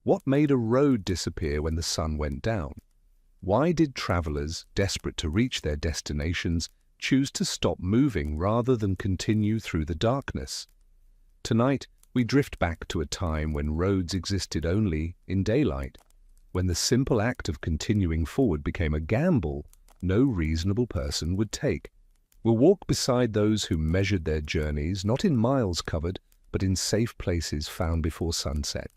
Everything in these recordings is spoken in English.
What made a road disappear when the sun went down? Why did travelers, desperate to reach their destinations, choose to stop moving rather than continue through the darkness? Tonight, we drift back to a time when roads existed only in daylight, when the simple act of continuing forward became a gamble no reasonable person would take. We'll walk beside those who measured their journeys not in miles covered, but in safe places found before sunset.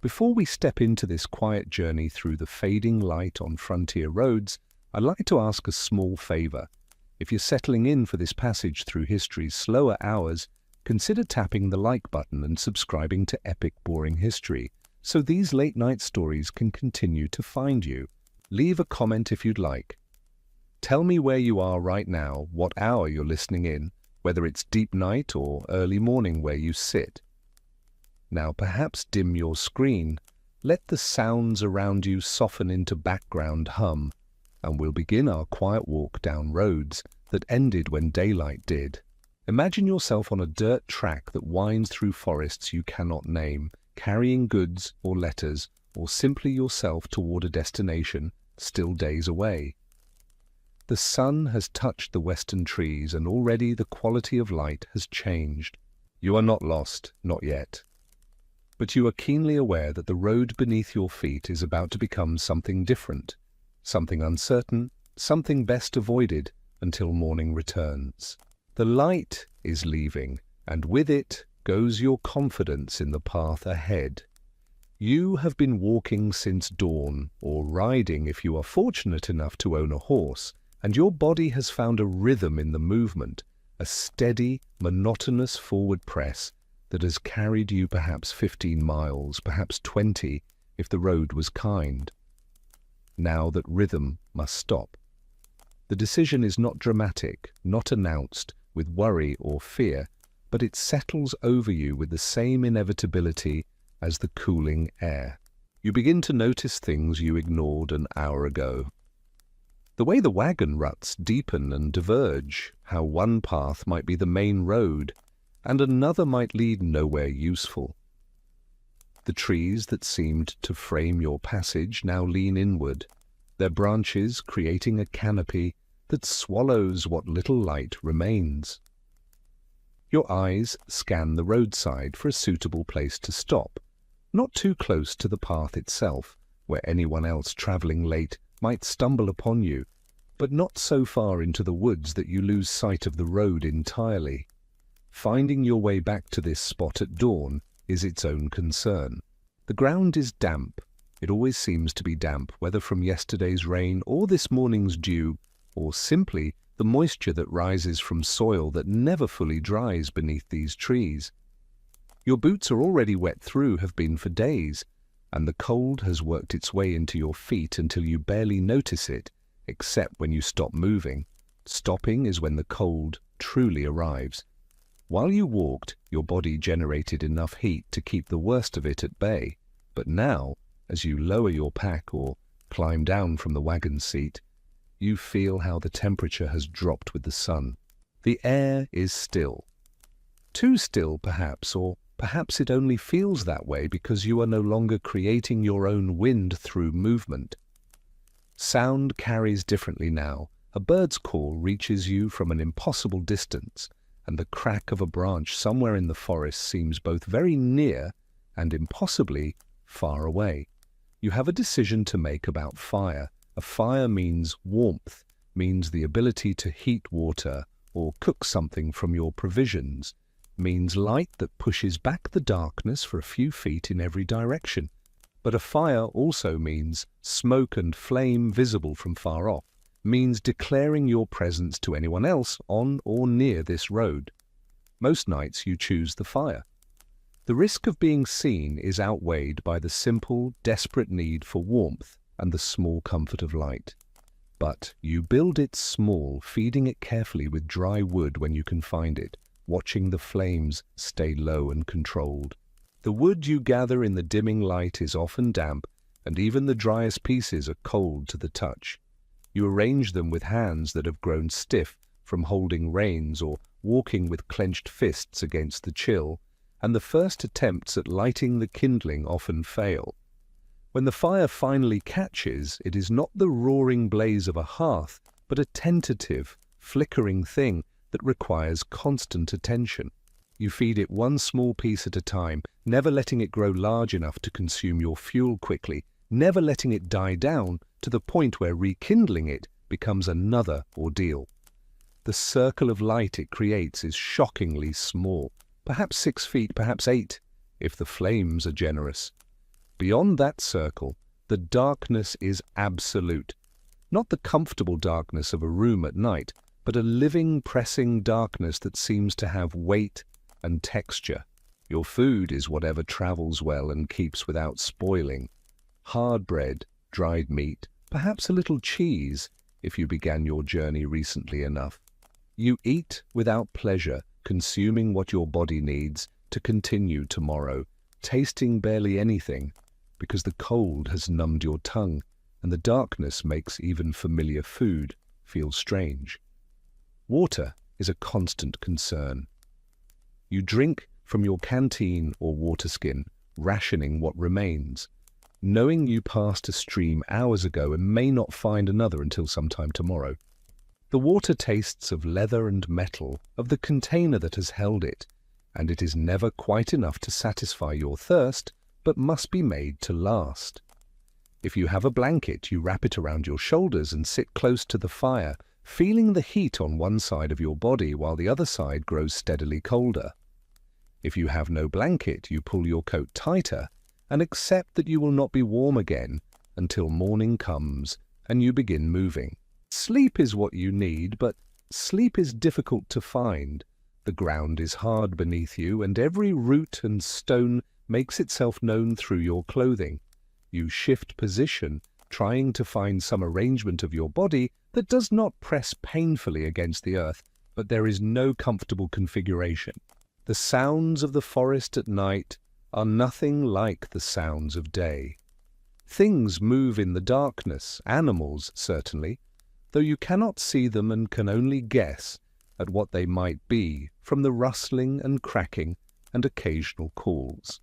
Before we step into this quiet journey through the fading light on frontier roads, I'd like to ask a small favor. If you're settling in for this passage through history's slower hours, consider tapping the like button and subscribing to Epic Boring History, so these late-night stories can continue to find you. Leave a comment if you'd like. Tell me where you are right now, what hour you're listening in, whether it's deep night or early morning where you sit. Now perhaps dim your screen, let the sounds around you soften into background hum, and we'll begin our quiet walk down roads that ended when daylight did. Imagine yourself on a dirt track that winds through forests you cannot name, carrying goods or letters, or simply yourself toward a destination still days away. The sun has touched the western trees, and already the quality of light has changed. You are not lost, not yet. But you are keenly aware that the road beneath your feet is about to become something different, something uncertain, something best avoided until morning returns. The light is leaving, and with it goes your confidence in the path ahead. You have been walking since dawn, or riding if you are fortunate enough to own a horse, and your body has found a rhythm in the movement, a steady, monotonous forward press that has carried you perhaps 15 miles, perhaps 20, if the road was kind. Now that rhythm must stop. The decision is not dramatic, not announced with worry or fear, but it settles over you with the same inevitability as the cooling air. You begin to notice things you ignored an hour ago. The way the wagon ruts deepen and diverge, how one path might be the main road, and another might lead nowhere useful. The trees that seemed to frame your passage now lean inward, their branches creating a canopy that swallows what little light remains. Your eyes scan the roadside for a suitable place to stop, not too close to the path itself, where anyone else traveling late might stumble upon you, but not so far into the woods that you lose sight of the road entirely. Finding your way back to this spot at dawn is its own concern. The ground is damp. It always seems to be damp, whether from yesterday's rain or this morning's dew, or simply the moisture that rises from soil that never fully dries beneath these trees. Your boots are already wet through, have been for days, and the cold has worked its way into your feet until you barely notice it, except when you stop moving. Stopping is when the cold truly arrives. While you walked, your body generated enough heat to keep the worst of it at bay. But now, as you lower your pack or climb down from the wagon seat, you feel how the temperature has dropped with the sun. The air is still. Too still, perhaps, or perhaps it only feels that way because you are no longer creating your own wind through movement. Sound carries differently now. A bird's call reaches you from an impossible distance, and the crack of a branch somewhere in the forest seems both very near and impossibly far away. You have a decision to make about fire. A fire means warmth, means the ability to heat water or cook something from your provisions, means light that pushes back the darkness for a few feet in every direction. But a fire also means smoke and flame visible from far off, means declaring your presence to anyone else on or near this road. Most nights you choose the fire. The risk of being seen is outweighed by the simple, desperate need for warmth and the small comfort of light. But you build it small, feeding it carefully with dry wood when you can find it, watching the flames stay low and controlled. The wood you gather in the dimming light is often damp, and even the driest pieces are cold to the touch. You arrange them with hands that have grown stiff from holding reins or walking with clenched fists against the chill, and the first attempts at lighting the kindling often fail. When the fire finally catches, it is not the roaring blaze of a hearth, but a tentative, flickering thing that requires constant attention. You feed it one small piece at a time, never letting it grow large enough to consume your fuel quickly, never letting it die down to the point where rekindling it becomes another ordeal. The circle of light it creates is shockingly small, perhaps 6 feet, perhaps 8, if the flames are generous. Beyond that circle, the darkness is absolute. Not the comfortable darkness of a room at night, but a living, pressing darkness that seems to have weight and texture. Your food is whatever travels well and keeps without spoiling. Hard bread, dried meat, perhaps a little cheese, if you began your journey recently enough. You eat without pleasure, consuming what your body needs to continue tomorrow, tasting barely anything, because the cold has numbed your tongue, and the darkness makes even familiar food feel strange. Water is a constant concern. You drink from your canteen or water skin, rationing what remains, knowing you passed a stream hours ago and may not find another until sometime tomorrow. The water tastes of leather and metal, of the container that has held it, and it is never quite enough to satisfy your thirst, but must be made to last. If you have a blanket, you wrap it around your shoulders and sit close to the fire, feeling the heat on one side of your body while the other side grows steadily colder. If you have no blanket, you pull your coat tighter and accept that you will not be warm again until morning comes and you begin moving. Sleep is what you need, but sleep is difficult to find. The ground is hard beneath you, and every root and stone makes itself known through your clothing. You shift position, trying to find some arrangement of your body that does not press painfully against the earth, but there is no comfortable configuration. The sounds of the forest at night are nothing like the sounds of day. Things move in the darkness, animals certainly, though you cannot see them and can only guess at what they might be from the rustling and cracking and occasional calls.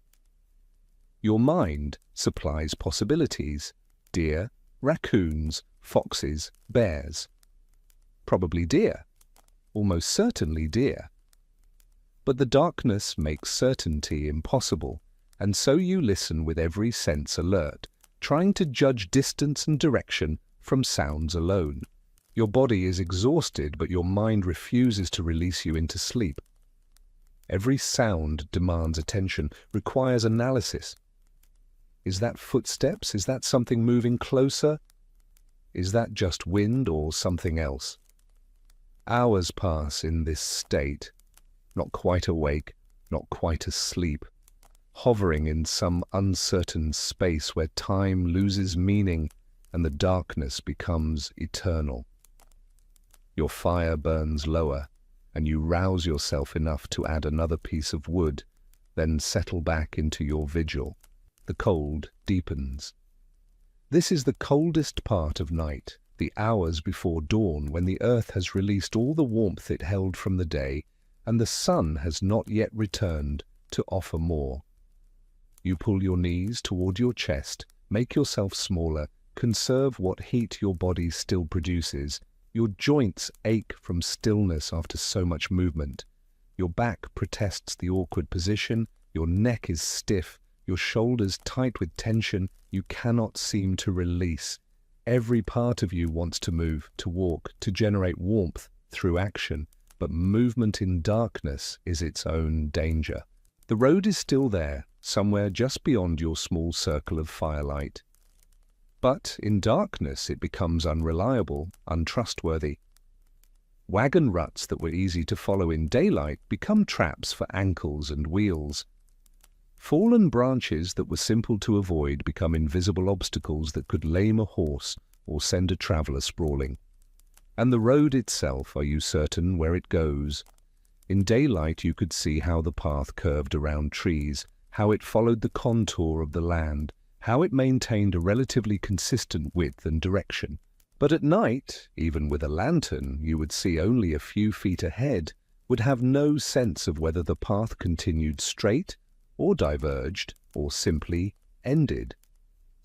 Your mind supplies possibilities: deer, raccoons, foxes, bears. Probably deer. Almost certainly deer. But the darkness makes certainty impossible, and so you listen with every sense alert, trying to judge distance and direction from sounds alone. Your body is exhausted, but your mind refuses to release you into sleep. Every sound demands attention, requires analysis. Is that footsteps? Is that something moving closer? Is that just wind or something else? Hours pass in this state, not quite awake, not quite asleep, hovering in some uncertain space where time loses meaning and the darkness becomes eternal. Your fire burns lower, and you rouse yourself enough to add another piece of wood, then settle back into your vigil. The cold deepens. This is the coldest part of night, the hours before dawn, when the earth has released all the warmth it held from the day, and the sun has not yet returned to offer more. You pull your knees toward your chest, make yourself smaller, conserve what heat your body still produces. Your joints ache from stillness after so much movement. Your back protests the awkward position, your neck is stiff, your shoulders tight with tension you cannot seem to release. Every part of you wants to move, to walk, to generate warmth through action, but movement in darkness is its own danger. The road is still there, somewhere just beyond your small circle of firelight. But in darkness it becomes unreliable, untrustworthy. Wagon ruts that were easy to follow in daylight become traps for ankles and wheels. Fallen branches that were simple to avoid become invisible obstacles that could lame a horse or send a traveler sprawling. And the road itself, are you certain where it goes? In daylight you could see how the path curved around trees, how it followed the contour of the land, how it maintained a relatively consistent width and direction. But at night, even with a lantern, you would see only a few feet ahead, would have no sense of whether the path continued straight, or diverged, or simply ended.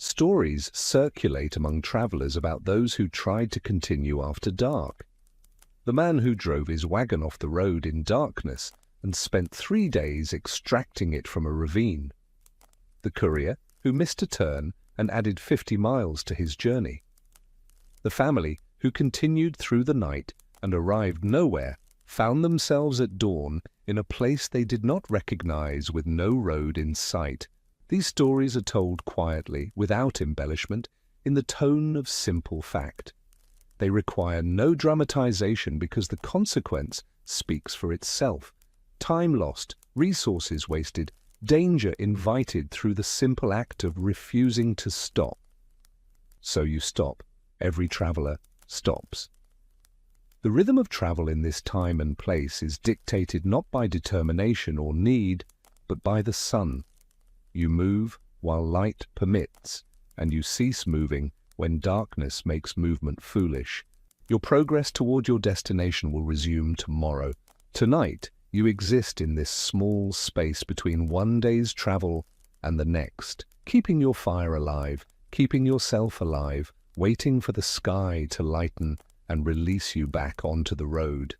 Stories circulate among travelers about those who tried to continue after dark. The man who drove his wagon off the road in darkness and spent 3 days extracting it from a ravine. The courier who missed a turn and added 50 miles to his journey. The family who continued through the night and arrived nowhere found themselves at dawn in a place they did not recognize with no road in sight. These stories are told quietly, without embellishment, in the tone of simple fact. They require no dramatization because the consequence speaks for itself. Time lost, resources wasted, danger invited through the simple act of refusing to stop. So you stop. Every traveler stops. The rhythm of travel in this time and place is dictated not by determination or need, but by the sun. You move while light permits, and you cease moving when darkness makes movement foolish. Your progress toward your destination will resume tomorrow. Tonight, you exist in this small space between one day's travel and the next, keeping your fire alive, keeping yourself alive, waiting for the sky to lighten and release you back onto the road.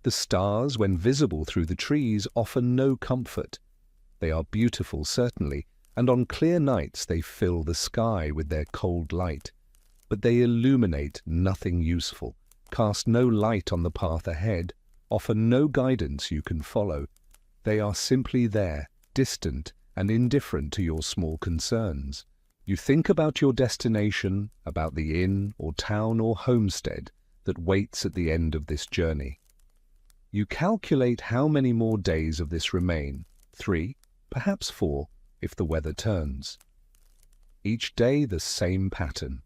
The stars, when visible through the trees, offer no comfort. They are beautiful, certainly, and on clear nights they fill the sky with their cold light. But they illuminate nothing useful, cast no light on the path ahead, offer no guidance you can follow. They are simply there, distant and indifferent to your small concerns. You think about your destination, about the inn or town or homestead that waits at the end of this journey. You calculate how many more days of this remain, 3, perhaps 4, if the weather turns. Each day the same pattern.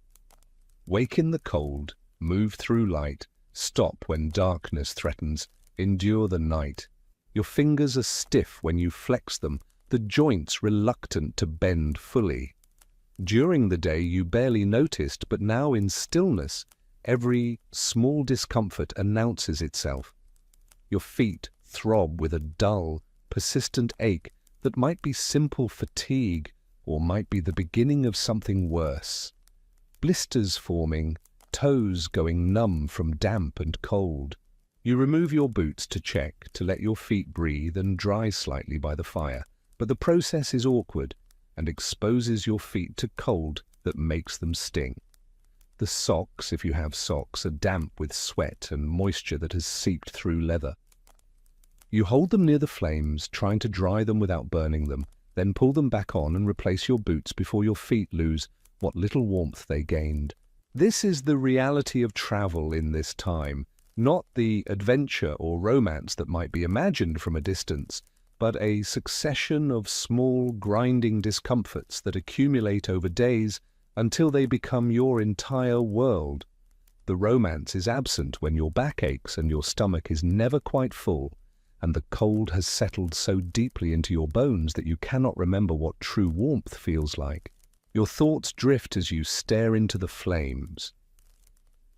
Wake in the cold, move through light, stop when darkness threatens, endure the night. Your fingers are stiff when you flex them, the joints reluctant to bend fully. During the day you barely noticed, but now in stillness, every small discomfort announces itself. Your feet throb with a dull, persistent ache that might be simple fatigue or might be the beginning of something worse. Blisters forming, toes going numb from damp and cold. You remove your boots to check, to let your feet breathe and dry slightly by the fire, but the process is awkward and exposes your feet to cold that makes them sting. The socks, if you have socks, are damp with sweat and moisture that has seeped through leather. You hold them near the flames, trying to dry them without burning them, then pull them back on and replace your boots before your feet lose what little warmth they gained. This is the reality of travel in this time, not the adventure or romance that might be imagined from a distance, but a succession of small, grinding discomforts that accumulate over days until they become your entire world. The romance is absent when your back aches and your stomach is never quite full, and the cold has settled so deeply into your bones that you cannot remember what true warmth feels like. Your thoughts drift as you stare into the flames.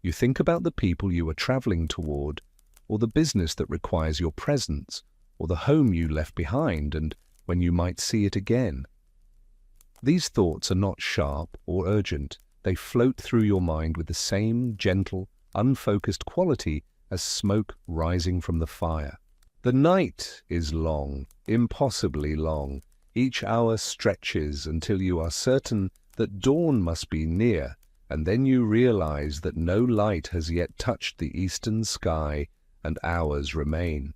You think about the people you are traveling toward, or the business that requires your presence, or the home you left behind and when you might see it again. These thoughts are not sharp or urgent. They float through your mind with the same gentle, unfocused quality as smoke rising from the fire. The night is long, impossibly long. Each hour stretches until you are certain that dawn must be near, and then you realize that no light has yet touched the eastern sky and hours remain.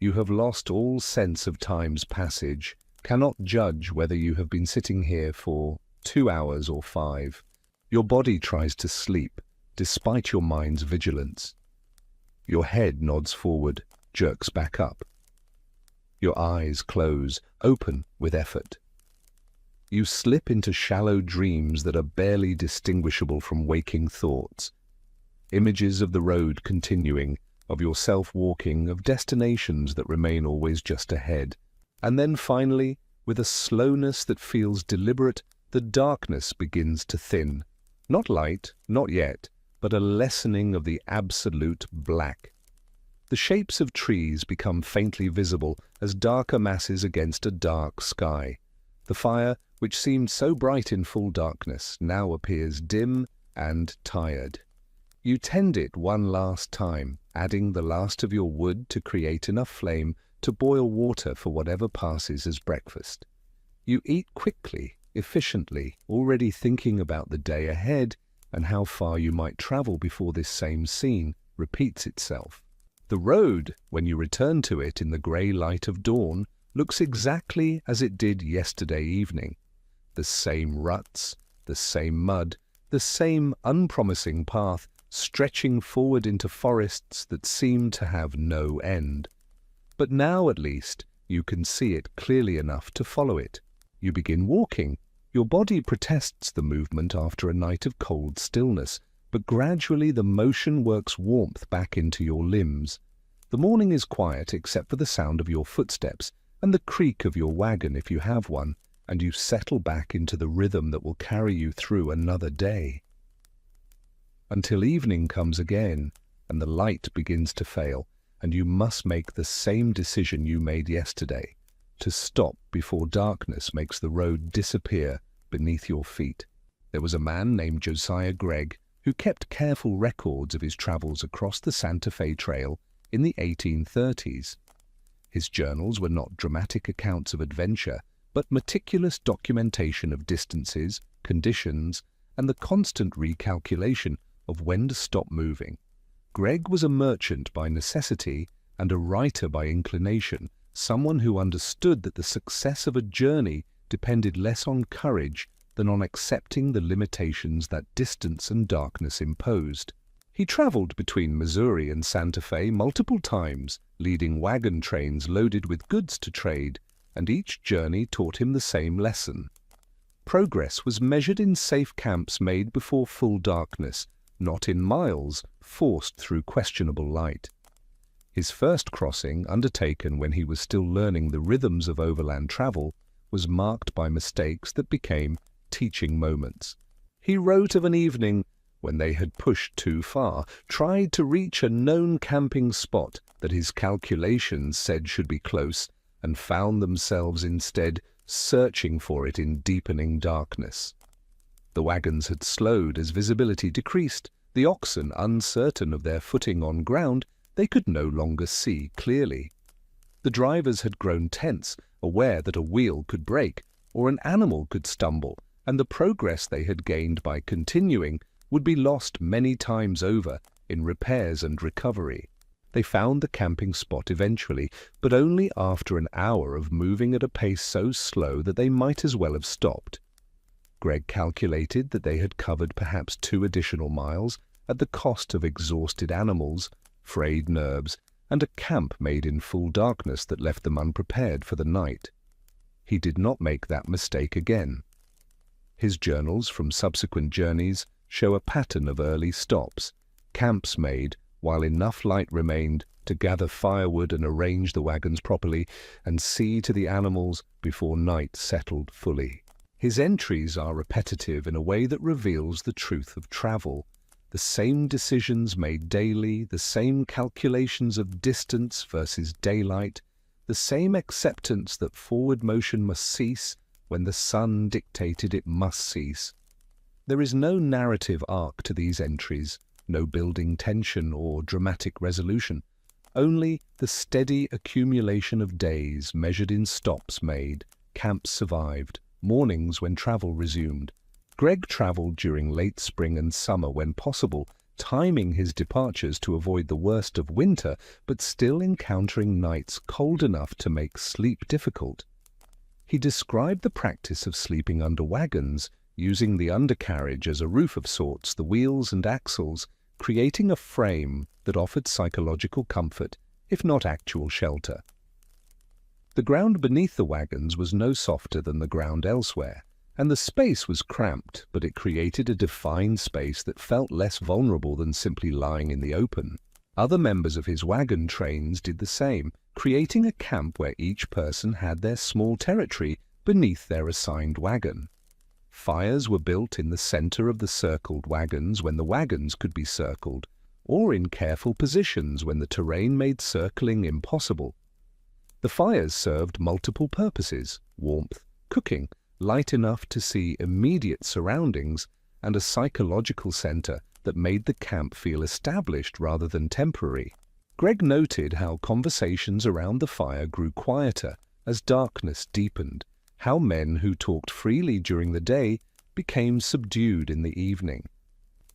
You have lost all sense of time's passage, cannot judge whether you have been sitting here for 2 hours or 5. Your body tries to sleep, despite your mind's vigilance. Your head nods forward, jerks back up. Your eyes close, open with effort. You slip into shallow dreams that are barely distinguishable from waking thoughts. Images of the road continuing, of yourself walking, of destinations that remain always just ahead. And then finally, with a slowness that feels deliberate, the darkness begins to thin. Not light, not yet, but a lessening of the absolute black. The shapes of trees become faintly visible as darker masses against a dark sky. The fire, which seemed so bright in full darkness, now appears dim and tired. You tend it one last time, adding the last of your wood to create enough flame to boil water for whatever passes as breakfast. You eat quickly, efficiently, already thinking about the day ahead and how far you might travel before this same scene repeats itself. The road, when you return to it in the grey light of dawn, looks exactly as it did yesterday evening. The same ruts, the same mud, the same unpromising path stretching forward into forests that seem to have no end. But now, at least, you can see it clearly enough to follow it. You begin walking. Your body protests the movement after a night of cold stillness, but gradually the motion works warmth back into your limbs. The morning is quiet except for the sound of your footsteps and the creak of your wagon if you have one, and you settle back into the rhythm that will carry you through another day. Until evening comes again, and the light begins to fail, and you must make the same decision you made yesterday, to stop before darkness makes the road disappear beneath your feet. There was a man named Josiah Gregg who kept careful records of his travels across the Santa Fe Trail in the 1830s. His journals were not dramatic accounts of adventure, but meticulous documentation of distances, conditions, and the constant recalculation of when to stop moving. Gregg was a merchant by necessity and a writer by inclination, someone who understood that the success of a journey depended less on courage than on accepting the limitations that distance and darkness imposed. He traveled between Missouri and Santa Fe multiple times, leading wagon trains loaded with goods to trade, and each journey taught him the same lesson. Progress was measured in safe camps made before full darkness, not in miles forced through questionable light. His first crossing, undertaken when he was still learning the rhythms of overland travel, was marked by mistakes that became teaching moments. He wrote of an evening when they had pushed too far, tried to reach a known camping spot that his calculations said should be close, and found themselves instead searching for it in deepening darkness. The wagons had slowed as visibility decreased. The oxen, uncertain of their footing on ground, they could no longer see clearly. The drivers had grown tense, aware that a wheel could break or an animal could stumble, and the progress they had gained by continuing would be lost many times over in repairs and recovery. They found the camping spot eventually, but only after an hour of moving at a pace so slow that they might as well have stopped. Gregg calculated that they had covered perhaps 2 additional miles at the cost of exhausted animals, frayed nerves, and a camp made in full darkness that left them unprepared for the night. He did not make that mistake again. His journals from subsequent journeys show a pattern of early stops, camps made while enough light remained to gather firewood and arrange the wagons properly and see to the animals before night settled fully. His entries are repetitive in a way that reveals the truth of travel. The same decisions made daily, the same calculations of distance versus daylight, the same acceptance that forward motion must cease when the sun dictated it must cease. There is no narrative arc to these entries, no building tension or dramatic resolution, only the steady accumulation of days measured in stops made, camps survived, mornings when travel resumed. Gregg traveled during late spring and summer when possible, timing his departures to avoid the worst of winter, but still encountering nights cold enough to make sleep difficult. He described the practice of sleeping under wagons, using the undercarriage as a roof of sorts, the wheels and axles, creating a frame that offered psychological comfort, if not actual shelter. The ground beneath the wagons was no softer than the ground elsewhere, and the space was cramped, but it created a defined space that felt less vulnerable than simply lying in the open. Other members of his wagon trains did the same, creating a camp where each person had their small territory beneath their assigned wagon. Fires were built in the center of the circled wagons when the wagons could be circled, or in careful positions when the terrain made circling impossible. The fires served multiple purposes: warmth, cooking, light enough to see immediate surroundings, and a psychological center that made the camp feel established rather than temporary. Greg noted how conversations around the fire grew quieter as darkness deepened, how men who talked freely during the day became subdued in the evening.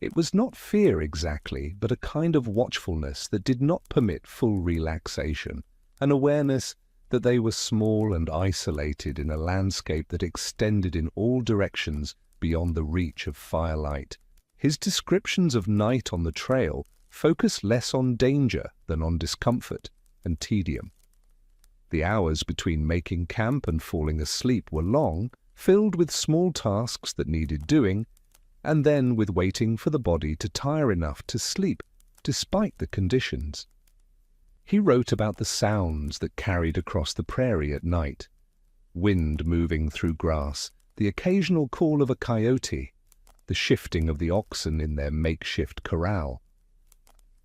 It was not fear exactly, but a kind of watchfulness that did not permit full relaxation, an awareness that they were small and isolated in a landscape that extended in all directions beyond the reach of firelight. His descriptions of night on the trail focused less on danger than on discomfort and tedium. The hours between making camp and falling asleep were long, filled with small tasks that needed doing, and then with waiting for the body to tire enough to sleep despite the conditions. He wrote about the sounds that carried across the prairie at night: wind moving through grass, the occasional call of a coyote, the shifting of the oxen in their makeshift corral.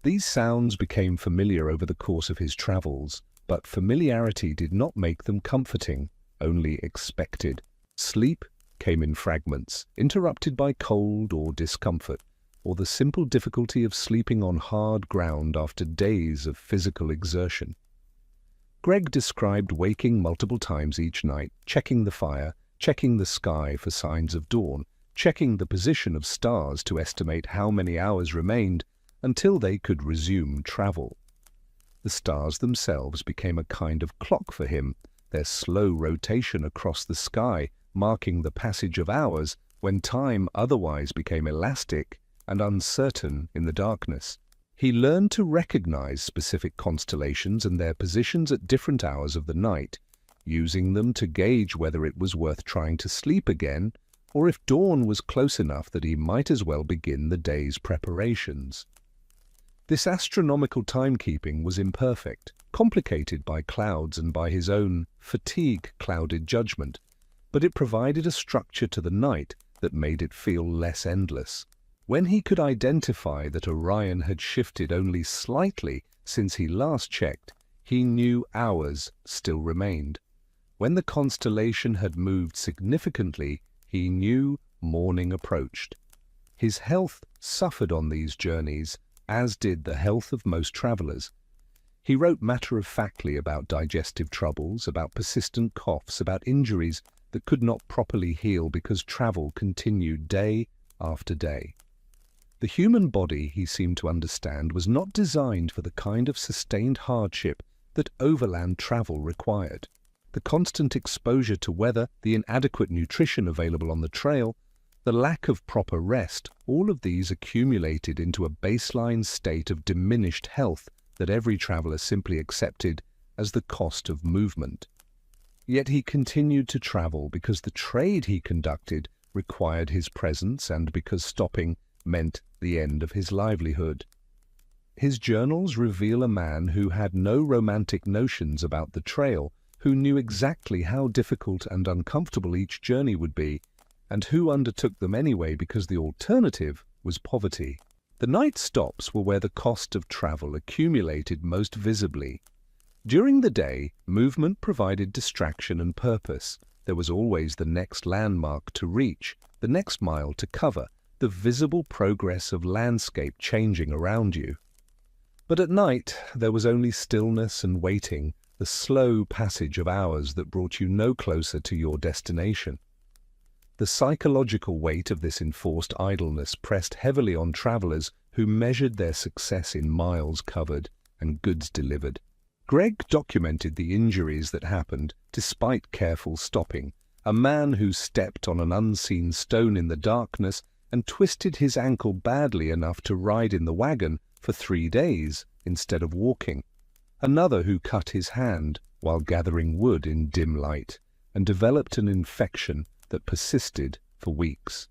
These sounds became familiar over the course of his travels, but familiarity did not make them comforting, only expected. Sleep came in fragments, interrupted by cold or discomfort, or the simple difficulty of sleeping on hard ground after days of physical exertion. Greg described waking multiple times each night, checking the fire, checking the sky for signs of dawn, checking the position of stars to estimate how many hours remained until they could resume travel. The stars themselves became a kind of clock for him, their slow rotation across the sky marking the passage of hours when time otherwise became elastic and uncertain in the darkness. He learned to recognize specific constellations and their positions at different hours of the night, using them to gauge whether it was worth trying to sleep again or if dawn was close enough that he might as well begin the day's preparations. This astronomical timekeeping was imperfect, complicated by clouds and by his own fatigue-clouded judgment, but it provided a structure to the night that made it feel less endless. When he could identify that Orion had shifted only slightly since he last checked, he knew hours still remained. When the constellation had moved significantly, he knew morning approached. His health suffered on these journeys, as did the health of most travelers. He wrote matter-of-factly about digestive troubles, about persistent coughs, about injuries that could not properly heal because travel continued day after day. The human body, he seemed to understand, was not designed for the kind of sustained hardship that overland travel required. The constant exposure to weather, the inadequate nutrition available on the trail, the lack of proper rest, all of these accumulated into a baseline state of diminished health that every traveler simply accepted as the cost of movement. Yet he continued to travel because the trade he conducted required his presence and because stopping meant the end of his livelihood. His journals reveal a man who had no romantic notions about the trail, who knew exactly how difficult and uncomfortable each journey would be, and who undertook them anyway because the alternative was poverty. The night stops were where the cost of travel accumulated most visibly. During the day, movement provided distraction and purpose. There was always the next landmark to reach, the next mile to cover, the visible progress of landscape changing around you. But at night, there was only stillness and waiting, the slow passage of hours that brought you no closer to your destination. The psychological weight of this enforced idleness pressed heavily on travelers who measured their success in miles covered and goods delivered. Greg documented the injuries that happened despite careful stopping. A man who stepped on an unseen stone in the darkness and twisted his ankle badly enough to ride in the wagon for 3 days instead of walking. Another who cut his hand while gathering wood in dim light and developed an infection that persisted for weeks.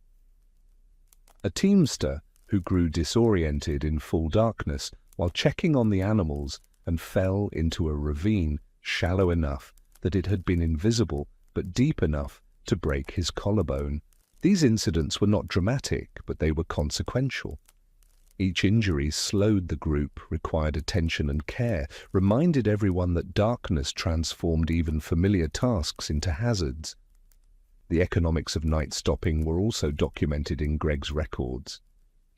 A teamster who grew disoriented in full darkness while checking on the animals and fell into a ravine shallow enough that it had been invisible but deep enough to break his collarbone. These incidents were not dramatic, but they were consequential. Each injury slowed the group, required attention and care, reminded everyone that darkness transformed even familiar tasks into hazards. The economics of night stopping were also documented in Greg's records.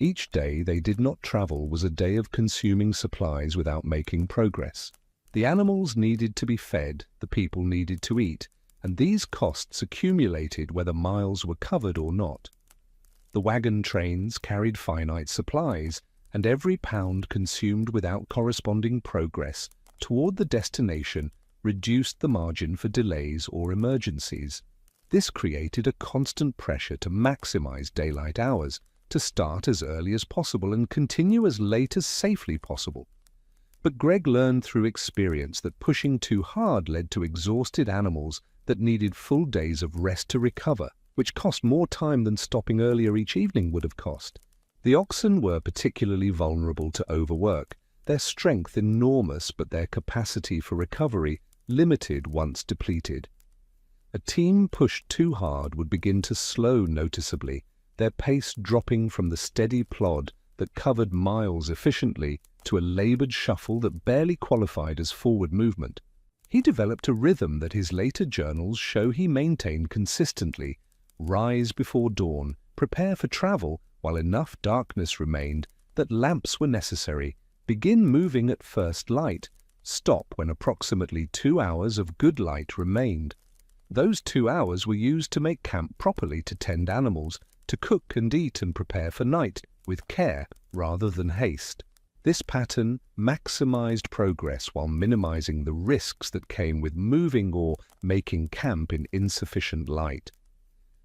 Each day they did not travel was a day of consuming supplies without making progress. The animals needed to be fed, the people needed to eat, and these costs accumulated whether miles were covered or not. The wagon trains carried finite supplies, and every pound consumed without corresponding progress toward the destination reduced the margin for delays or emergencies. This created a constant pressure to maximize daylight hours, to start as early as possible and continue as late as safely possible. But Greg learned through experience that pushing too hard led to exhausted animals that needed full days of rest to recover, which cost more time than stopping earlier each evening would have cost. The oxen were particularly vulnerable to overwork, their strength enormous but their capacity for recovery limited once depleted. A team pushed too hard would begin to slow noticeably, their pace dropping from the steady plod that covered miles efficiently to a labored shuffle that barely qualified as forward movement. He developed a rhythm that his later journals show he maintained consistently: rise before dawn, prepare for travel while enough darkness remained that lamps were necessary, begin moving at first light, stop when approximately 2 hours of good light remained. Those 2 hours were used to make camp properly, to tend animals, to cook and eat and prepare for night with care rather than haste. This pattern maximized progress while minimizing the risks that came with moving or making camp in insufficient light.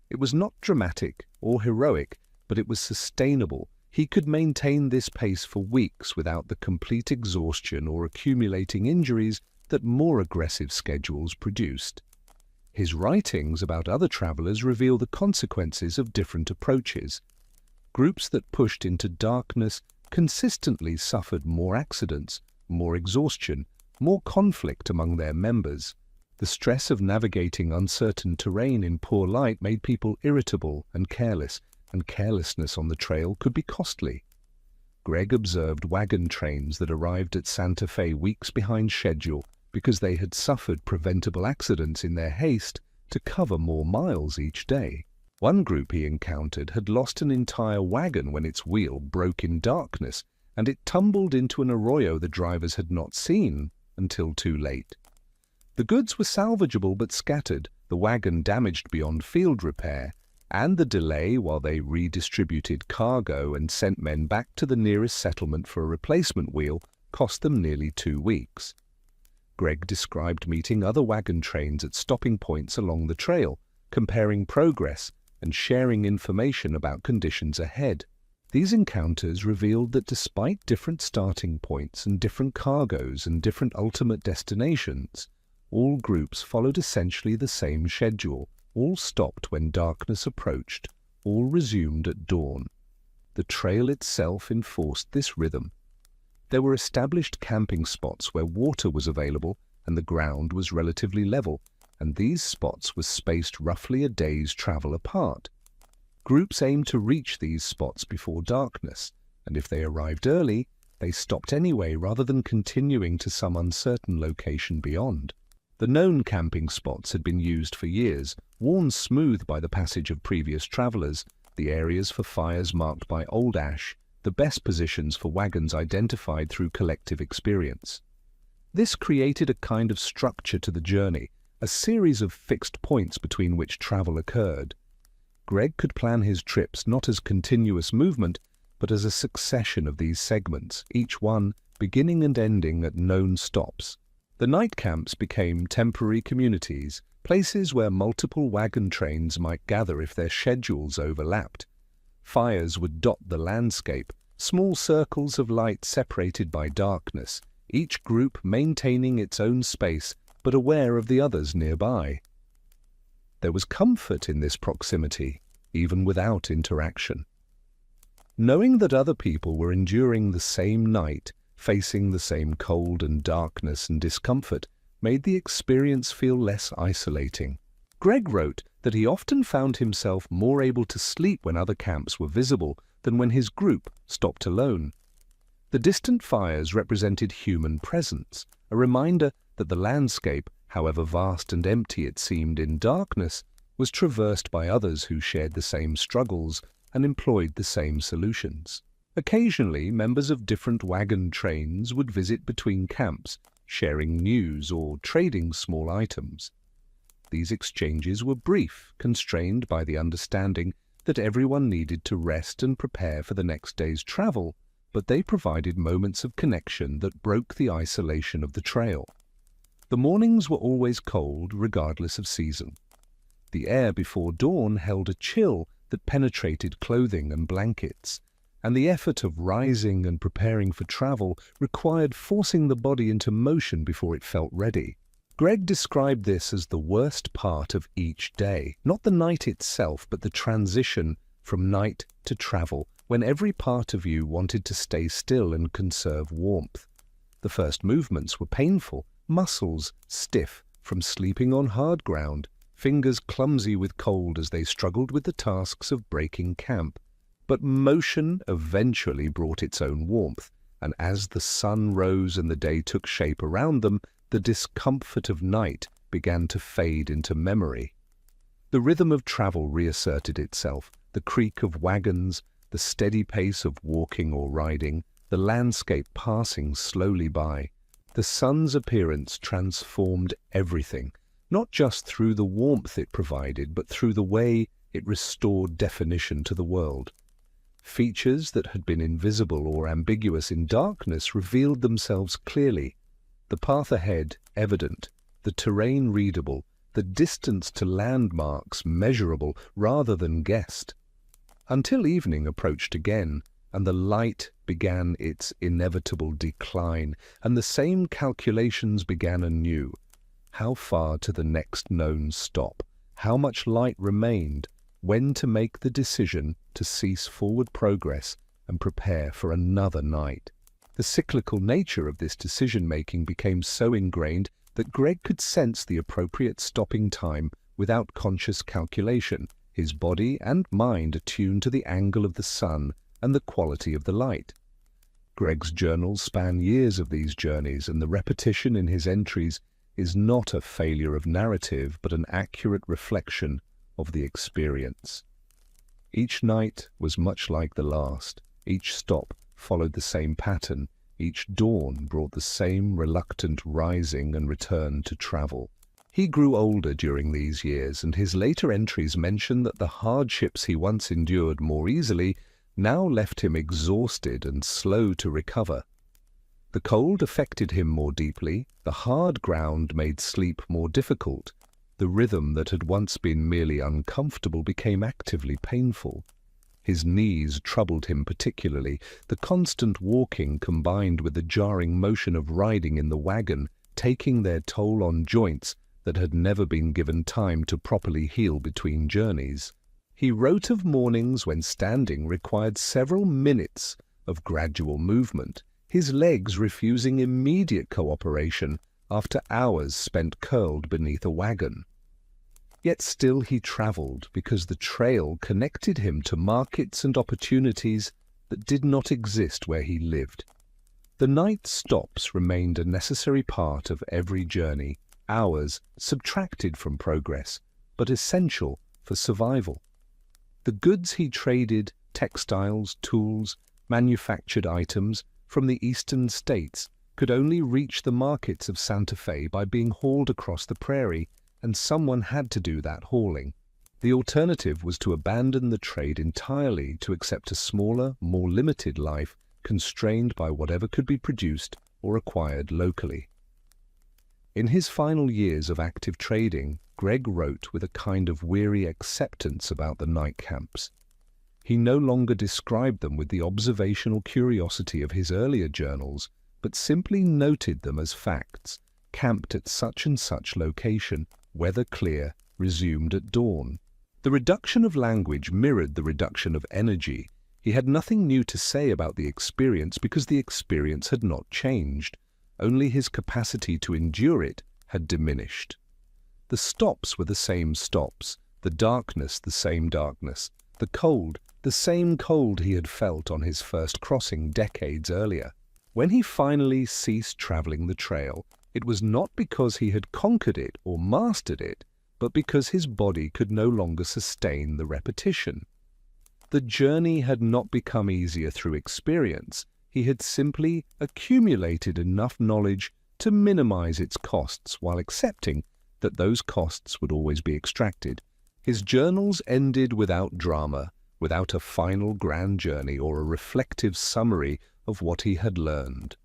It was not dramatic or heroic, but it was sustainable. He could maintain this pace for weeks without the complete exhaustion or accumulating injuries that more aggressive schedules produced. His writings about other travelers reveal the consequences of different approaches. Groups that pushed into darkness consistently suffered more accidents, more exhaustion, more conflict among their members. The stress of navigating uncertain terrain in poor light made people irritable and carelessness on the trail could be costly. Greg observed wagon trains that arrived at Santa Fe weeks behind schedule because they had suffered preventable accidents in their haste to cover more miles each day. One group he encountered had lost an entire wagon when its wheel broke in darkness, and it tumbled into an arroyo the drivers had not seen until too late. The goods were salvageable but scattered, the wagon damaged beyond field repair, and the delay while they redistributed cargo and sent men back to the nearest settlement for a replacement wheel cost them nearly 2 weeks. Greg described meeting other wagon trains at stopping points along the trail, comparing progress and sharing information about conditions ahead. These encounters revealed that despite different starting points and different cargoes and different ultimate destinations, all groups followed essentially the same schedule, all stopped when darkness approached, all resumed at dawn. The trail itself enforced this rhythm. There were established camping spots where water was available and the ground was relatively level, and these spots were spaced roughly a day's travel apart. Groups aimed to reach these spots before darkness, and if they arrived early, they stopped anyway rather than continuing to some uncertain location beyond. The known camping spots had been used for years, worn smooth by the passage of previous travelers, the areas for fires marked by old ash, the best positions for wagons identified through collective experience. This created a kind of structure to the journey, a series of fixed points between which travel occurred. Greg could plan his trips not as continuous movement, but as a succession of these segments, each one beginning and ending at known stops. The night camps became temporary communities, places where multiple wagon trains might gather if their schedules overlapped. Fires would dot the landscape, small circles of light separated by darkness, each group maintaining its own space but aware of the others nearby. There was comfort in this proximity, even without interaction. Knowing that other people were enduring the same night, facing the same cold and darkness and discomfort, made the experience feel less isolating. Greg wrote that he often found himself more able to sleep when other camps were visible than when his group stopped alone. The distant fires represented human presence, a reminder that the landscape, however vast and empty it seemed in darkness, was traversed by others who shared the same struggles and employed the same solutions. Occasionally, members of different wagon trains would visit between camps, sharing news or trading small items. These exchanges were brief, constrained by the understanding that everyone needed to rest and prepare for the next day's travel, but they provided moments of connection that broke the isolation of the trail. The mornings were always cold, regardless of season. The air before dawn held a chill that penetrated clothing and blankets, and the effort of rising and preparing for travel required forcing the body into motion before it felt ready. Greg described this as the worst part of each day, not the night itself, but the transition from night to travel, when every part of you wanted to stay still and conserve warmth. The first movements were painful, muscles stiff from sleeping on hard ground, fingers clumsy with cold as they struggled with the tasks of breaking camp. But motion eventually brought its own warmth, and as the sun rose and the day took shape around them, the discomfort of night began to fade into memory. The rhythm of travel reasserted itself, the creak of wagons, the steady pace of walking or riding, the landscape passing slowly by. The sun's appearance transformed everything, not just through the warmth it provided, but through the way it restored definition to the world. Features that had been invisible or ambiguous in darkness revealed themselves clearly, the path ahead evident, the terrain readable, the distance to landmarks measurable rather than guessed. Until evening approached again, and the light began its inevitable decline, and the same calculations began anew. How far to the next known stop? How much light remained? When to make the decision to cease forward progress and prepare for another night? The cyclical nature of this decision-making became so ingrained that Greg could sense the appropriate stopping time without conscious calculation, his body and mind attuned to the angle of the sun and the quality of the light. Greg's journals span years of these journeys, and the repetition in his entries is not a failure of narrative but an accurate reflection of the experience. Each night was much like the last. Each stop followed the same pattern. Each dawn brought the same reluctant rising and return to travel. He grew older during these years, and his later entries mention that the hardships he once endured more easily now left him exhausted and slow to recover. The cold affected him more deeply, the hard ground made sleep more difficult, the rhythm that had once been merely uncomfortable became actively painful. His knees troubled him particularly, the constant walking combined with the jarring motion of riding in the wagon, taking their toll on joints that had never been given time to properly heal between journeys. He wrote of mornings when standing required several minutes of gradual movement, his legs refusing immediate cooperation after hours spent curled beneath a wagon. Yet still he travelled because the trail connected him to markets and opportunities that did not exist where he lived. The night stops remained a necessary part of every journey, hours subtracted from progress, but essential for survival. The goods he traded, textiles, tools, manufactured items from the eastern states, could only reach the markets of Santa Fe by being hauled across the prairie, and someone had to do that hauling. The alternative was to abandon the trade entirely to accept a smaller, more limited life constrained by whatever could be produced or acquired locally. In his final years of active trading, Greg wrote with a kind of weary acceptance about the night camps. He no longer described them with the observational curiosity of his earlier journals, but simply noted them as facts, camped at such and such location, weather clear, resumed at dawn. The reduction of language mirrored the reduction of energy. He had nothing new to say about the experience because the experience had not changed. Only his capacity to endure it had diminished. The stops were the same stops, the darkness the same darkness, the cold the same cold he had felt on his first crossing decades earlier. When he finally ceased traveling the trail, it was not because he had conquered it or mastered it, but because his body could no longer sustain the repetition. The journey had not become easier through experience. He had simply accumulated enough knowledge to minimize its costs while accepting that those costs would always be extracted. His journals ended without drama, without a final grand journey or a reflective summary of what he had learned.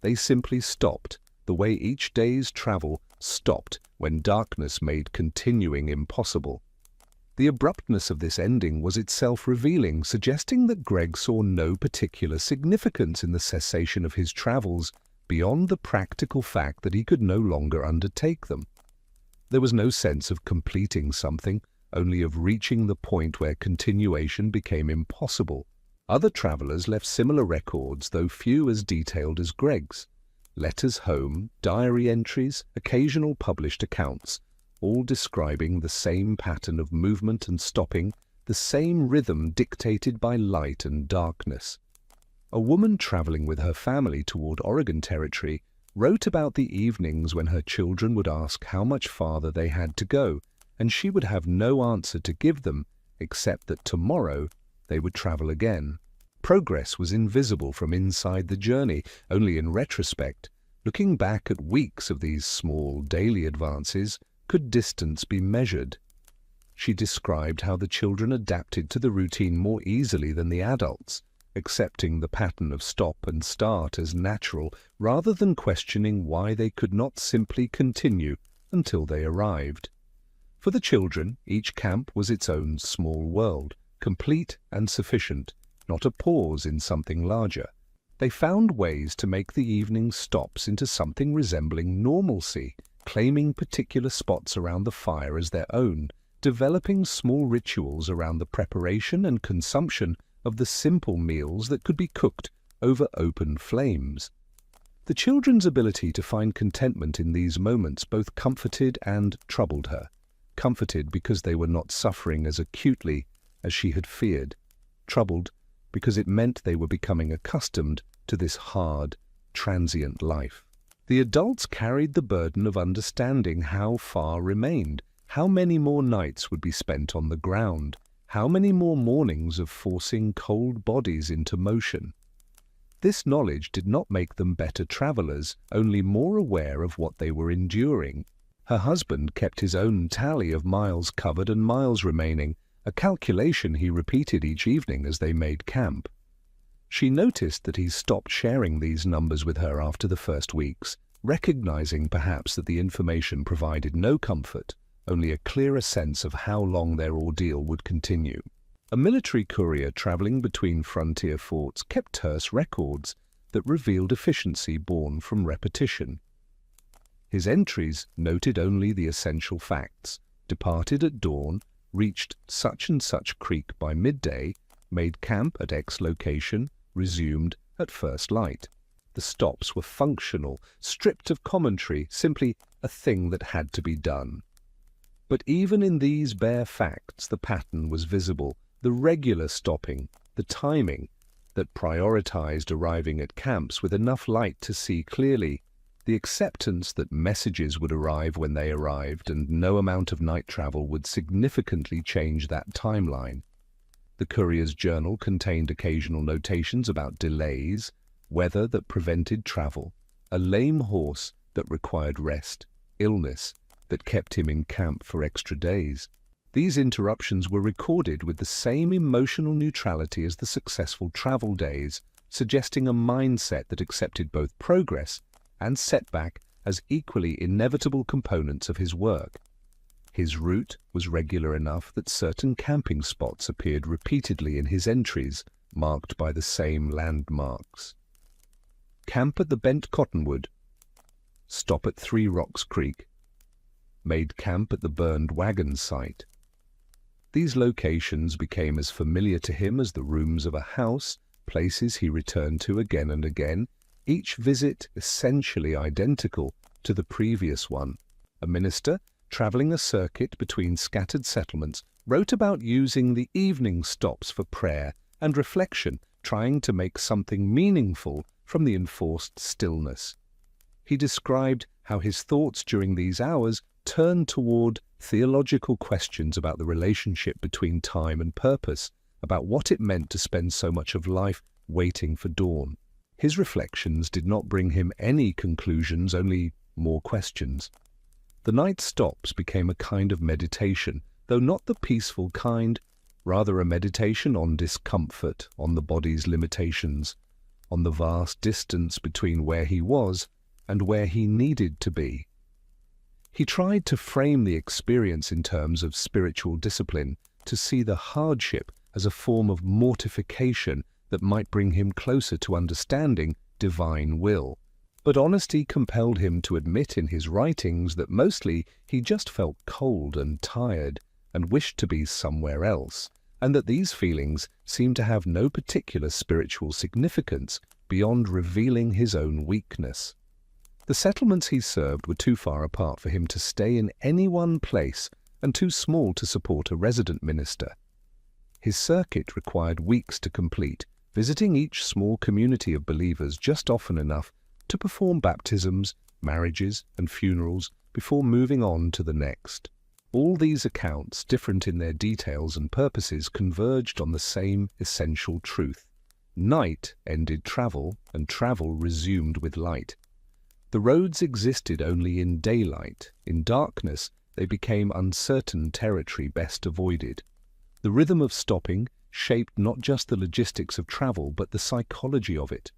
They simply stopped, the way each day's travel stopped when darkness made continuing impossible. The abruptness of this ending was itself revealing, suggesting that Greg saw no particular significance in the cessation of his travels beyond the practical fact that he could no longer undertake them. There was no sense of completing something, only of reaching the point where continuation became impossible. Other travelers left similar records, though few as detailed as Greg's. Letters home, diary entries, occasional published accounts, all describing the same pattern of movement and stopping, the same rhythm dictated by light and darkness. A woman traveling with her family toward Oregon Territory wrote about the evenings when her children would ask how much farther they had to go, and she would have no answer to give them except that tomorrow they would travel again. Progress was invisible from inside the journey. Only in retrospect, looking back at weeks of these small daily advances, could distance be measured. She described how the children adapted to the routine more easily than the adults, accepting the pattern of stop and start as natural rather than questioning why they could not simply continue until they arrived. For the children, each camp was its own small world, complete and sufficient, not a pause in something larger. They found ways to make the evening stops into something resembling normalcy, claiming particular spots around the fire as their own, developing small rituals around the preparation and consumption of the simple meals that could be cooked over open flames. The children's ability to find contentment in these moments both comforted and troubled her. Comforted because they were not suffering as acutely as she had feared. Troubled because it meant they were becoming accustomed to this hard, transient life. The adults carried the burden of understanding how far remained, how many more nights would be spent on the ground, how many more mornings of forcing cold bodies into motion. This knowledge did not make them better travelers, only more aware of what they were enduring. Her husband kept his own tally of miles covered and miles remaining, a calculation he repeated each evening as they made camp. She noticed that he stopped sharing these numbers with her after the first weeks, recognizing perhaps that the information provided no comfort, only a clearer sense of how long their ordeal would continue. A military courier traveling between frontier forts kept terse records that revealed efficiency born from repetition. His entries noted only the essential facts: departed at dawn, reached such and such creek by midday, made camp at X location, resumed at first light. The stops were functional, stripped of commentary, simply a thing that had to be done. But even in these bare facts, the pattern was visible, the regular stopping, the timing that prioritized arriving at camps with enough light to see clearly, the acceptance that messages would arrive when they arrived and no amount of night travel would significantly change that timeline. The courier's journal contained occasional notations about delays, weather that prevented travel, a lame horse that required rest, illness that kept him in camp for extra days. These interruptions were recorded with the same emotional neutrality as the successful travel days, suggesting a mindset that accepted both progress and setback as equally inevitable components of his work. His route was regular enough that certain camping spots appeared repeatedly in his entries, marked by the same landmarks. Camp at the Bent Cottonwood. Stop at Three Rocks Creek. Made camp at the burned wagon site. These locations became as familiar to him as the rooms of a house, places he returned to again and again, each visit essentially identical to the previous one. A minister, traveling a circuit between scattered settlements, wrote about using the evening stops for prayer and reflection, trying to make something meaningful from the enforced stillness. He described how his thoughts during these hours turned toward theological questions about the relationship between time and purpose, about what it meant to spend so much of life waiting for dawn. His reflections did not bring him any conclusions, only more questions. The night stops became a kind of meditation, though not the peaceful kind, rather a meditation on discomfort, on the body's limitations, on the vast distance between where he was and where he needed to be. He tried to frame the experience in terms of spiritual discipline, to see the hardship as a form of mortification that might bring him closer to understanding divine will. But honesty compelled him to admit in his writings that mostly he just felt cold and tired and wished to be somewhere else, and that these feelings seemed to have no particular spiritual significance beyond revealing his own weakness. The settlements he served were too far apart for him to stay in any one place and too small to support a resident minister. His circuit required weeks to complete, visiting each small community of believers just often enough to perform baptisms, marriages, and funerals before moving on to the next. All these accounts, different in their details and purposes, converged on the same essential truth. Night ended travel, and travel resumed with light. The roads existed only in daylight. In darkness, they became uncertain territory best avoided. The rhythm of stopping shaped not just the logistics of travel, but the psychology of it.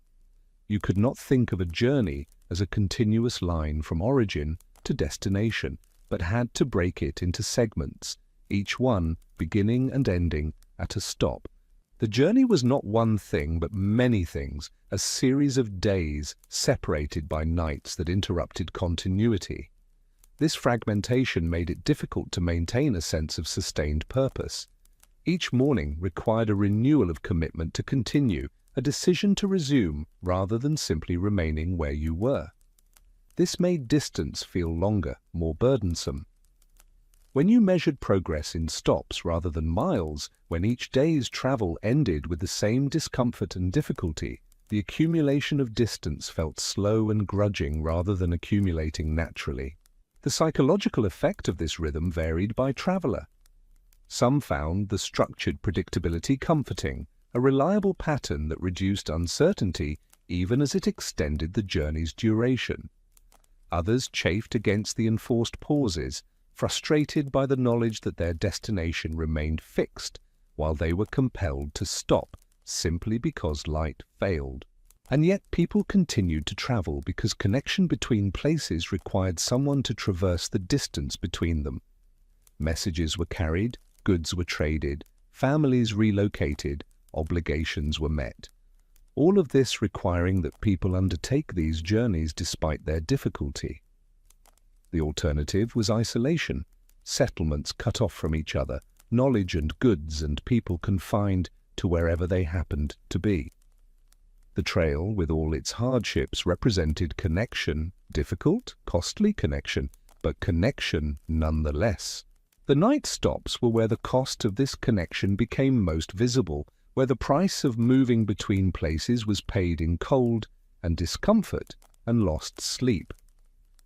You could not think of a journey as a continuous line from origin to destination, but had to break it into segments, each one beginning and ending at a stop. The journey was not one thing, but many things, a series of days separated by nights that interrupted continuity. This fragmentation made it difficult to maintain a sense of sustained purpose. Each morning required a renewal of commitment to continue, a decision to resume rather than simply remaining where you were. This made distance feel longer, more burdensome. When you measured progress in stops rather than miles, when each day's travel ended with the same discomfort and difficulty, the accumulation of distance felt slow and grudging rather than accumulating naturally. The psychological effect of this rhythm varied by traveler. Some found the structured predictability comforting, a reliable pattern that reduced uncertainty even as it extended the journey's duration. Others chafed against the enforced pauses, frustrated by the knowledge that their destination remained fixed while they were compelled to stop simply because light failed. And yet people continued to travel because connection between places required someone to traverse the distance between them. Messages were carried, goods were traded, families relocated, obligations were met. All of this requiring that people undertake these journeys despite their difficulty. The alternative was isolation, settlements cut off from each other, knowledge and goods and people confined to wherever they happened to be. The trail, with all its hardships, represented connection, difficult, costly connection, but connection nonetheless. The night stops were where the cost of this connection became most visible, where the price of moving between places was paid in cold and discomfort and lost sleep.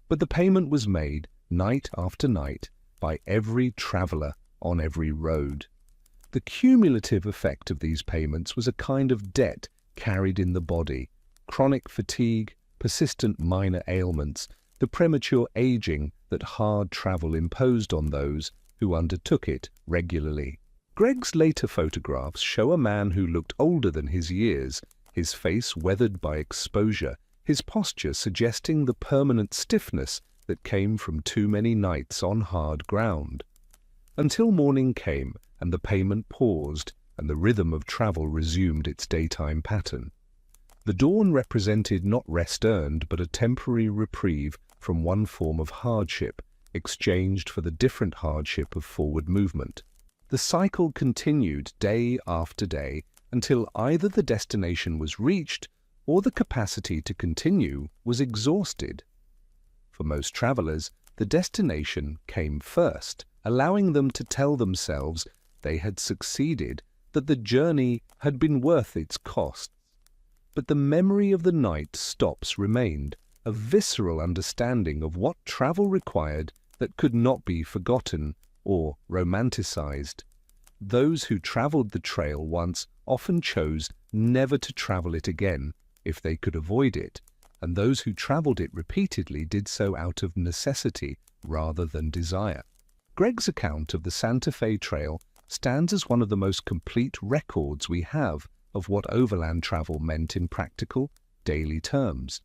But the payment was made, night after night, by every traveller on every road. The cumulative effect of these payments was a kind of debt carried in the body, chronic fatigue, persistent minor ailments, the premature aging that hard travel imposed on those who undertook it regularly. Greg's later photographs show a man who looked older than his years, his face weathered by exposure, his posture suggesting the permanent stiffness that came from too many nights on hard ground. Until morning came and the payment paused and the rhythm of travel resumed its daytime pattern. The dawn represented not rest earned but a temporary reprieve from one form of hardship, exchanged for the different hardship of forward movement. The cycle continued day after day until either the destination was reached or the capacity to continue was exhausted. For most travelers, the destination came first, allowing them to tell themselves they had succeeded, that the journey had been worth its costs. But the memory of the night stops remained, a visceral understanding of what travel required that could not be forgotten or romanticized. Those who traveled the trail once often chose never to travel it again if they could avoid it, and those who traveled it repeatedly did so out of necessity rather than desire. Greg's account of the Santa Fe Trail stands as one of the most complete records we have of what overland travel meant in practical, daily terms.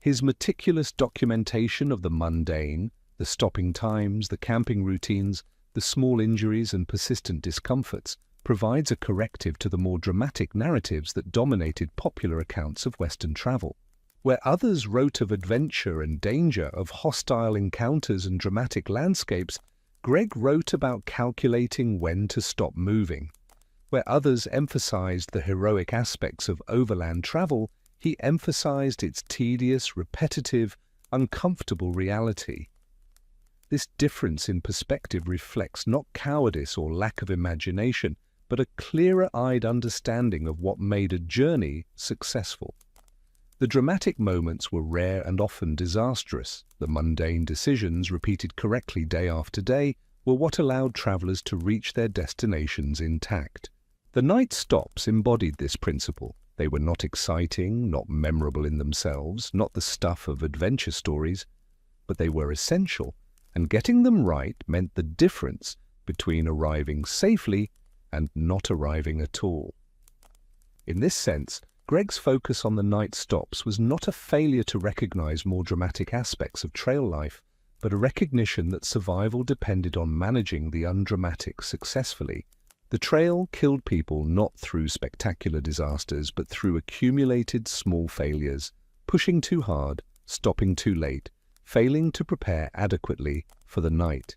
His meticulous documentation of the mundane, the stopping times, the camping routines, the small injuries and persistent discomforts provides a corrective to the more dramatic narratives that dominated popular accounts of Western travel. Where others wrote of adventure and danger, of hostile encounters and dramatic landscapes, Greg wrote about calculating when to stop moving. Where others emphasized the heroic aspects of overland travel, he emphasized its tedious, repetitive, uncomfortable reality. This difference in perspective reflects not cowardice or lack of imagination, but a clearer-eyed understanding of what made a journey successful. The dramatic moments were rare and often disastrous. The mundane decisions, repeated correctly day after day, were what allowed travelers to reach their destinations intact. The night stops embodied this principle. They were not exciting, not memorable in themselves, not the stuff of adventure stories, but they were essential, and getting them right meant the difference between arriving safely and not arriving at all. In this sense, Greg's focus on the night stops was not a failure to recognize more dramatic aspects of trail life, but a recognition that survival depended on managing the undramatic successfully. The trail killed people not through spectacular disasters, but through accumulated small failures, pushing too hard, stopping too late, failing to prepare adequately for the night.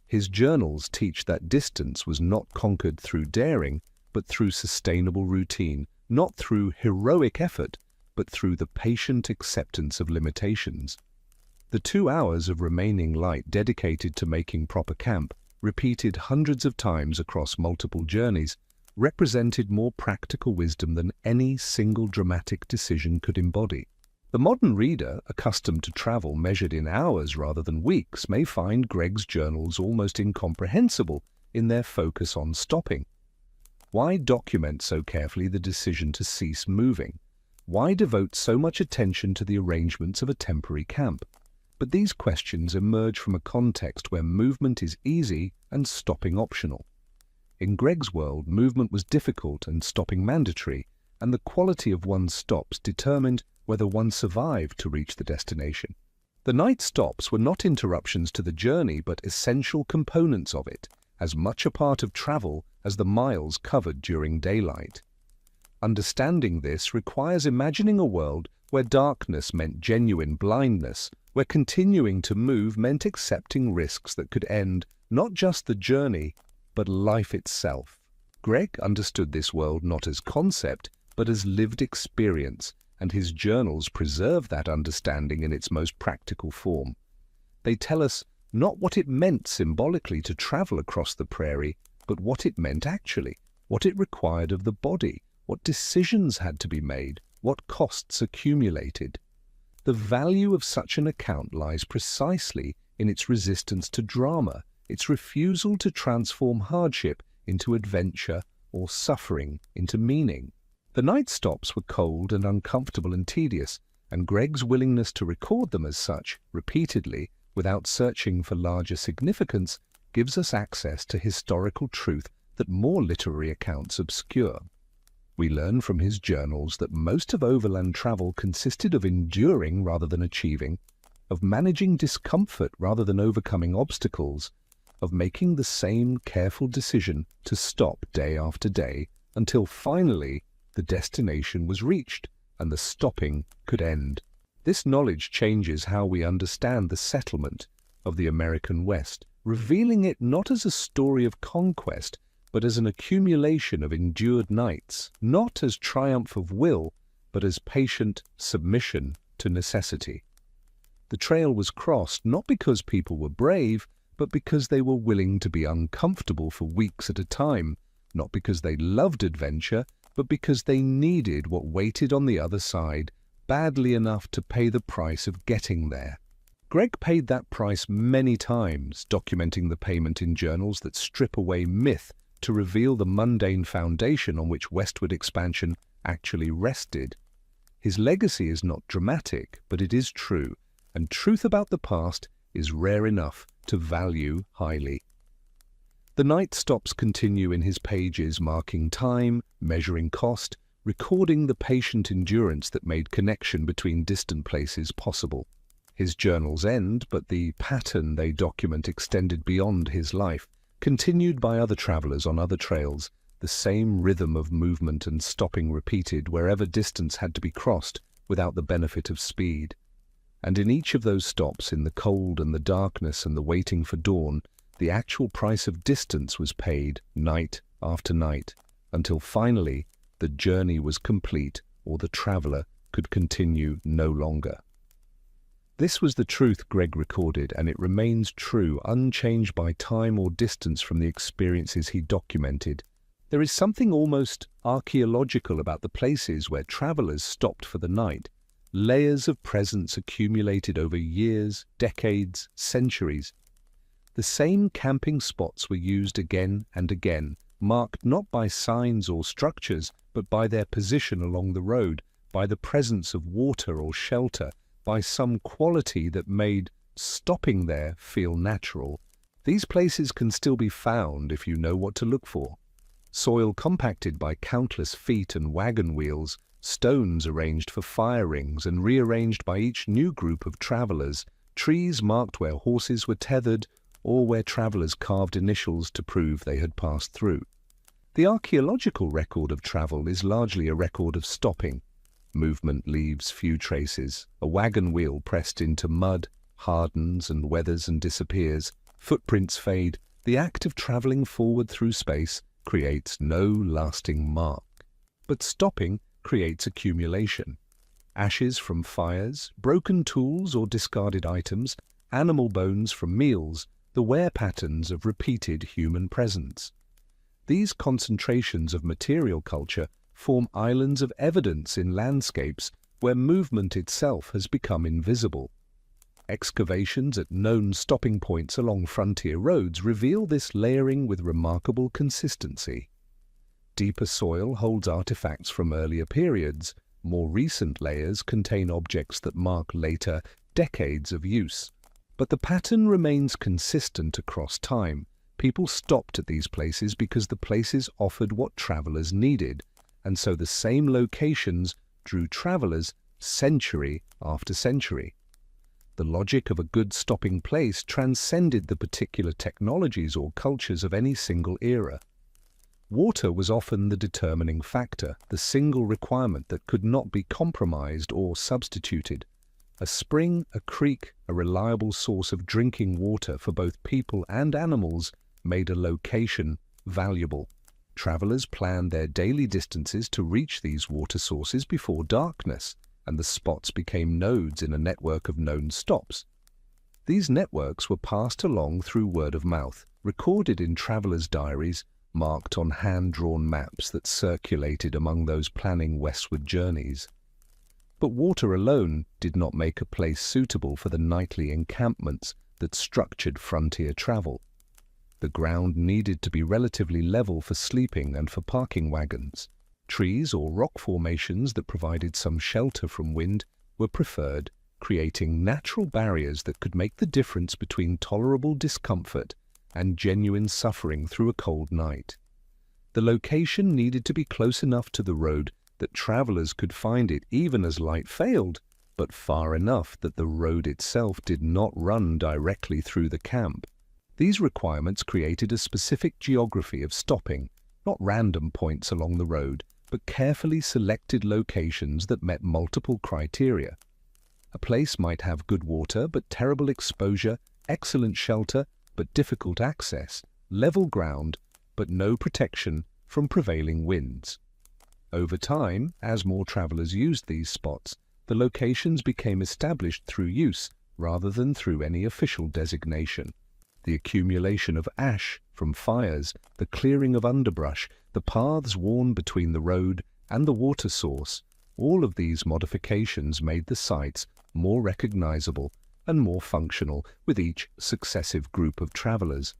His journals teach that distance was not conquered through daring, but through sustainable routine, not through heroic effort, but through the patient acceptance of limitations. The 2 hours of remaining light dedicated to making proper camp, repeated hundreds of times across multiple journeys, represented more practical wisdom than any single dramatic decision could embody. The modern reader, accustomed to travel measured in hours rather than weeks, may find Greg's journals almost incomprehensible in their focus on stopping. Why document so carefully the decision to cease moving? Why devote so much attention to the arrangements of a temporary camp? But these questions emerge from a context where movement is easy and stopping optional. In Greg's world, movement was difficult and stopping mandatory, and the quality of one's stops determined whether one survived to reach the destination. The night stops were not interruptions to the journey, but essential components of it, as much a part of travel as the miles covered during daylight. Understanding this requires imagining a world where darkness meant genuine blindness, where continuing to move meant accepting risks that could end not just the journey, but life itself. Greg understood this world not as concept, but as lived experience, and his journals preserve that understanding in its most practical form. They tell us not what it meant symbolically to travel across the prairie, but what it meant actually, what it required of the body, what decisions had to be made, what costs accumulated. The value of such an account lies precisely in its resistance to drama, its refusal to transform hardship into adventure or suffering into meaning. The night stops were cold and uncomfortable and tedious, and Greg's willingness to record them as such, repeatedly, without searching for larger significance, gives us access to historical truth that more literary accounts obscure. We learn from his journals that most of overland travel consisted of enduring rather than achieving, of managing discomfort rather than overcoming obstacles, of making the same careful decision to stop day after day until finally the destination was reached and the stopping could end. This knowledge changes how we understand the settlement of the American West, revealing it not as a story of conquest, but as an accumulation of endured nights, not as triumph of will, but as patient submission to necessity. The trail was crossed not because people were brave, but because they were willing to be uncomfortable for weeks at a time, not because they loved adventure, but because they needed what waited on the other side badly enough to pay the price of getting there. Greg paid that price many times, documenting the payment in journals that strip away myth to reveal the mundane foundation on which westward expansion actually rested. His legacy is not dramatic, but it is true, and truth about the past is rare enough to value highly. The night stops continue in his pages, marking time, measuring cost, recording the patient endurance that made connection between distant places possible. His journals end, but the pattern they document extended beyond his life, continued by other travelers on other trails, the same rhythm of movement and stopping repeated wherever distance had to be crossed without the benefit of speed. And in each of those stops, in the cold and the darkness and the waiting for dawn, the actual price of distance was paid night after night, until finally the journey was complete or the traveler could continue no longer. This was the truth Greg recorded, and it remains true, unchanged by time or distance from the experiences he documented. There is something almost archaeological about the places where travelers stopped for the night, layers of presence accumulated over years, decades, centuries. The same camping spots were used again and again, marked not by signs or structures, but by their position along the road, by the presence of water or shelter, by some quality that made stopping there feel natural. These places can still be found if you know what to look for. Soil compacted by countless feet and wagon wheels, stones arranged for fire rings and rearranged by each new group of travelers, trees marked where horses were tethered or where travelers carved initials to prove they had passed through. The archaeological record of travel is largely a record of stopping. Movement leaves few traces. A wagon wheel pressed into mud hardens and weathers and disappears. Footprints fade. The act of traveling forward through space creates no lasting mark. But stopping creates accumulation. Ashes from fires, broken tools or discarded items, animal bones from meals, the wear patterns of repeated human presence. These concentrations of material culture form islands of evidence in landscapes where movement itself has become invisible. Excavations at known stopping points along frontier roads reveal this layering with remarkable consistency. Deeper soil holds artifacts from earlier periods. More recent layers contain objects that mark later decades of use. But the pattern remains consistent across time. People stopped at these places because the places offered what travelers needed, and so the same locations drew travelers century after century. The logic of a good stopping place transcended the particular technologies or cultures of any single era. Water was often the determining factor, the single requirement that could not be compromised or substituted. A spring, a creek, a reliable source of drinking water for both people and animals made a location valuable. Travelers planned their daily distances to reach these water sources before darkness, and the spots became nodes in a network of known stops. These networks were passed along through word of mouth, recorded in travelers' diaries, marked on hand-drawn maps that circulated among those planning westward journeys. But water alone did not make a place suitable for the nightly encampments that structured frontier travel. The ground needed to be relatively level for sleeping and for parking wagons. Trees or rock formations that provided some shelter from wind were preferred, creating natural barriers that could make the difference between tolerable discomfort and genuine suffering through a cold night. The location needed to be close enough to the road that travelers could find it even as light failed, but far enough that the road itself did not run directly through the camp. These requirements created a specific geography of stopping, not random points along the road, but carefully selected locations that met multiple criteria. A place might have good water but terrible exposure, excellent shelter but difficult access, level ground but no protection from prevailing winds. Over time, as more travelers used these spots, the locations became established through use rather than through any official designation. The accumulation of ash from fires, the clearing of underbrush, the paths worn between the road and the water source, all of these modifications made the sites more recognizable and more functional with each successive group of travelers.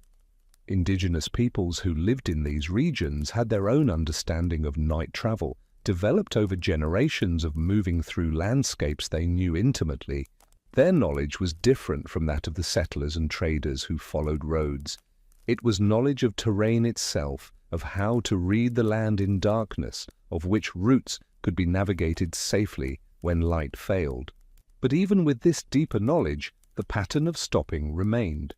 Indigenous peoples who lived in these regions had their own understanding of night travel, developed over generations of moving through landscapes they knew intimately. Their knowledge was different from that of the settlers and traders who followed roads. It was knowledge of terrain itself, of how to read the land in darkness, of which routes could be navigated safely when light failed. But even with this deeper knowledge, the pattern of stopping remained.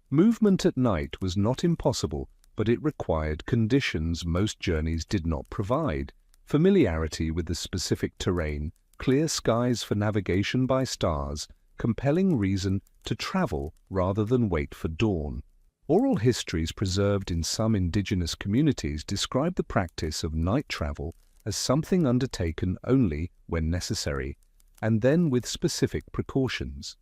Movement at night was not impossible, but it required conditions most journeys did not provide: familiarity with the specific terrain, clear skies for navigation by stars, compelling reason to travel rather than wait for dawn. Oral histories preserved in some indigenous communities describe the practice of night travel as something undertaken only when necessary, and then with specific precautions.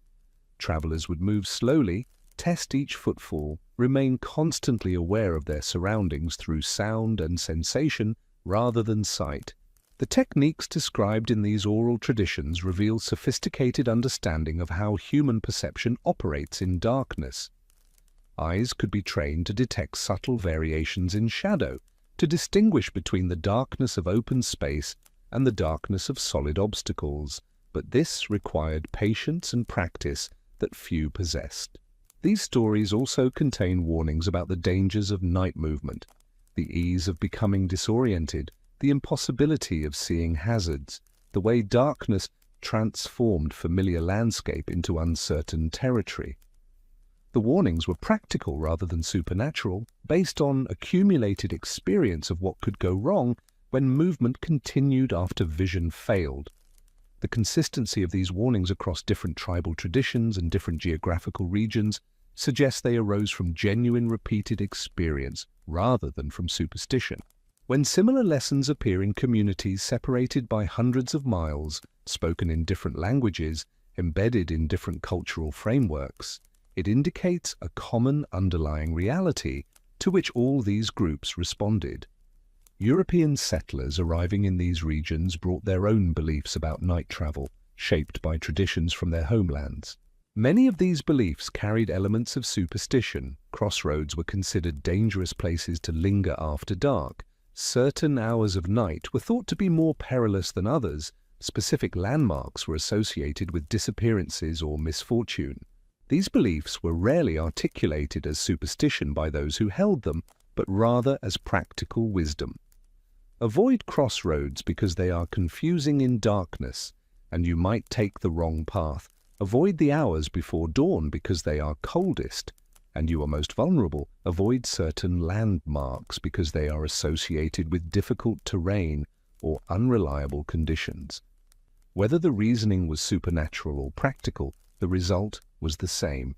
Travelers would move slowly, test each footfall, remain constantly aware of their surroundings through sound and sensation rather than sight. The techniques described in these oral traditions reveal sophisticated understanding of how human perception operates in darkness. Eyes could be trained to detect subtle variations in shadow, to distinguish between the darkness of open space and the darkness of solid obstacles, but this required patience and practice that few possessed. These stories also contain warnings about the dangers of night movement, the ease of becoming disoriented, the impossibility of seeing hazards, the way darkness transformed familiar landscape into uncertain territory. The warnings were practical rather than supernatural, based on accumulated experience of what could go wrong when movement continued after vision failed. The consistency of these warnings across different tribal traditions and different geographical regions suggests they arose from genuine repeated experience rather than from superstition. When similar lessons appear in communities separated by hundreds of miles, spoken in different languages, embedded in different cultural frameworks, it indicates a common underlying reality to which all these groups responded. European settlers arriving in these regions brought their own beliefs about night travel, shaped by traditions from their homelands. Many of these beliefs carried elements of superstition. Crossroads were considered dangerous places to linger after dark. Certain hours of night were thought to be more perilous than others. Specific landmarks were associated with disappearances or misfortune. These beliefs were rarely articulated as superstition by those who held them, but rather as practical wisdom. Avoid crossroads because they are confusing in darkness, and you might take the wrong path. Avoid the hours before dawn because they are coldest, and you are most vulnerable. Avoid certain landmarks because they are associated with difficult terrain or unreliable conditions. Whether the reasoning was supernatural or practical, the result was the same.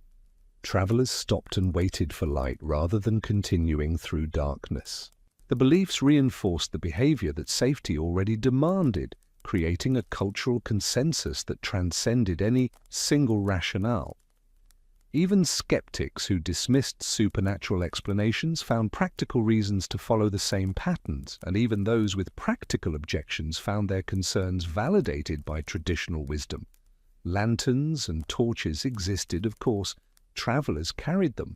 Travelers stopped and waited for light rather than continuing through darkness. The beliefs reinforced the behavior that safety already demanded, creating a cultural consensus that transcended any single rationale. Even skeptics who dismissed supernatural explanations found practical reasons to follow the same patterns, and even those with practical objections found their concerns validated by traditional wisdom. Lanterns and torches existed, of course. Travelers carried them.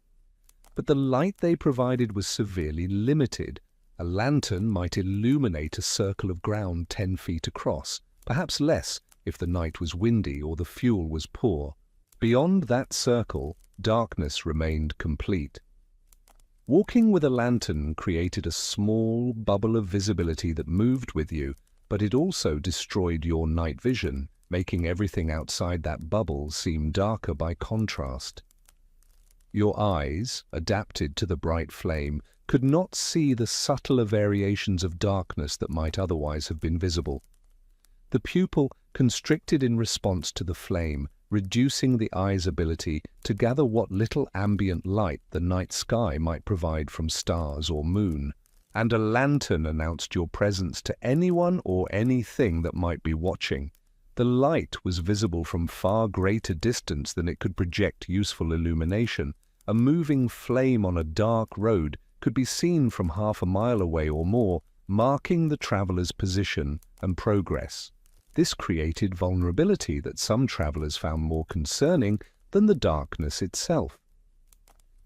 But the light they provided was severely limited. A lantern might illuminate a circle of ground 10 feet across, perhaps less if the night was windy or the fuel was poor. Beyond that circle, darkness remained complete. Walking with a lantern created a small bubble of visibility that moved with you, but it also destroyed your night vision, making everything outside that bubble seem darker by contrast. Your eyes, adapted to the bright flame, could not see the subtler variations of darkness that might otherwise have been visible. The pupil constricted in response to the flame, reducing the eye's ability to gather what little ambient light the night sky might provide from stars or moon. And a lantern announced your presence to anyone or anything that might be watching. The light was visible from far greater distance than it could project useful illumination. A moving flame on a dark road could be seen from half a mile away or more, marking the traveler's position and progress. This created vulnerability that some travelers found more concerning than the darkness itself.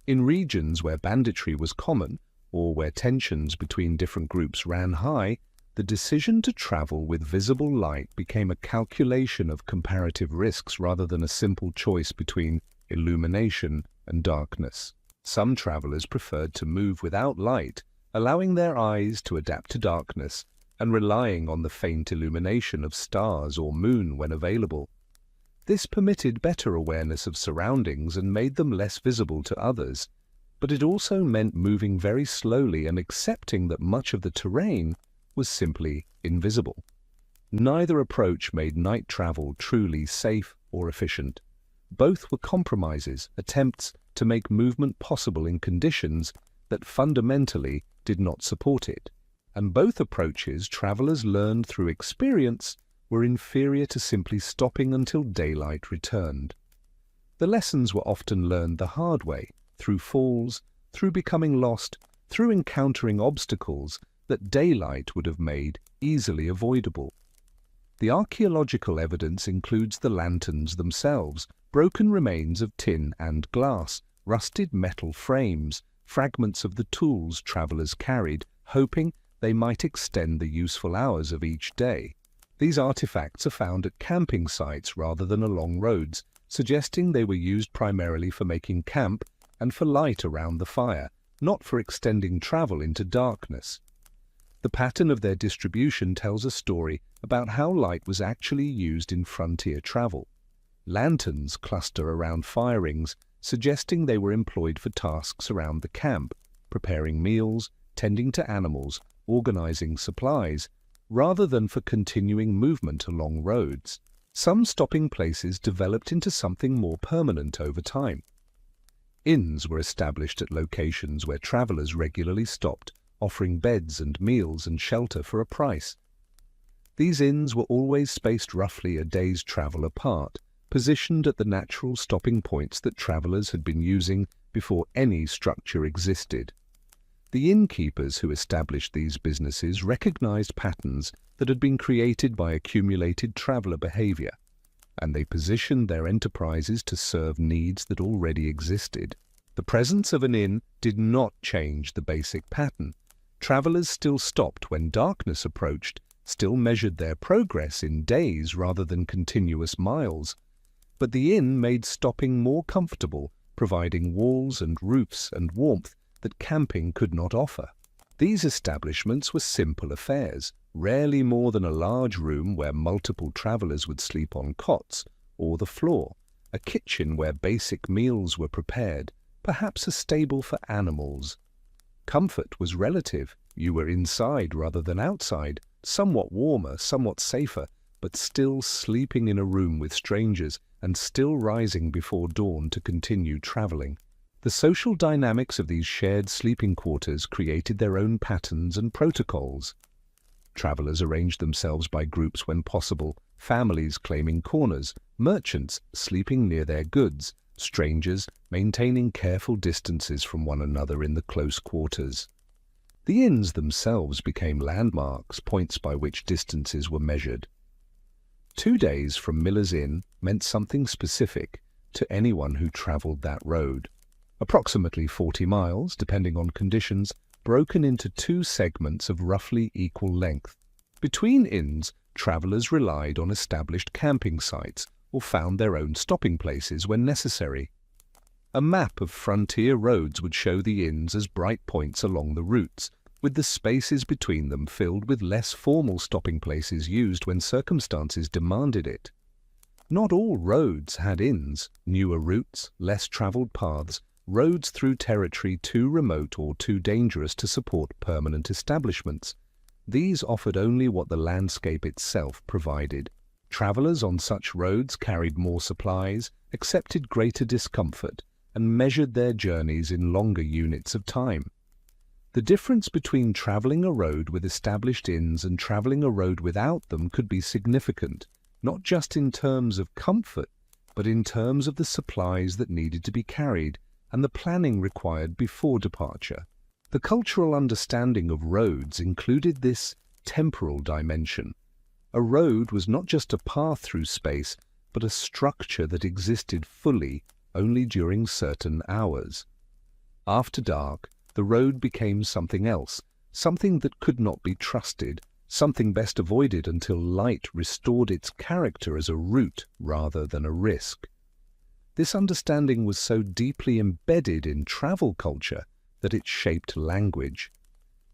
In regions where banditry was common, or where tensions between different groups ran high, the decision to travel with visible light became a calculation of comparative risks rather than a simple choice between illumination and darkness. Some travelers preferred to move without light, allowing their eyes to adapt to darkness and relying on the faint illumination of stars or moon when available. This permitted better awareness of surroundings and made them less visible to others, but it also meant moving very slowly and accepting that much of the terrain was simply invisible. Neither approach made night travel truly safe or efficient. Both were compromises, attempts to make movement possible in conditions that fundamentally did not support it. And both approaches travelers learned through experience were inferior to simply stopping until daylight returned. The lessons were often learned the hard way, through falls, through becoming lost, through encountering obstacles that daylight would have made easily avoidable. The archaeological evidence includes the lanterns themselves, broken remains of tin and glass, rusted metal frames, fragments of the tools travelers carried, hoping they might extend the useful hours of each day. These artifacts are found at camping sites rather than along roads, suggesting they were used primarily for making camp and for light around the fire, not for extending travel into darkness. The pattern of their distribution tells a story about how light was actually used in frontier travel. Lanterns cluster around fire rings, suggesting they were employed for tasks around the camp, preparing meals, tending to animals, organizing supplies, rather than for continuing movement along roads. Some stopping places developed into something more permanent over time. Inns were established at locations where travelers regularly stopped, offering beds and meals and shelter for a price. These inns were always spaced roughly a day's travel apart, positioned at the natural stopping points that travelers had been using before any structure existed. The innkeepers who established these businesses recognized patterns that had been created by accumulated traveler behavior, and they positioned their enterprises to serve needs that already existed. The presence of an inn did not change the basic pattern. Travelers still stopped when darkness approached, still measured their progress in days rather than continuous miles. But the inn made stopping more comfortable, providing walls and roofs and warmth that camping could not offer. These establishments were simple affairs, rarely more than a large room where multiple travelers would sleep on cots, or the floor, a kitchen where basic meals were prepared, perhaps a stable for animals. Comfort was relative. You were inside rather than outside, somewhat warmer, somewhat safer, but still sleeping in a room with strangers and still rising before dawn to continue traveling. The social dynamics of these shared sleeping quarters created their own patterns and protocols. Travelers arranged themselves by groups when possible, families claiming corners, merchants sleeping near their goods, strangers maintaining careful distances from one another in the close quarters. The inns themselves became landmarks, points by which distances were measured. 2 days from Miller's Inn meant something specific to anyone who traveled that road. Approximately 40 miles, depending on conditions, broken into 2 segments of roughly equal length. Between inns, travelers relied on established camping sites or found their own stopping places when necessary. A map of frontier roads would show the inns as bright points along the routes, with the spaces between them filled with less formal stopping places used when circumstances demanded it. Not all roads had inns. Newer routes, less traveled paths, roads through territory too remote or too dangerous to support permanent establishments. These offered only what the landscape itself provided. Travelers on such roads carried more supplies, accepted greater discomfort, and measured their journeys in longer units of time. The difference between traveling a road with established inns and traveling a road without them could be significant, not just in terms of comfort, but in terms of the supplies that needed to be carried and the planning required before departure. The cultural understanding of roads included this temporal dimension. A road was not just a path through space, but a structure that existed fully only during certain hours. After dark, the road became something else, something that could not be trusted, something best avoided until light restored its character as a route rather than a risk. This understanding was so deeply embedded in travel culture that it shaped language.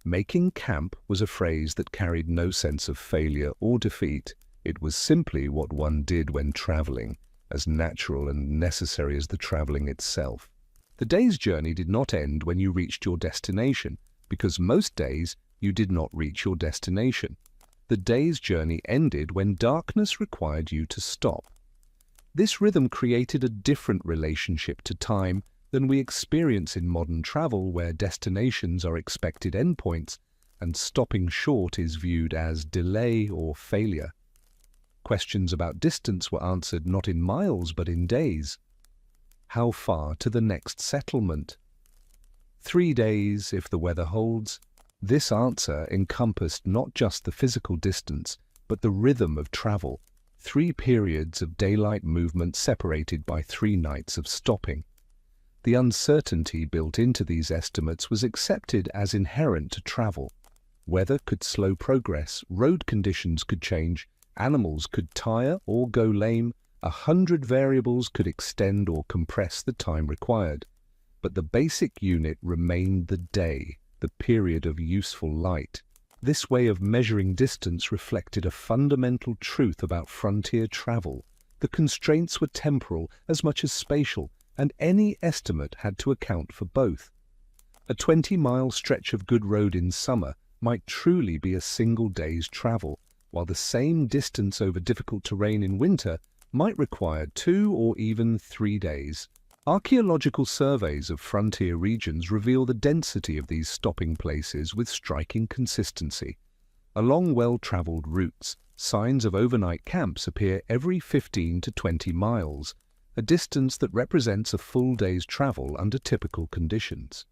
Making camp was a phrase that carried no sense of failure or defeat. It was simply what one did when traveling, as natural and necessary as the traveling itself. The day's journey did not end when you reached your destination, because most days you did not reach your destination. The day's journey ended when darkness required you to stop. This rhythm created a different relationship to time than we experience in modern travel, where destinations are expected endpoints and stopping short is viewed as delay or failure. Questions about distance were answered not in miles but in days. How far to the next settlement? 3 days if the weather holds. This answer encompassed not just the physical distance, but the rhythm of travel. 3 periods of daylight movement separated by 3 nights of stopping. The uncertainty built into these estimates was accepted as inherent to travel. Weather could slow progress, road conditions could change, animals could tire or go lame, 100 variables could extend or compress the time required. But the basic unit remained the day, the period of useful light. This way of measuring distance reflected a fundamental truth about frontier travel. The constraints were temporal as much as spatial, and any estimate had to account for both. A 20-mile stretch of good road in summer might truly be a single day's travel, while the same distance over difficult terrain in winter might require 2 or even 3 days. Archaeological surveys of frontier regions reveal the density of these stopping places with striking consistency. Along well-traveled routes, signs of overnight camps appear every 15 to 20 miles, a distance that represents a full day's travel under typical conditions.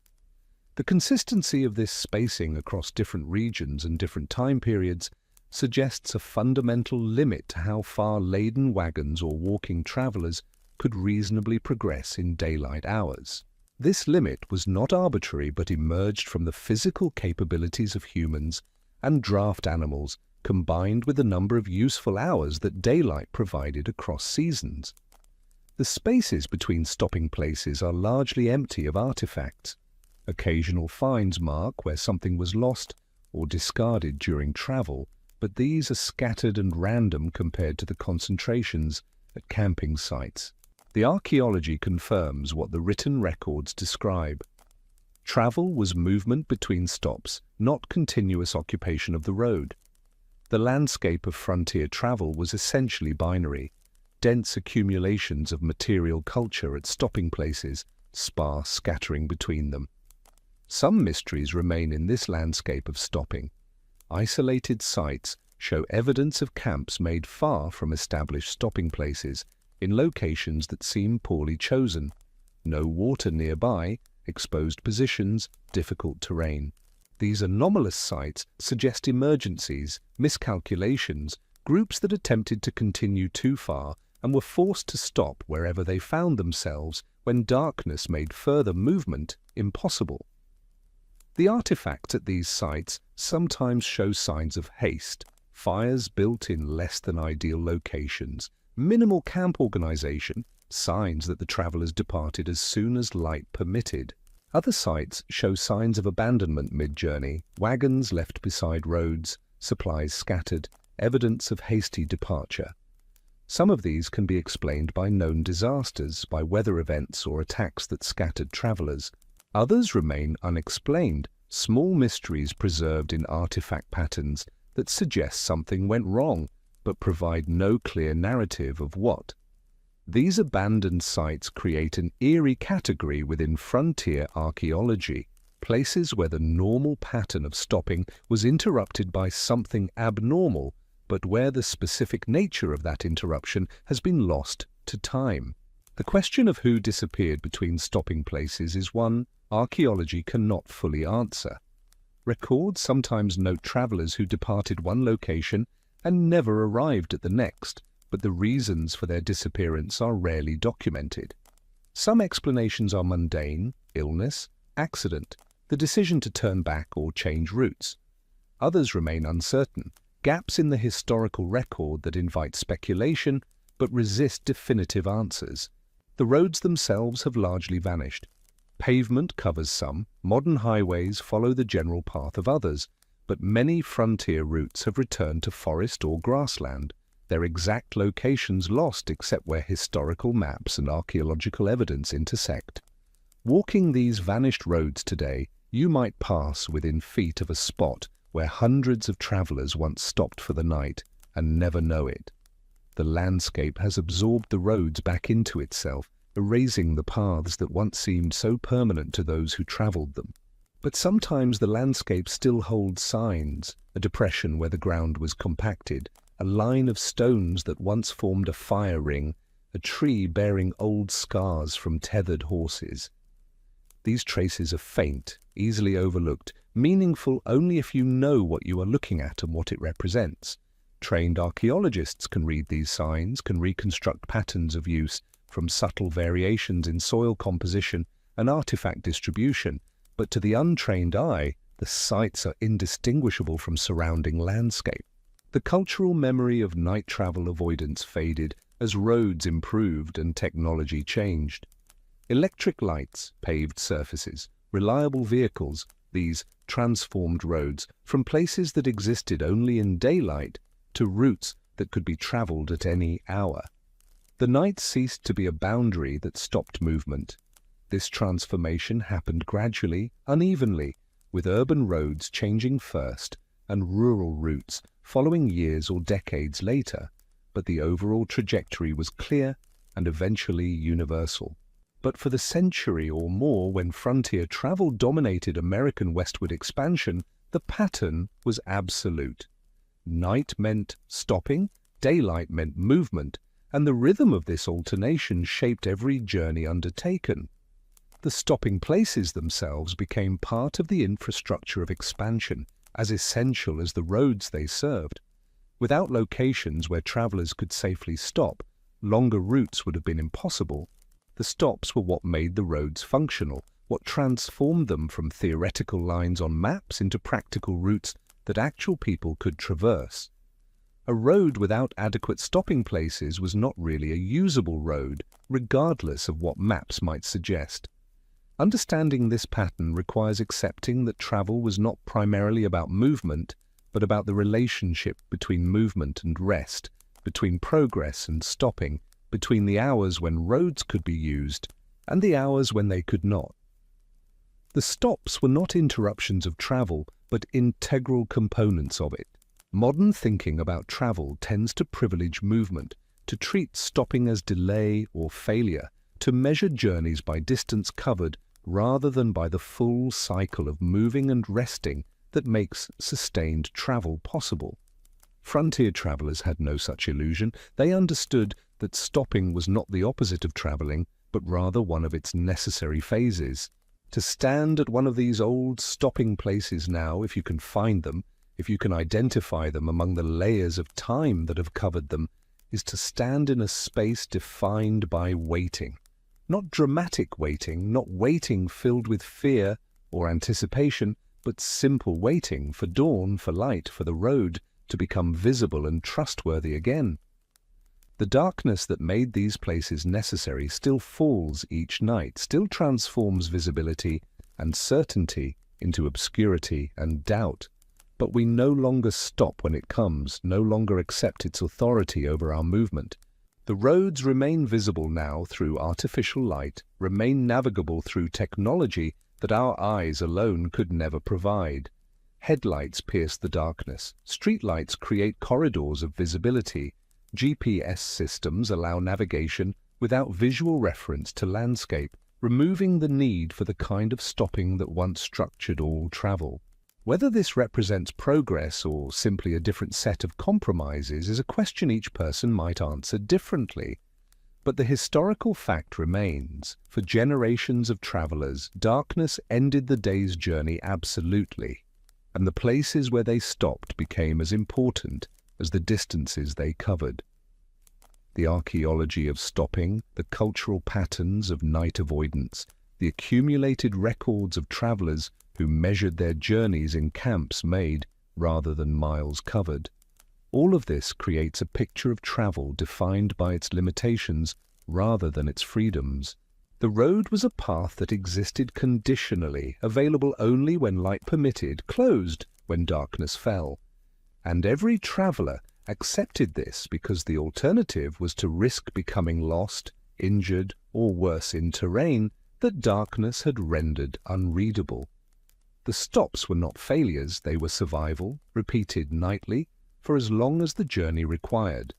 The consistency of this spacing across different regions and different time periods suggests a fundamental limit to how far laden wagons or walking travelers could reasonably progress in daylight hours. This limit was not arbitrary but emerged from the physical capabilities of humans and draft animals, combined with the number of useful hours that daylight provided across seasons. The spaces between stopping places are largely empty of artifacts. Occasional finds mark where something was lost or discarded during travel, but these are scattered and random compared to the concentrations at camping sites. The archaeology confirms what the written records describe. Travel was movement between stops, not continuous occupation of the road. The landscape of frontier travel was essentially binary, dense accumulations of material culture at stopping places, sparse scattering between them. Some mysteries remain in this landscape of stopping. Isolated sites show evidence of camps made far from established stopping places, in locations that seem poorly chosen. No water nearby, exposed positions, difficult terrain. These anomalous sites suggest emergencies, miscalculations, groups that attempted to continue too far and were forced to stop wherever they found themselves when darkness made further movement impossible. The artifacts at these sites sometimes show signs of haste, fires built in less than ideal locations, minimal camp organization, signs that the travelers departed as soon as light permitted. Other sites show signs of abandonment mid-journey, wagons left beside roads, supplies scattered, evidence of hasty departure. Some of these can be explained by known disasters, by weather events or attacks that scattered travelers. Others remain unexplained, small mysteries preserved in artifact patterns that suggest something went wrong, but provide no clear narrative of what. These abandoned sites create an eerie category within frontier archaeology, places where the normal pattern of stopping was interrupted by something abnormal, but where the specific nature of that interruption has been lost to time. The question of who disappeared between stopping places is one archaeology cannot fully answer. Records sometimes note travelers who departed one location and never arrived at the next, but the reasons for their disappearance are rarely documented. Some explanations are mundane: illness, accident, the decision to turn back or change routes. Others remain uncertain, gaps in the historical record that invite speculation but resist definitive answers. The roads themselves have largely vanished. Pavement covers some, modern highways follow the general path of others, but many frontier routes have returned to forest or grassland, their exact locations lost except where historical maps and archaeological evidence intersect. Walking these vanished roads today, you might pass within feet of a spot where hundreds of travelers once stopped for the night and never know it. The landscape has absorbed the roads back into itself, erasing the paths that once seemed so permanent to those who traveled them. But sometimes the landscape still holds signs: a depression where the ground was compacted, a line of stones that once formed a fire ring, a tree bearing old scars from tethered horses. These traces are faint, easily overlooked, meaningful only if you know what you are looking at and what it represents. Trained archaeologists can read these signs, can reconstruct patterns of use from subtle variations in soil composition and artifact distribution, but to the untrained eye, the sites are indistinguishable from surrounding landscape. The cultural memory of night travel avoidance faded as roads improved and technology changed. Electric lights, paved surfaces, reliable vehicles, these transformed roads from places that existed only in daylight to routes that could be traveled at any hour. The night ceased to be a boundary that stopped movement. This transformation happened gradually, unevenly, with urban roads changing first and rural routes following years or decades later, but the overall trajectory was clear and eventually universal. But for the century or more when frontier travel dominated American westward expansion, the pattern was absolute. Night meant stopping, daylight meant movement, and the rhythm of this alternation shaped every journey undertaken. The stopping places themselves became part of the infrastructure of expansion, as essential as the roads they served. Without locations where travelers could safely stop, longer routes would have been impossible. The stops were what made the roads functional, what transformed them from theoretical lines on maps into practical routes that actual people could traverse. A road without adequate stopping places was not really a usable road, regardless of what maps might suggest. Understanding this pattern requires accepting that travel was not primarily about movement, but about the relationship between movement and rest, between progress and stopping, between the hours when roads could be used and the hours when they could not. The stops were not interruptions of travel, but integral components of it. Modern thinking about travel tends to privilege movement, to treat stopping as delay or failure, to measure journeys by distance covered rather than by the full cycle of moving and resting that makes sustained travel possible. Frontier travelers had no such illusion. They understood that stopping was not the opposite of traveling, but rather one of its necessary phases. To stand at one of these old stopping places now, if you can find them, if you can identify them among the layers of time that have covered them, is to stand in a space defined by waiting. Not dramatic waiting, not waiting filled with fear or anticipation, but simple waiting for dawn, for light, for the road to become visible and trustworthy again. The darkness that made these places necessary still falls each night, still transforms visibility and certainty into obscurity and doubt. But we no longer stop when it comes, no longer accept its authority over our movement. The roads remain visible now through artificial light, remain navigable through technology that our eyes alone could never provide. Headlights pierce the darkness, streetlights create corridors of visibility, GPS systems allow navigation without visual reference to landscape, removing the need for the kind of stopping that once structured all travel. Whether this represents progress or simply a different set of compromises is a question each person might answer differently. But the historical fact remains, for generations of travelers, darkness ended the day's journey absolutely, and the places where they stopped became as important, as the distances they covered. The archaeology of stopping, the cultural patterns of night avoidance, the accumulated records of travelers who measured their journeys in camps made rather than miles covered. All of this creates a picture of travel defined by its limitations rather than its freedoms. The road was a path that existed conditionally, available only when light permitted, closed when darkness fell. And every traveler accepted this because the alternative was to risk becoming lost, injured, or worse in terrain that darkness had rendered unreadable. The stops were not failures, they were survival, repeated nightly, for as long as the journey required.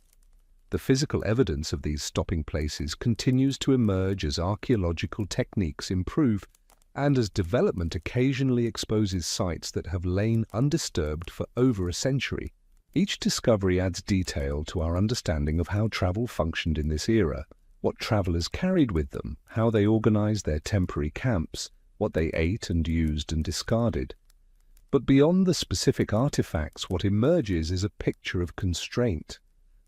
The physical evidence of these stopping places continues to emerge as archaeological techniques improve and as development occasionally exposes sites that have lain undisturbed for over a century. Each discovery adds detail to our understanding of how travel functioned in this era, what travelers carried with them, how they organized their temporary camps, what they ate and used and discarded. But beyond the specific artifacts, what emerges is a picture of constraint,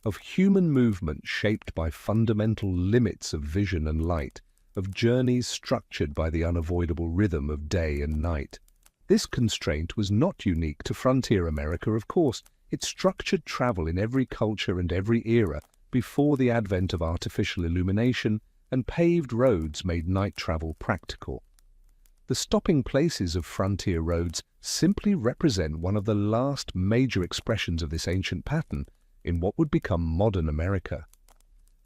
of human movement shaped by fundamental limits of vision and light, of journeys structured by the unavoidable rhythm of day and night. This constraint was not unique to frontier America, of course. It structured travel in every culture and every era before the advent of artificial illumination, and paved roads made night travel practical. The stopping places of frontier roads simply represent one of the last major expressions of this ancient pattern in what would become modern America.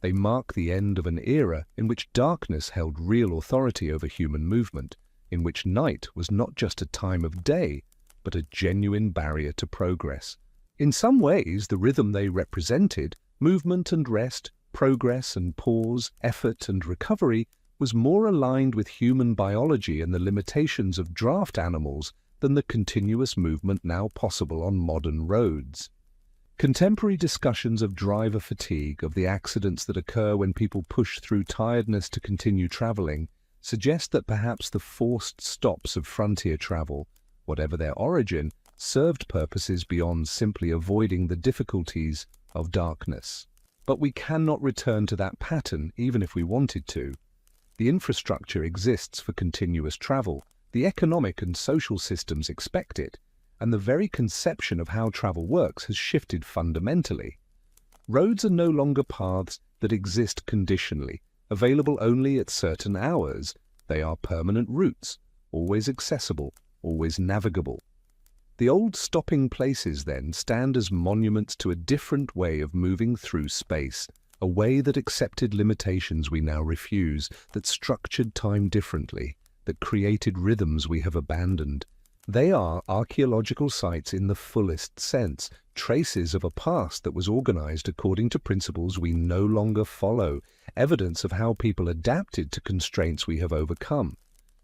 They mark the end of an era in which darkness held real authority over human movement, in which night was not just a time of day, but a genuine barrier to progress. In some ways, the rhythm they represented, movement and rest, progress and pause, effort and recovery, was more aligned with human biology and the limitations of draft animals than the continuous movement now possible on modern roads. Contemporary discussions of driver fatigue, of the accidents that occur when people push through tiredness to continue traveling, suggest that perhaps the forced stops of frontier travel, whatever their origin, served purposes beyond simply avoiding the difficulties of darkness. But we cannot return to that pattern even if we wanted to. The infrastructure exists for continuous travel, the economic and social systems expect it, and the very conception of how travel works has shifted fundamentally. Roads are no longer paths that exist conditionally, available only at certain hours. They are permanent routes, always accessible, always navigable. The old stopping places, then, stand as monuments to a different way of moving through space, a way that accepted limitations we now refuse, that structured time differently, that created rhythms we have abandoned. They are archaeological sites in the fullest sense, traces of a past that was organized according to principles we no longer follow, evidence of how people adapted to constraints we have overcome.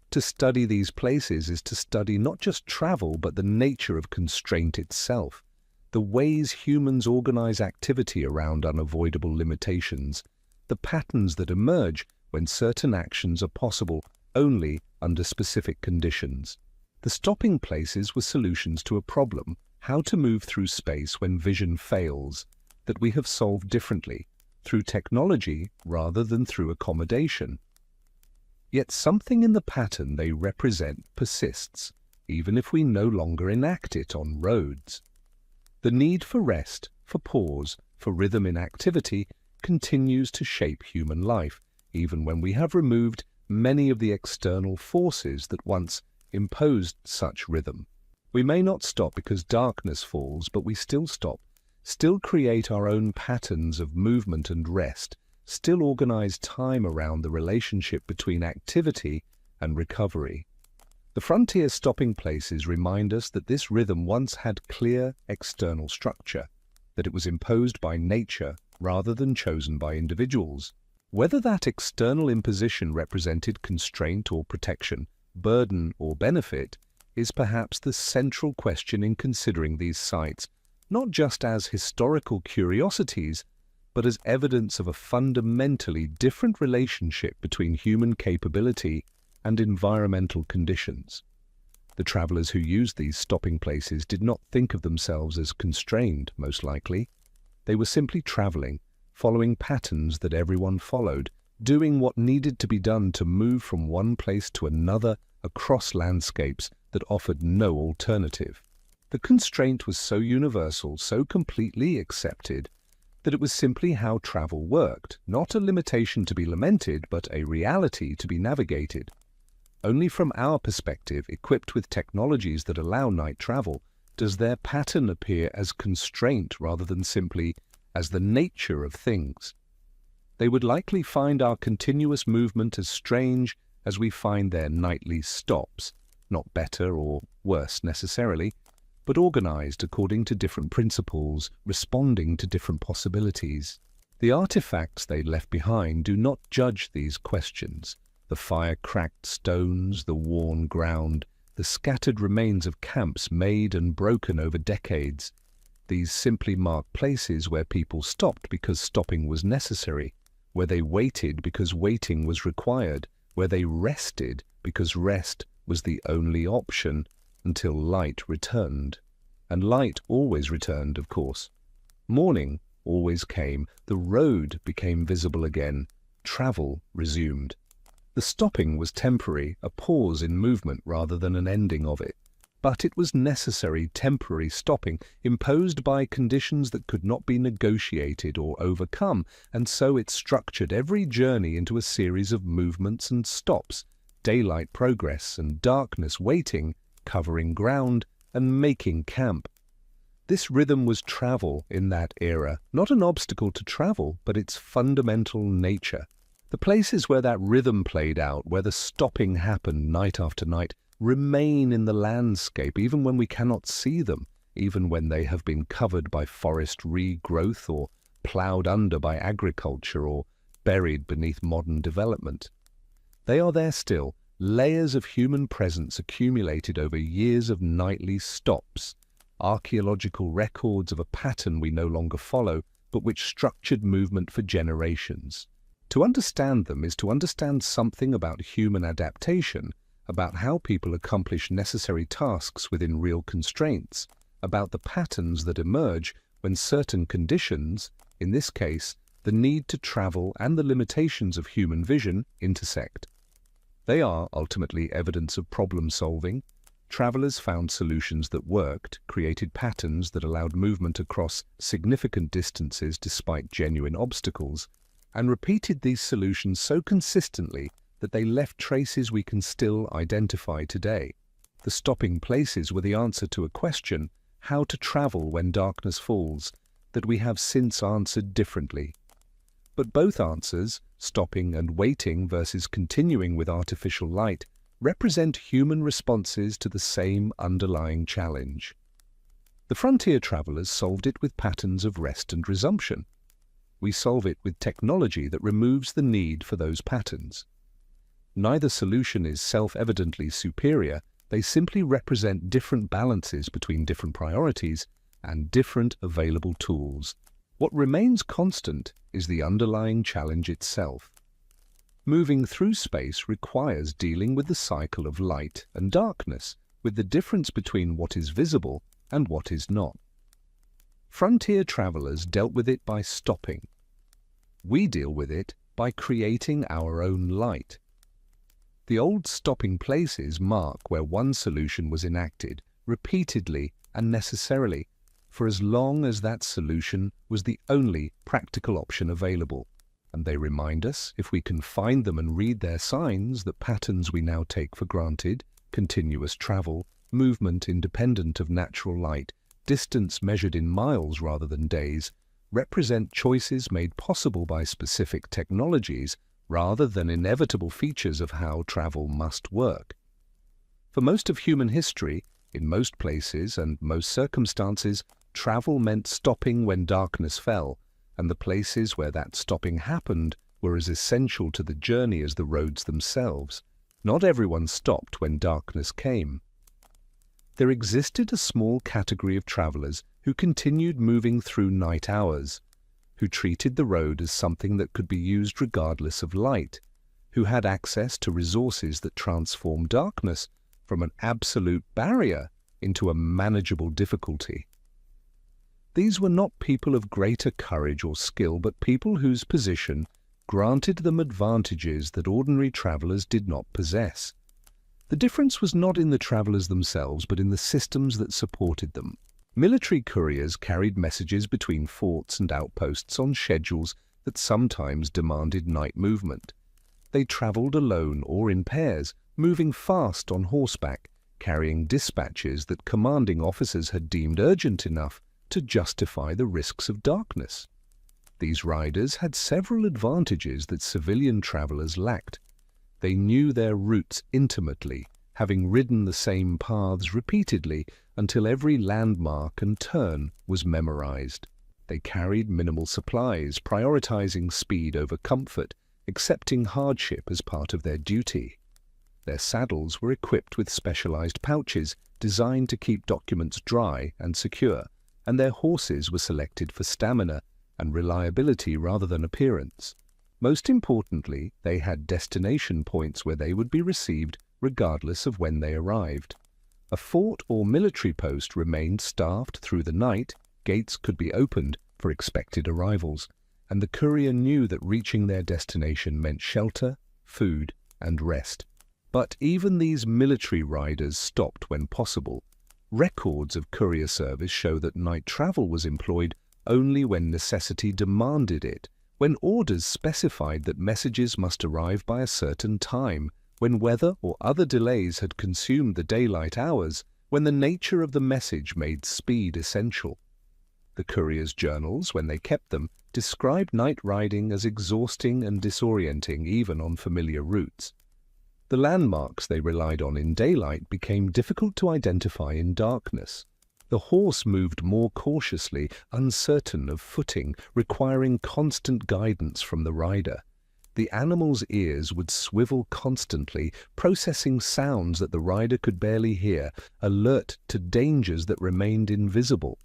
To study these places is to study not just travel, but the nature of constraint itself, the ways humans organize activity around unavoidable limitations, the patterns that emerge when certain actions are possible only under specific conditions. The stopping places were solutions to a problem, how to move through space when vision fails, that we have solved differently, through technology rather than through accommodation. Yet something in the pattern they represent persists, even if we no longer enact it on roads. The need for rest, for pause, for rhythm in activity continues to shape human life, even when we have removed many of the external forces that once imposed such rhythm. We may not stop because darkness falls, but we still stop, still create our own patterns of movement and rest, still organize time around the relationship between activity and recovery. The frontier stopping places remind us that this rhythm once had clear external structure, that it was imposed by nature rather than chosen by individuals. Whether that external imposition represented constraint or protection, burden or benefit, is perhaps the central question in considering these sites, not just as historical curiosities, but as evidence of a fundamentally different relationship between human capability and environmental conditions. The The travelers who used these stopping places did not think of themselves as constrained, most likely. They were simply traveling, following patterns that everyone followed, doing what needed to be done to move from one place to another across landscapes that offered no alternative. The constraint was so universal, so completely accepted, that it was simply how travel worked, not a limitation to be lamented, but a reality to be navigated. Only from our perspective, equipped with technologies that allow night travel, does their pattern appear as constraint rather than simply as the nature of things. They would likely find our continuous movement as strange as we find their nightly stops, not better or worse necessarily, but organized according to different principles, responding to different possibilities. The artifacts they left behind do not judge these questions. The fire-cracked stones, the worn ground, the scattered remains of camps made and broken over decades. These simply mark places where people stopped because stopping was necessary, where they waited because waiting was required, where they rested because rest was the only option, until light returned. And light always returned, of course. Morning always came, the road became visible again, travel resumed. The stopping was temporary, a pause in movement rather than an ending of it. But it was necessary temporary stopping, imposed by conditions that could not be negotiated or overcome, and so it structured every journey into a series of movements and stops, daylight progress and darkness waiting, covering ground and making camp. This rhythm was travel in that era, not an obstacle to travel, but its fundamental nature. The places where that rhythm played out, where the stopping happened night after night, remain in the landscape even when we cannot see them, even when they have been covered by forest regrowth or ploughed under by agriculture or buried beneath modern development. They are there still, layers of human presence accumulated over years of nightly stops, archaeological records of a pattern we no longer follow, but which structured movement for generations. To understand them is to understand something about human adaptation, about how people accomplish necessary tasks within real constraints, about the patterns that emerge when certain conditions, in this case, the need to travel and the limitations of human vision, intersect. They are ultimately evidence of problem solving. Travelers found solutions that worked, created patterns that allowed movement across significant distances despite genuine obstacles, and repeated these solutions so consistently that they left traces we can still identify today. The stopping places were the answer to a question, how to travel when darkness falls, that we have since answered differently. But both answers, stopping and waiting versus continuing with artificial light, represent human responses to the same underlying challenge. The frontier travelers solved it with patterns of rest and resumption. We solve it with technology that removes the need for those patterns. Neither solution is self-evidently superior, they simply represent different balances between different priorities and different available tools. What remains constant is the underlying challenge itself. Moving through space requires dealing with the cycle of light and darkness, with the difference between what is visible and what is not. Frontier travelers dealt with it by stopping. We deal with it by creating our own light. The old stopping places mark where one solution was enacted, repeatedly and necessarily, for as long as that solution was the only practical option available. And they remind us, if we can find them and read their signs, that patterns we now take for granted, continuous travel, movement independent of natural light, distance measured in miles rather than days, represent choices made possible by specific technologies rather than inevitable features of how travel must work. For most of human history, in most places and most circumstances, travel meant stopping when darkness fell, and the places where that stopping happened were as essential to the journey as the roads themselves. Not everyone stopped when darkness came. There existed a small category of travelers who continued moving through night hours, who treated the road as something that could be used regardless of light, who had access to resources that transform darkness from an absolute barrier into a manageable difficulty. These were not people of greater courage or skill, but people whose position granted them advantages that ordinary travelers did not possess. The difference was not in the travelers themselves, but in the systems that supported them. Military couriers carried messages between forts and outposts on schedules that sometimes demanded night movement. They traveled alone or in pairs, moving fast on horseback, carrying dispatches that commanding officers had deemed urgent enough to justify the risks of darkness. These riders had several advantages that civilian travelers lacked. They knew their routes intimately, having ridden the same paths repeatedly until every landmark and turn was memorized. They carried minimal supplies, prioritizing speed over comfort, accepting hardship as part of their duty. Their saddles were equipped with specialized pouches designed to keep documents dry and secure, and their horses were selected for stamina and reliability rather than appearance. Most importantly, they had destination points where they would be received regardless of when they arrived. A fort or military post remained staffed through the night, gates could be opened for expected arrivals, and the courier knew that reaching their destination meant shelter, food, and rest. But even these military riders stopped when possible. Records of courier service show that night travel was employed only when necessity demanded it, when orders specified that messages must arrive by a certain time, when weather or other delays had consumed the daylight hours, when the nature of the message made speed essential. The courier's journals, when they kept them, described night riding as exhausting and disorienting even on familiar routes. The landmarks they relied on in daylight became difficult to identify in darkness. The horse moved more cautiously, uncertain of footing, requiring constant guidance from the rider. The animal's ears would swivel constantly, processing sounds that the rider could barely hear, alert to dangers that remained invisible.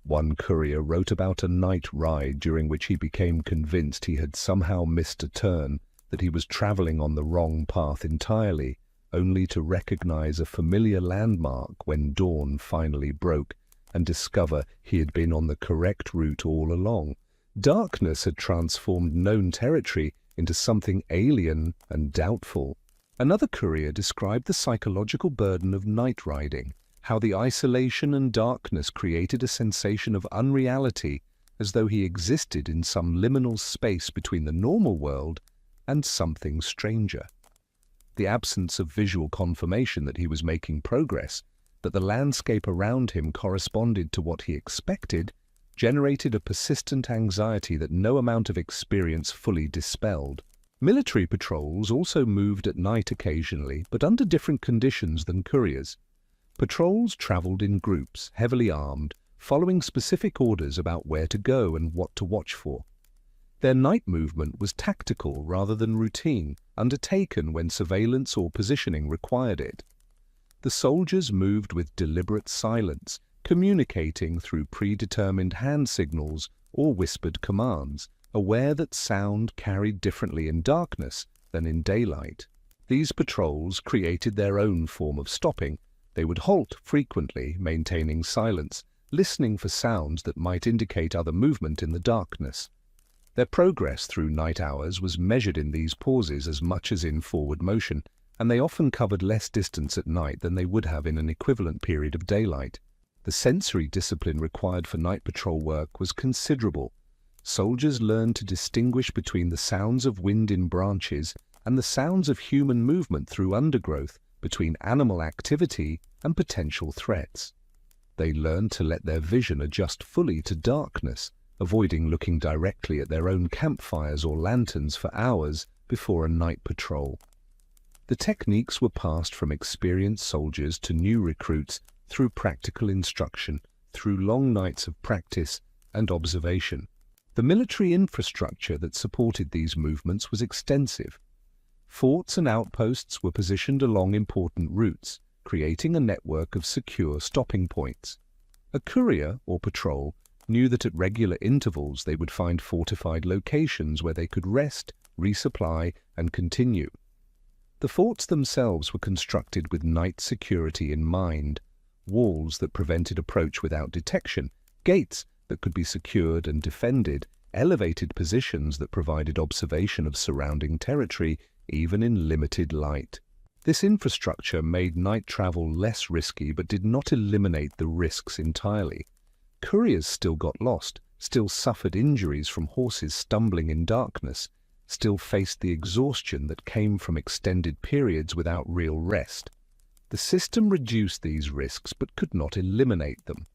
One courier wrote about a night ride during which he became convinced he had somehow missed a turn, that he was traveling on the wrong path entirely, only to recognize a familiar landmark when dawn finally broke and discover he had been on the correct route all along. Darkness had transformed known territory into something alien and doubtful. Another courier described the psychological burden of night riding, how the isolation and darkness created a sensation of unreality, as though he existed in some liminal space between the normal world and something stranger. The absence of visual confirmation that he was making progress, that the landscape around him corresponded to what he expected, generated a persistent anxiety that no amount of experience fully dispelled. Military patrols also moved at night occasionally, but under different conditions than couriers. Patrols traveled in groups, heavily armed, following specific orders about where to go and what to watch for. Their night movement was tactical rather than routine, undertaken when surveillance or positioning required it. The soldiers moved with deliberate silence, communicating through predetermined hand signals or whispered commands, aware that sound carried differently in darkness than in daylight. These patrols created their own form of stopping. They would halt frequently, maintaining silence, listening for sounds that might indicate other movement in the darkness. Their progress through night hours was measured in these pauses as much as in forward motion, and they often covered less distance at night than they would have in an equivalent period of daylight. The sensory discipline required for night patrol work was considerable. Soldiers learned to distinguish between the sounds of wind in branches and the sounds of human movement through undergrowth, between animal activity and potential threats. They learned to let their vision adjust fully to darkness, avoiding looking directly at their own campfires or lanterns for hours before a night patrol. The techniques were passed from experienced soldiers to new recruits through practical instruction, through long nights of practice and observation. The military infrastructure that supported these movements was extensive. Forts and outposts were positioned along important routes, creating a network of secure stopping points. A courier or patrol knew that at regular intervals they would find fortified locations where they could rest, resupply, and continue. The forts themselves were constructed with night security in mind: walls that prevented approach without detection, gates that could be secured and defended, elevated positions that provided observation of surrounding territory even in limited light. This infrastructure made night travel less risky but did not eliminate the risks entirely. Couriers still got lost, still suffered injuries from horses stumbling in darkness, still faced the exhaustion that came from extended periods without real rest. The system reduced these risks but could not eliminate them.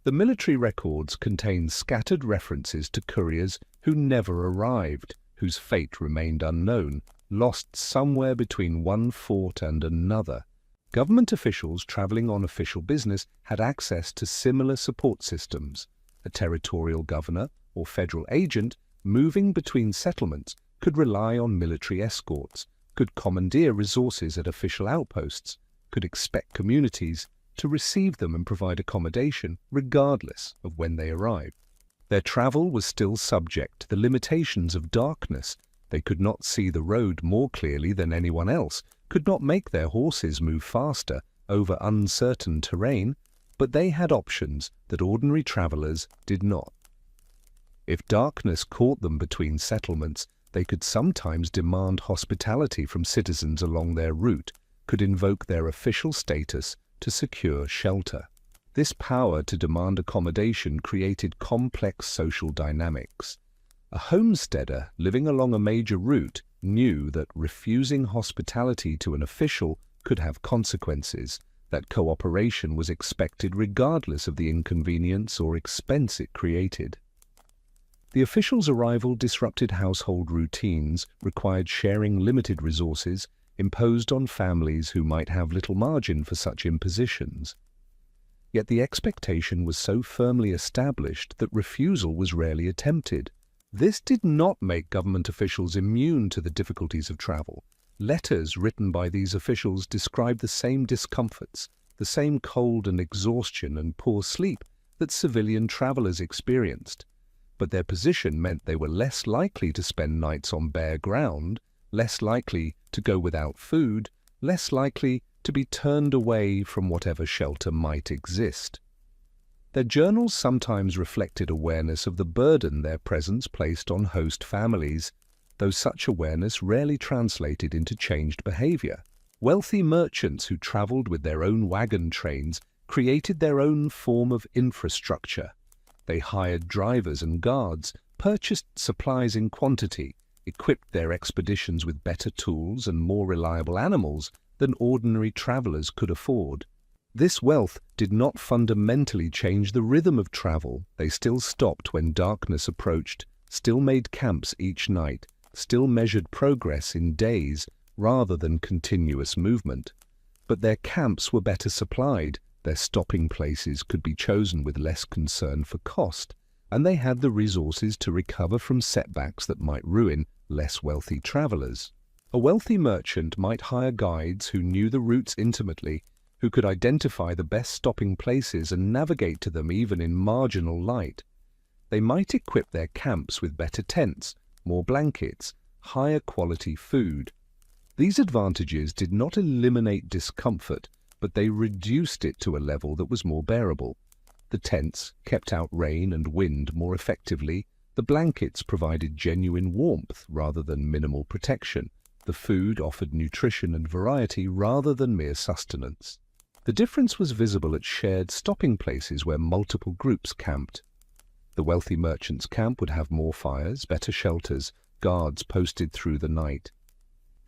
The military records contain scattered references to couriers who never arrived, whose fate remained unknown, lost somewhere between one fort and another. Government officials traveling on official business had access to similar support systems. A territorial governor or federal agent moving between settlements could rely on military escorts, could commandeer resources at official outposts, could expect communities to receive them and provide accommodation regardless of when they arrived. Their travel was still subject to the limitations of darkness. They could not see the road more clearly than anyone else, could not make their horses move faster over uncertain terrain, but they had options that ordinary travelers did not. If darkness caught them between settlements, they could sometimes demand hospitality from citizens along their route, could invoke their official status to secure shelter. This power to demand accommodation created complex social dynamics. A homesteader living along a major route knew that refusing hospitality to an official could have consequences, that cooperation was expected regardless of the inconvenience or expense it created. The official's arrival disrupted household routines, required sharing limited resources, imposed on families who might have little margin for such impositions. Yet the expectation was so firmly established that refusal was rarely attempted. This did not make government officials immune to the difficulties of travel. Letters written by these officials described the same discomforts, the same cold and exhaustion and poor sleep that civilian travelers experienced. But their position meant they were less likely to spend nights on bare ground, less likely to go without food, less likely to be turned away from whatever shelter might exist. Their journals sometimes reflected awareness of the burden their presence placed on host families, though such awareness rarely translated into changed behavior. Wealthy merchants who traveled with their own wagon trains created their own form of infrastructure. They hired drivers and guards, purchased supplies in quantity, equipped their expeditions with better tools and more reliable animals than ordinary travelers could afford. This wealth did not fundamentally change the rhythm of travel. They still stopped when darkness approached, still made camps each night, still measured progress in days rather than continuous movement. But their camps were better supplied, their stopping places could be chosen with less concern for cost, and they had the resources to recover from setbacks that might ruin less wealthy travelers. A wealthy merchant might hire guides who knew the routes intimately, who could identify the best stopping places and navigate to them even in marginal light. They might equip their camps with better tents, more blankets, higher quality food. These advantages did not eliminate discomfort, but they reduced it to a level that was more bearable. The tents kept out rain and wind more effectively. The blankets provided genuine warmth rather than minimal protection. The food offered nutrition and variety rather than mere sustenance. The difference was visible at shared stopping places where multiple groups camped. The wealthy merchant's camp would have more fires, better shelters, guards posted through the night.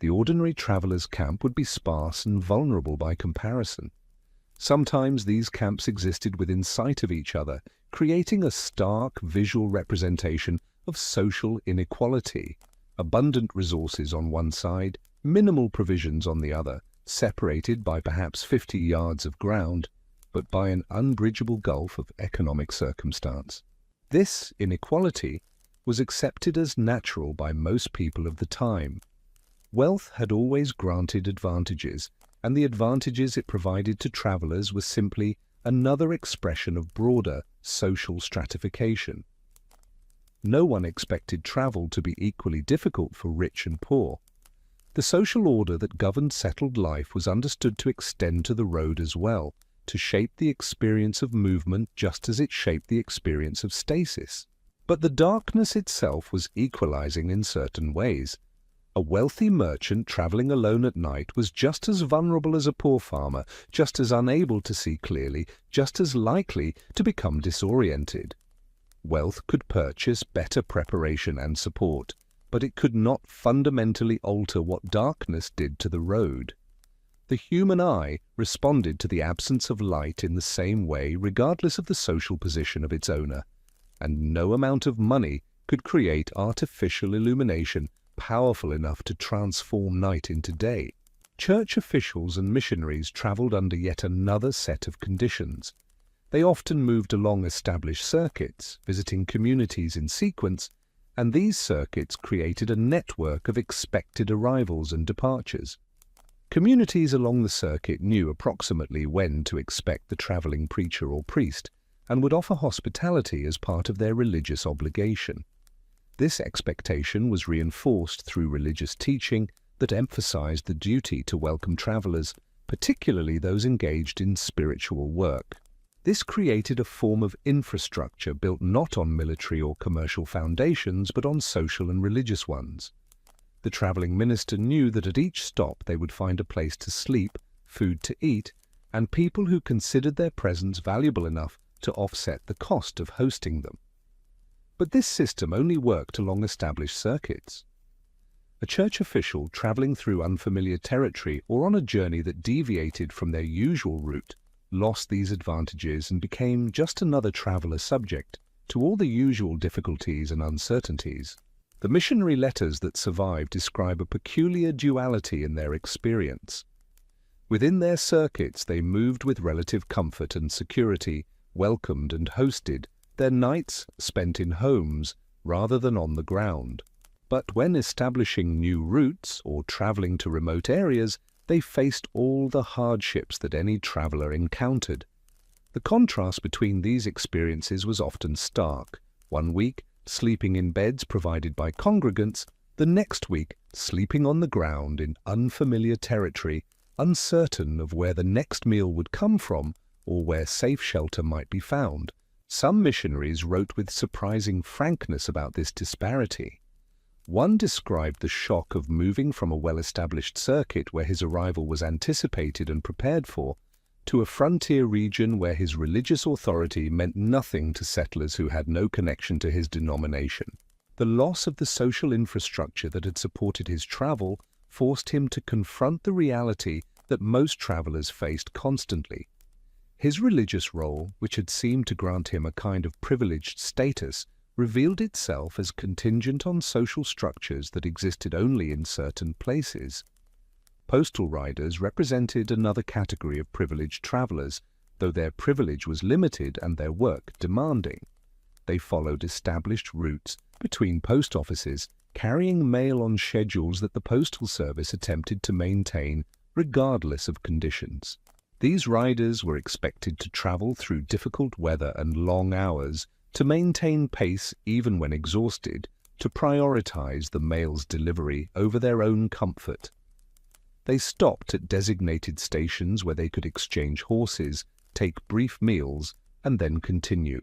The ordinary traveler's camp would be sparse and vulnerable by comparison. Sometimes these camps existed within sight of each other, creating a stark visual representation of social inequality. Abundant resources on one side, minimal provisions on the other, separated by perhaps 50 yards of ground, but by an unbridgeable gulf of economic circumstance. This inequality was accepted as natural by most people of the time. Wealth had always granted advantages, and the advantages it provided to travelers was simply another expression of broader social stratification. No one expected travel to be equally difficult for rich and poor. The social order that governed settled life was understood to extend to the road as well, to shape the experience of movement just as it shaped the experience of stasis. But the darkness itself was equalizing in certain ways. A wealthy merchant traveling alone at night was just as vulnerable as a poor farmer, just as unable to see clearly, just as likely to become disoriented. Wealth could purchase better preparation and support, but it could not fundamentally alter what darkness did to the road. The human eye responded to the absence of light in the same way regardless of the social position of its owner, and no amount of money could create artificial illumination powerful enough to transform night into day. Church officials and missionaries traveled under yet another set of conditions. They often moved along established circuits, visiting communities in sequence, and these circuits created a network of expected arrivals and departures. Communities along the circuit knew approximately when to expect the traveling preacher or priest, and would offer hospitality as part of their religious obligation. This expectation was reinforced through religious teaching that emphasized the duty to welcome travelers, particularly those engaged in spiritual work. This created a form of infrastructure built not on military or commercial foundations, but on social and religious ones. The traveling minister knew that at each stop they would find a place to sleep, food to eat, and people who considered their presence valuable enough to offset the cost of hosting them. But this system only worked along established circuits. A church official traveling through unfamiliar territory or on a journey that deviated from their usual route lost these advantages and became just another traveler subject to all the usual difficulties and uncertainties. The missionary letters that survive describe a peculiar duality in their experience. Within their circuits they moved with relative comfort and security, welcomed and hosted, their nights spent in homes rather than on the ground. But when establishing new routes or traveling to remote areas, they faced all the hardships that any traveler encountered. The contrast between these experiences was often stark. One week, sleeping in beds provided by congregants, the next week, sleeping on the ground in unfamiliar territory, uncertain of where the next meal would come from or where safe shelter might be found. Some missionaries wrote with surprising frankness about this disparity. One described the shock of moving from a well-established circuit where his arrival was anticipated and prepared for, to a frontier region where his religious authority meant nothing to settlers who had no connection to his denomination. The loss of the social infrastructure that had supported his travel forced him to confront the reality that most travelers faced constantly. His religious role, which had seemed to grant him a kind of privileged status, revealed itself as contingent on social structures that existed only in certain places. Postal riders represented another category of privileged travelers, though their privilege was limited and their work demanding. They followed established routes between post offices, carrying mail on schedules that the Postal Service attempted to maintain regardless of conditions. These riders were expected to travel through difficult weather and long hours, to maintain pace even when exhausted, to prioritize the mail's delivery over their own comfort. They stopped at designated stations where they could exchange horses, take brief meals, and then continue.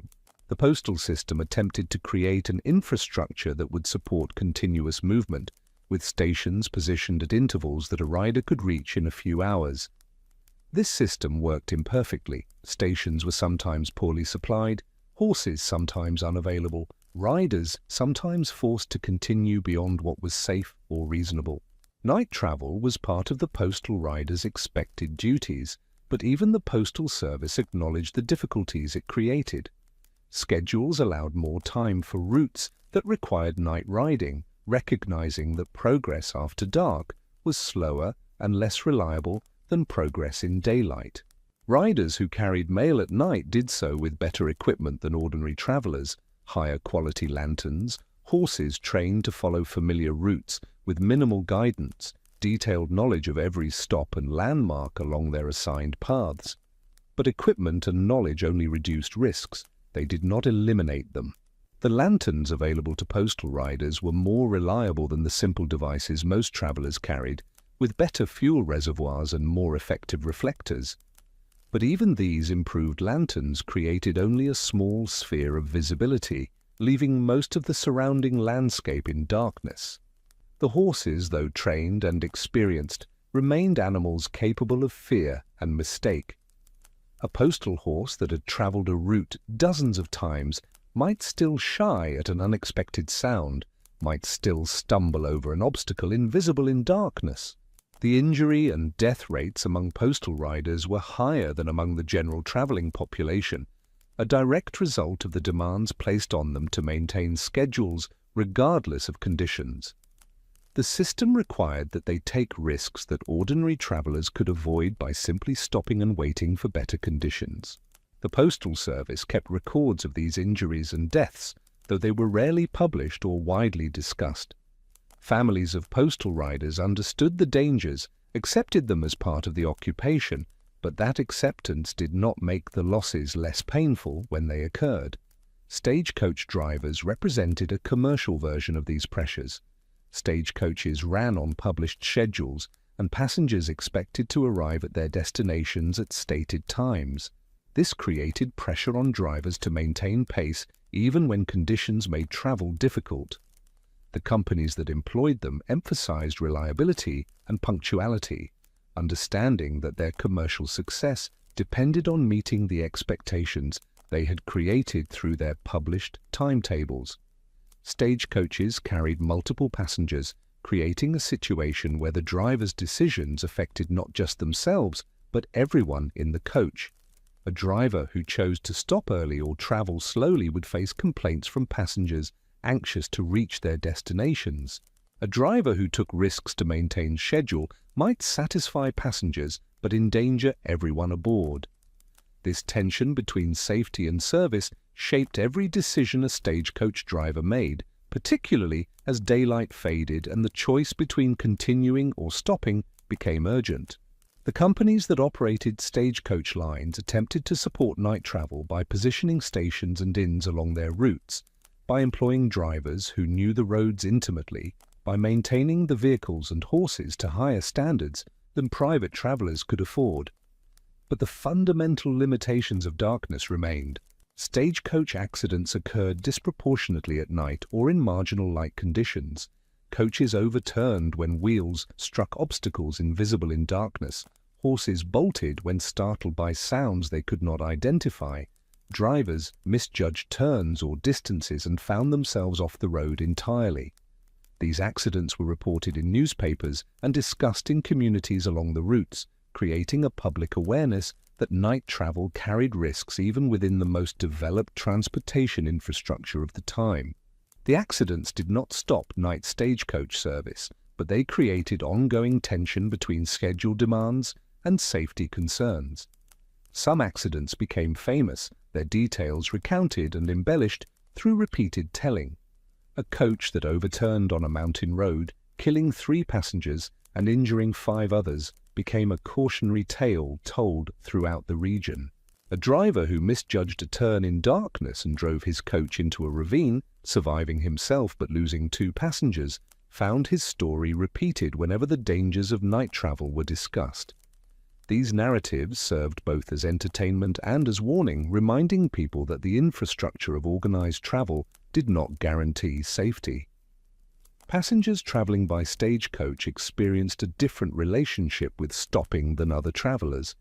The postal system attempted to create an infrastructure that would support continuous movement, with stations positioned at intervals that a rider could reach in a few hours. This system worked imperfectly. Stations were sometimes poorly supplied, horses sometimes unavailable, riders sometimes forced to continue beyond what was safe or reasonable. Night travel was part of the postal rider's expected duties, but even the Postal Service acknowledged the difficulties it created. Schedules allowed more time for routes that required night riding, recognizing that progress after dark was slower and less reliable than progress in daylight. Riders who carried mail at night did so with better equipment than ordinary travelers, higher quality lanterns, horses trained to follow familiar routes with minimal guidance, detailed knowledge of every stop and landmark along their assigned paths. But equipment and knowledge only reduced risks. They did not eliminate them. The lanterns available to postal riders were more reliable than the simple devices most travelers carried, with better fuel reservoirs and more effective reflectors. But even these improved lanterns created only a small sphere of visibility, leaving most of the surrounding landscape in darkness. The horses, though trained and experienced, remained animals capable of fear and mistake. A postal horse that had traveled a route dozens of times might still shy at an unexpected sound, might still stumble over an obstacle invisible in darkness. The injury and death rates among postal riders were higher than among the general traveling population, a direct result of the demands placed on them to maintain schedules regardless of conditions. The system required that they take risks that ordinary travelers could avoid by simply stopping and waiting for better conditions. The Postal Service kept records of these injuries and deaths, though they were rarely published or widely discussed. Families of postal riders understood the dangers, accepted them as part of the occupation, but that acceptance did not make the losses less painful when they occurred. Stagecoach drivers represented a commercial version of these pressures. Stagecoaches ran on published schedules, and passengers expected to arrive at their destinations at stated times. This created pressure on drivers to maintain pace even when conditions made travel difficult. The companies that employed them emphasized reliability and punctuality, understanding that their commercial success depended on meeting the expectations they had created through their published timetables. Stagecoaches carried multiple passengers, creating a situation where the driver's decisions affected not just themselves, but everyone in the coach. A driver who chose to stop early or travel slowly would face complaints from passengers anxious to reach their destinations. A driver who took risks to maintain schedule might satisfy passengers but endanger everyone aboard. This tension between safety and service shaped every decision a stagecoach driver made, particularly as daylight faded and the choice between continuing or stopping became urgent. The companies that operated stagecoach lines attempted to support night travel by positioning stations and inns along their routes, by employing drivers who knew the roads intimately, by maintaining the vehicles and horses to higher standards than private travelers could afford. But the fundamental limitations of darkness remained. Stagecoach accidents occurred disproportionately at night or in marginal light conditions. Coaches overturned when wheels struck obstacles invisible in darkness. Horses bolted when startled by sounds they could not identify. Drivers misjudged turns or distances and found themselves off the road entirely. These accidents were reported in newspapers and discussed in communities along the routes, creating a public awareness that night travel carried risks even within the most developed transportation infrastructure of the time. The accidents did not stop night stagecoach service, but they created ongoing tension between schedule demands and safety concerns. Some accidents became famous, their details recounted and embellished through repeated telling. A coach that overturned on a mountain road, killing 3 passengers and injuring 5 others, became a cautionary tale told throughout the region. A driver who misjudged a turn in darkness and drove his coach into a ravine, surviving himself but losing 2 passengers, found his story repeated whenever the dangers of night travel were discussed. These narratives served both as entertainment and as warning, reminding people that the infrastructure of organized travel did not guarantee safety. Passengers traveling by stagecoach experienced a different relationship with stopping than other travelers.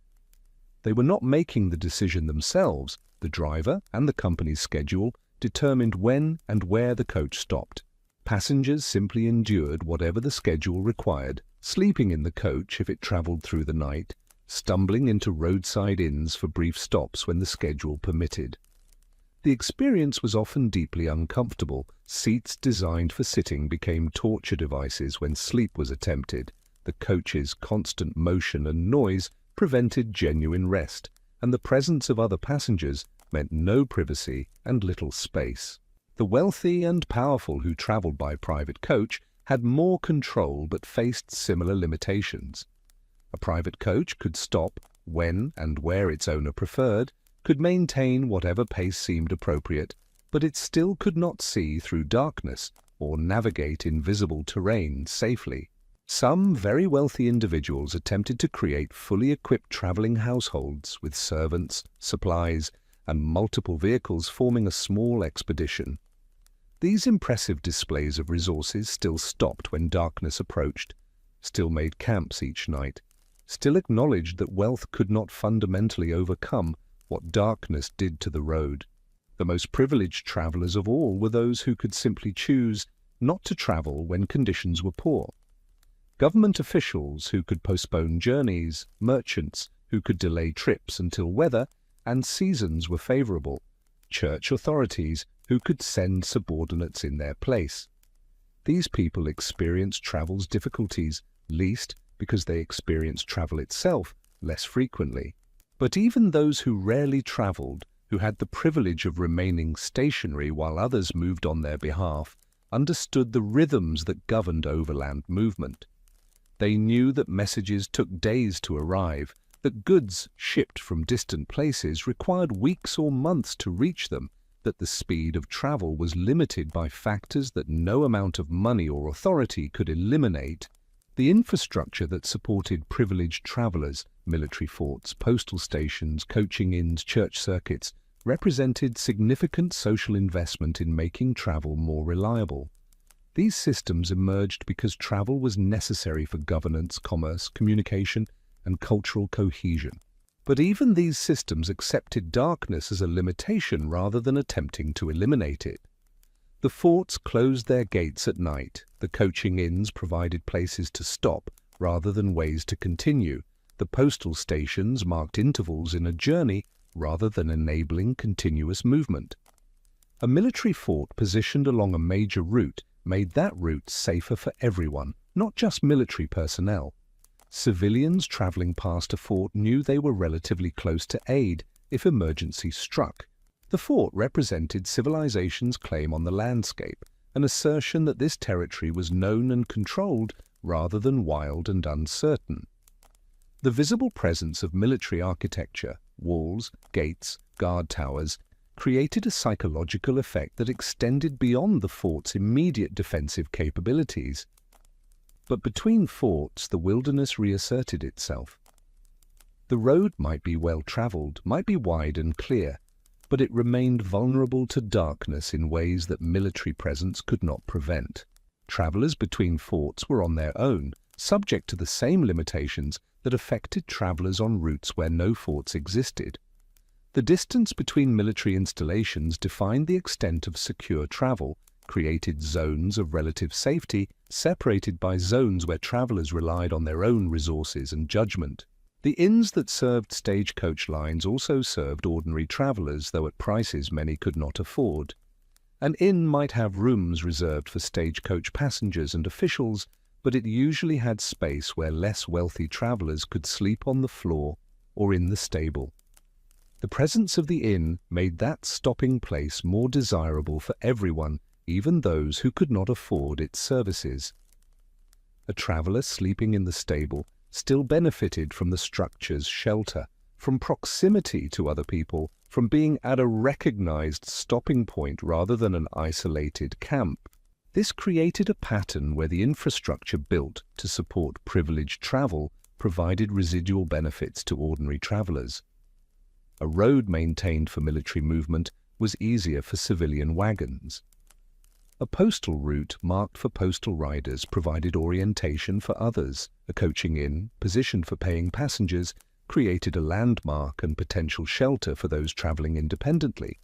They were not making the decision themselves. The driver and the company's schedule determined when and where the coach stopped. Passengers simply endured whatever the schedule required, sleeping in the coach if it traveled through the night, stumbling into roadside inns for brief stops when the schedule permitted. The experience was often deeply uncomfortable. Seats designed for sitting became torture devices when sleep was attempted. The coach's constant motion and noise prevented genuine rest, and the presence of other passengers meant no privacy and little space. The wealthy and powerful who traveled by private coach had more control but faced similar limitations. A private coach could stop when and where its owner preferred, could maintain whatever pace seemed appropriate, but it still could not see through darkness or navigate invisible terrain safely. Some very wealthy individuals attempted to create fully equipped traveling households with servants, supplies, and multiple vehicles forming a small expedition. These impressive displays of resources still stopped when darkness approached, still made camps each night, still acknowledged that wealth could not fundamentally overcome what darkness did to the road. The most privileged travelers of all were those who could simply choose not to travel when conditions were poor. Government officials who could postpone journeys, merchants who could delay trips until weather and seasons were favorable, church authorities who could send subordinates in their place. These people experienced travel's difficulties, least because they experienced travel itself less frequently. But even those who rarely traveled, who had the privilege of remaining stationary while others moved on their behalf, understood the rhythms that governed overland movement. They knew that messages took days to arrive, that goods shipped from distant places required weeks or months to reach them, that the speed of travel was limited by factors that no amount of money or authority could eliminate. The infrastructure that supported privileged travelers, military forts, postal stations, coaching inns, church circuits, represented significant social investment in making travel more reliable. These systems emerged because travel was necessary for governance, commerce, communication, and cultural cohesion. But even these systems accepted darkness as a limitation rather than attempting to eliminate it. The forts closed their gates at night. The coaching inns provided places to stop rather than ways to continue. The postal stations marked intervals in a journey rather than enabling continuous movement. A military fort positioned along a major route made that route safer for everyone, not just military personnel. Civilians traveling past a fort knew they were relatively close to aid if emergency struck. The fort represented civilization's claim on the landscape, an assertion that this territory was known and controlled rather than wild and uncertain. The visible presence of military architecture, walls, gates, guard towers, created a psychological effect that extended beyond the fort's immediate defensive capabilities. But between forts, the wilderness reasserted itself. The road might be well-traveled, might be wide and clear, but it remained vulnerable to darkness in ways that military presence could not prevent. Travelers between forts were on their own, subject to the same limitations that affected travelers on routes where no forts existed. The distance between military installations defined the extent of secure travel, created zones of relative safety, separated by zones where travelers relied on their own resources and judgment. The inns that served stagecoach lines also served ordinary travelers, though at prices many could not afford. An inn might have rooms reserved for stagecoach passengers and officials, but it usually had space where less wealthy travelers could sleep on the floor or in the stable. The presence of the inn made that stopping place more desirable for everyone, even those who could not afford its services. A traveler sleeping in the stable still benefited from the structure's shelter, from proximity to other people, from being at a recognized stopping point rather than an isolated camp. This created a pattern where the infrastructure built to support privileged travel provided residual benefits to ordinary travelers. A road maintained for military movement was easier for civilian wagons. A postal route marked for postal riders provided orientation for others. A coaching inn, positioned for paying passengers, created a landmark and potential shelter for those traveling independently.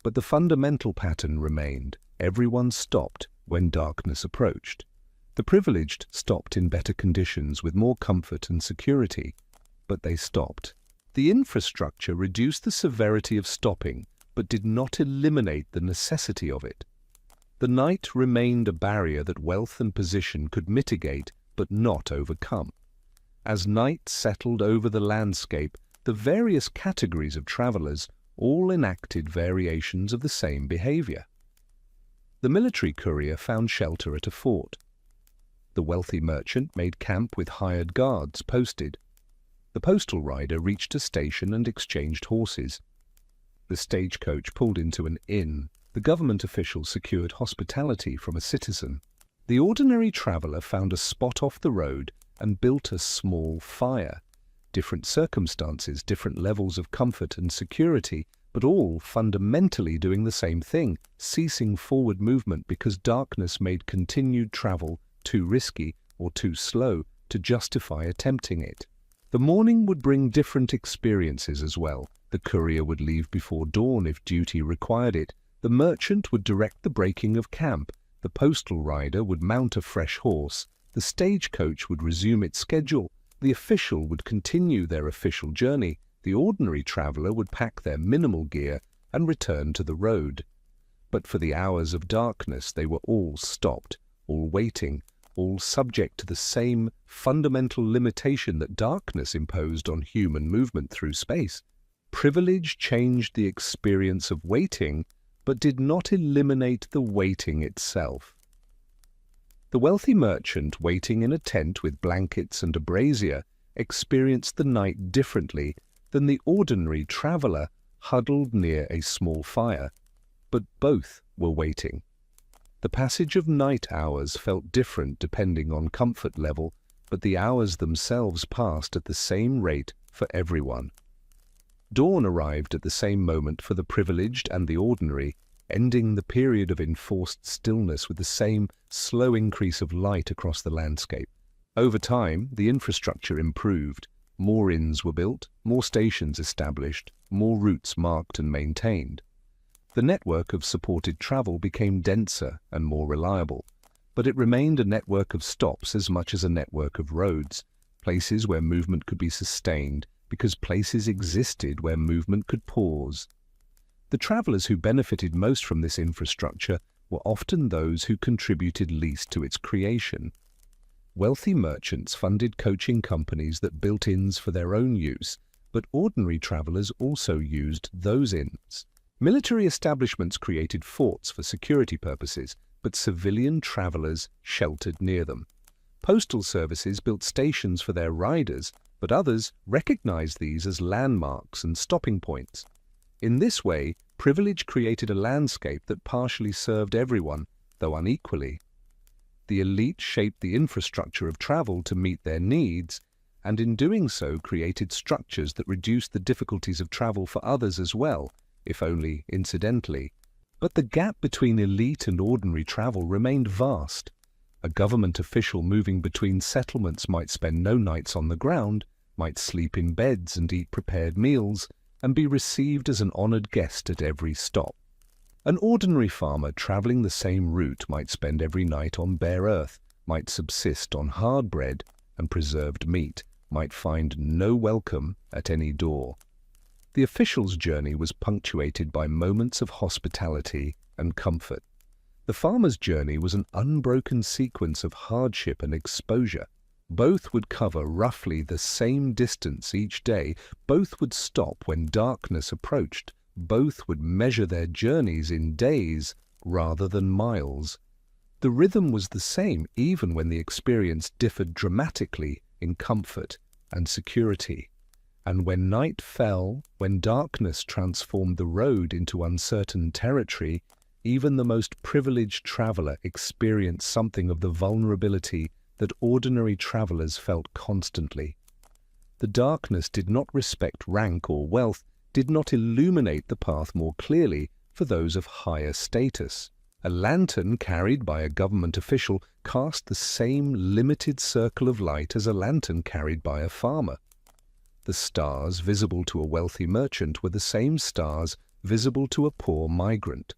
But the fundamental pattern remained. Everyone stopped when darkness approached. The privileged stopped in better conditions with more comfort and security, but they stopped. The infrastructure reduced the severity of stopping, but did not eliminate the necessity of it. The night remained a barrier that wealth and position could mitigate, but not overcome. As night settled over the landscape, the various categories of travelers all enacted variations of the same behavior. The military courier found shelter at a fort. The wealthy merchant made camp with hired guards posted. The postal rider reached a station and exchanged horses. The stagecoach pulled into an inn. The government official secured hospitality from a citizen. The ordinary traveler found a spot off the road and built a small fire. Different circumstances, different levels of comfort and security, but all fundamentally doing the same thing, ceasing forward movement because darkness made continued travel too risky or too slow to justify attempting it. The morning would bring different experiences as well. The courier would leave before dawn if duty required it. The merchant would direct the breaking of camp. The postal rider would mount a fresh horse. The stagecoach would resume its schedule. The official would continue their official journey. The ordinary traveler would pack their minimal gear and return to the road. But for the hours of darkness, they were all stopped, all waiting, all subject to the same fundamental limitation that darkness imposed on human movement through space. Privilege changed the experience of waiting, but did not eliminate the waiting itself. The wealthy merchant, waiting in a tent with blankets and a brazier, experienced the night differently than the ordinary traveler huddled near a small fire, but both were waiting. The passage of night hours felt different depending on comfort level, but the hours themselves passed at the same rate for everyone. Dawn arrived at the same moment for the privileged and the ordinary, ending the period of enforced stillness with the same slow increase of light across the landscape. Over time, the infrastructure improved. More inns were built, more stations established, more routes marked and maintained. The network of supported travel became denser and more reliable, but it remained a network of stops as much as a network of roads, places where movement could be sustained because places existed where movement could pause. The travelers who benefited most from this infrastructure were often those who contributed least to its creation. Wealthy merchants funded coaching companies that built inns for their own use, but ordinary travelers also used those inns. Military establishments created forts for security purposes, but civilian travelers sheltered near them. Postal services built stations for their riders, but others recognized these as landmarks and stopping points. In this way, privilege created a landscape that partially served everyone, though unequally. The elite shaped the infrastructure of travel to meet their needs, and in doing so created structures that reduced the difficulties of travel for others as well, if only incidentally. But the gap between elite and ordinary travel remained vast. A government official moving between settlements might spend no nights on the ground, might sleep in beds and eat prepared meals, and be received as an honored guest at every stop. An ordinary farmer traveling the same route might spend every night on bare earth, might subsist on hard bread and preserved meat, might find no welcome at any door. The official's journey was punctuated by moments of hospitality and comfort. The farmer's journey was an unbroken sequence of hardship and exposure. Both would cover roughly the same distance each day. Both would stop when darkness approached. Both would measure their journeys in days rather than miles. The rhythm was the same even when the experience differed dramatically in comfort and security. And when night fell, when darkness transformed the road into uncertain territory, even the most privileged traveler experienced something of the vulnerability that ordinary travelers felt constantly. The darkness did not respect rank or wealth, did not illuminate the path more clearly for those of higher status. A lantern carried by a government official cast the same limited circle of light as a lantern carried by a farmer. The stars visible to a wealthy merchant were the same stars visible to a poor migrant.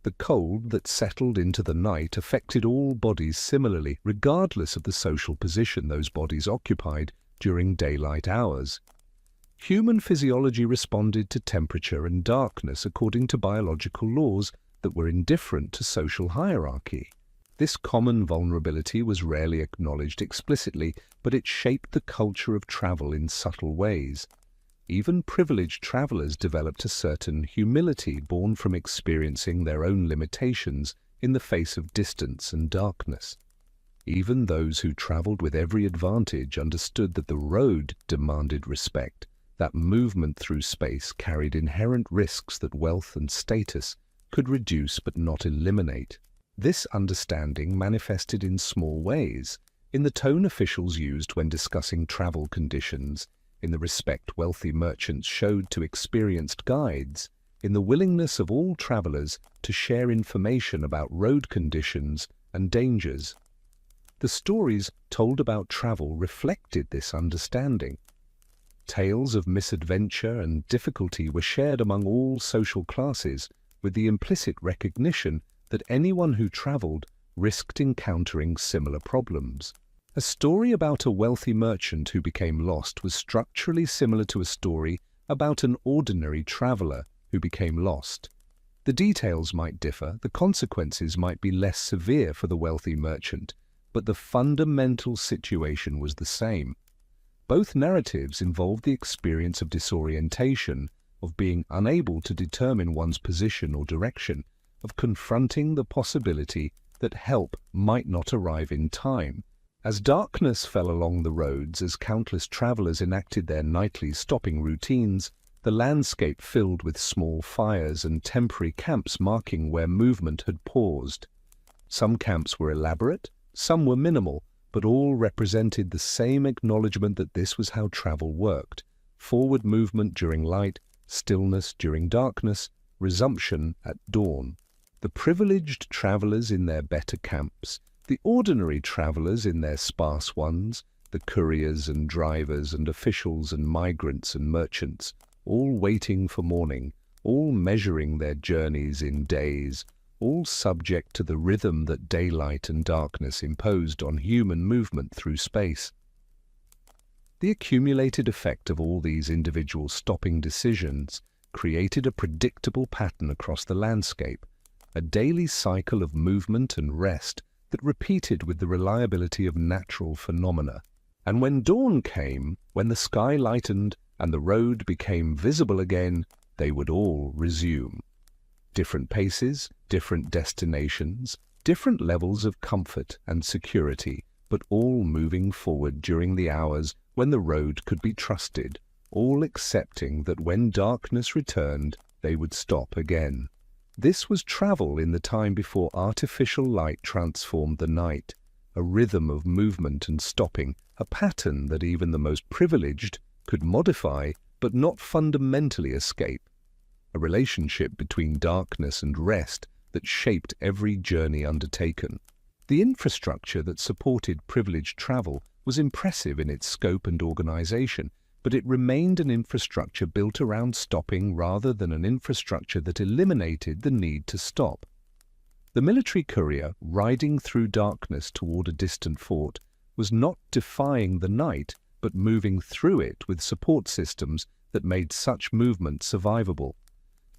The cold that settled into the night affected all bodies similarly, regardless of the social position those bodies occupied during daylight hours. Human physiology responded to temperature and darkness according to biological laws that were indifferent to social hierarchy. This common vulnerability was rarely acknowledged explicitly, but it shaped the culture of travel in subtle ways. Even privileged travelers developed a certain humility born from experiencing their own limitations in the face of distance and darkness. Even those who traveled with every advantage understood that the road demanded respect, that movement through space carried inherent risks that wealth and status could reduce but not eliminate. This understanding manifested in small ways, in the tone officials used when discussing travel conditions, in the respect wealthy merchants showed to experienced guides, in the willingness of all travelers to share information about road conditions and dangers. The stories told about travel reflected this understanding. Tales of misadventure and difficulty were shared among all social classes, with the implicit recognition that anyone who traveled risked encountering similar problems. A story about a wealthy merchant who became lost was structurally similar to a story about an ordinary traveler who became lost. The details might differ, the consequences might be less severe for the wealthy merchant, but the fundamental situation was the same. Both narratives involved the experience of disorientation, of being unable to determine one's position or direction, of confronting the possibility that help might not arrive in time. As darkness fell along the roads, as countless travelers enacted their nightly stopping routines, the landscape filled with small fires and temporary camps marking where movement had paused. Some camps were elaborate, some were minimal, but all represented the same acknowledgement that this was how travel worked: forward movement during light, stillness during darkness, resumption at dawn. The privileged travelers in their better camps, the ordinary travelers in their sparse ones, the couriers and drivers and officials and migrants and merchants, all waiting for morning, all measuring their journeys in days, all subject to the rhythm that daylight and darkness imposed on human movement through space. The accumulated effect of all these individual stopping decisions created a predictable pattern across the landscape, a daily cycle of movement and rest that repeated with the reliability of natural phenomena. And when dawn came, when the sky lightened and the road became visible again, they would all resume. Different paces, different destinations, different levels of comfort and security, but all moving forward during the hours when the road could be trusted, all accepting that when darkness returned, they would stop again. This was travel in the time before artificial light transformed the night, a rhythm of movement and stopping, a pattern that even the most privileged could modify but not fundamentally escape, a relationship between darkness and rest that shaped every journey undertaken. The infrastructure that supported privileged travel was impressive in its scope and organization, but it remained an infrastructure built around stopping rather than an infrastructure that eliminated the need to stop. The military courier, riding through darkness toward a distant fort, was not defying the night, but moving through it with support systems that made such movement survivable.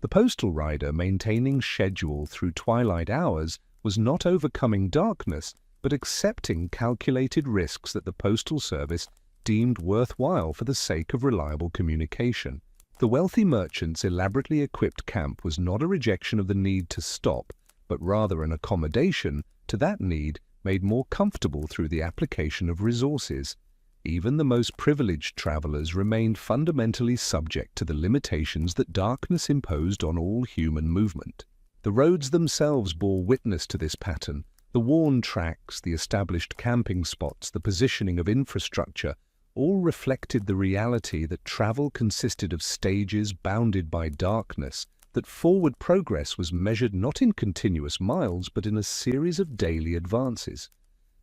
The postal rider, maintaining schedule through twilight hours, was not overcoming darkness, but accepting calculated risks that the postal service deemed worthwhile for the sake of reliable communication. The wealthy merchant's elaborately equipped camp was not a rejection of the need to stop, but rather an accommodation to that need made more comfortable through the application of resources. Even the most privileged travelers remained fundamentally subject to the limitations that darkness imposed on all human movement. The roads themselves bore witness to this pattern. The worn tracks, the established camping spots, the positioning of infrastructure, all reflected the reality that travel consisted of stages bounded by darkness, that forward progress was measured not in continuous miles but in a series of daily advances.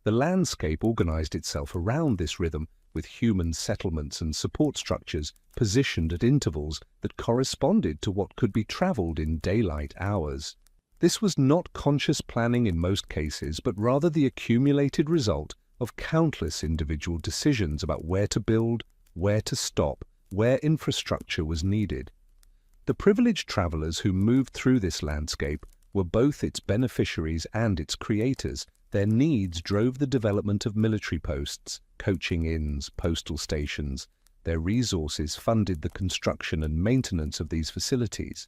The landscape organized itself around this rhythm, with human settlements and support structures positioned at intervals that corresponded to what could be traveled in daylight hours. This was not conscious planning in most cases, but rather the accumulated result of countless individual decisions about where to build, where to stop, where infrastructure was needed. The privileged travelers who moved through this landscape were both its beneficiaries and its creators. Their needs drove the development of military posts, coaching inns, postal stations. Their resources funded the construction and maintenance of these facilities.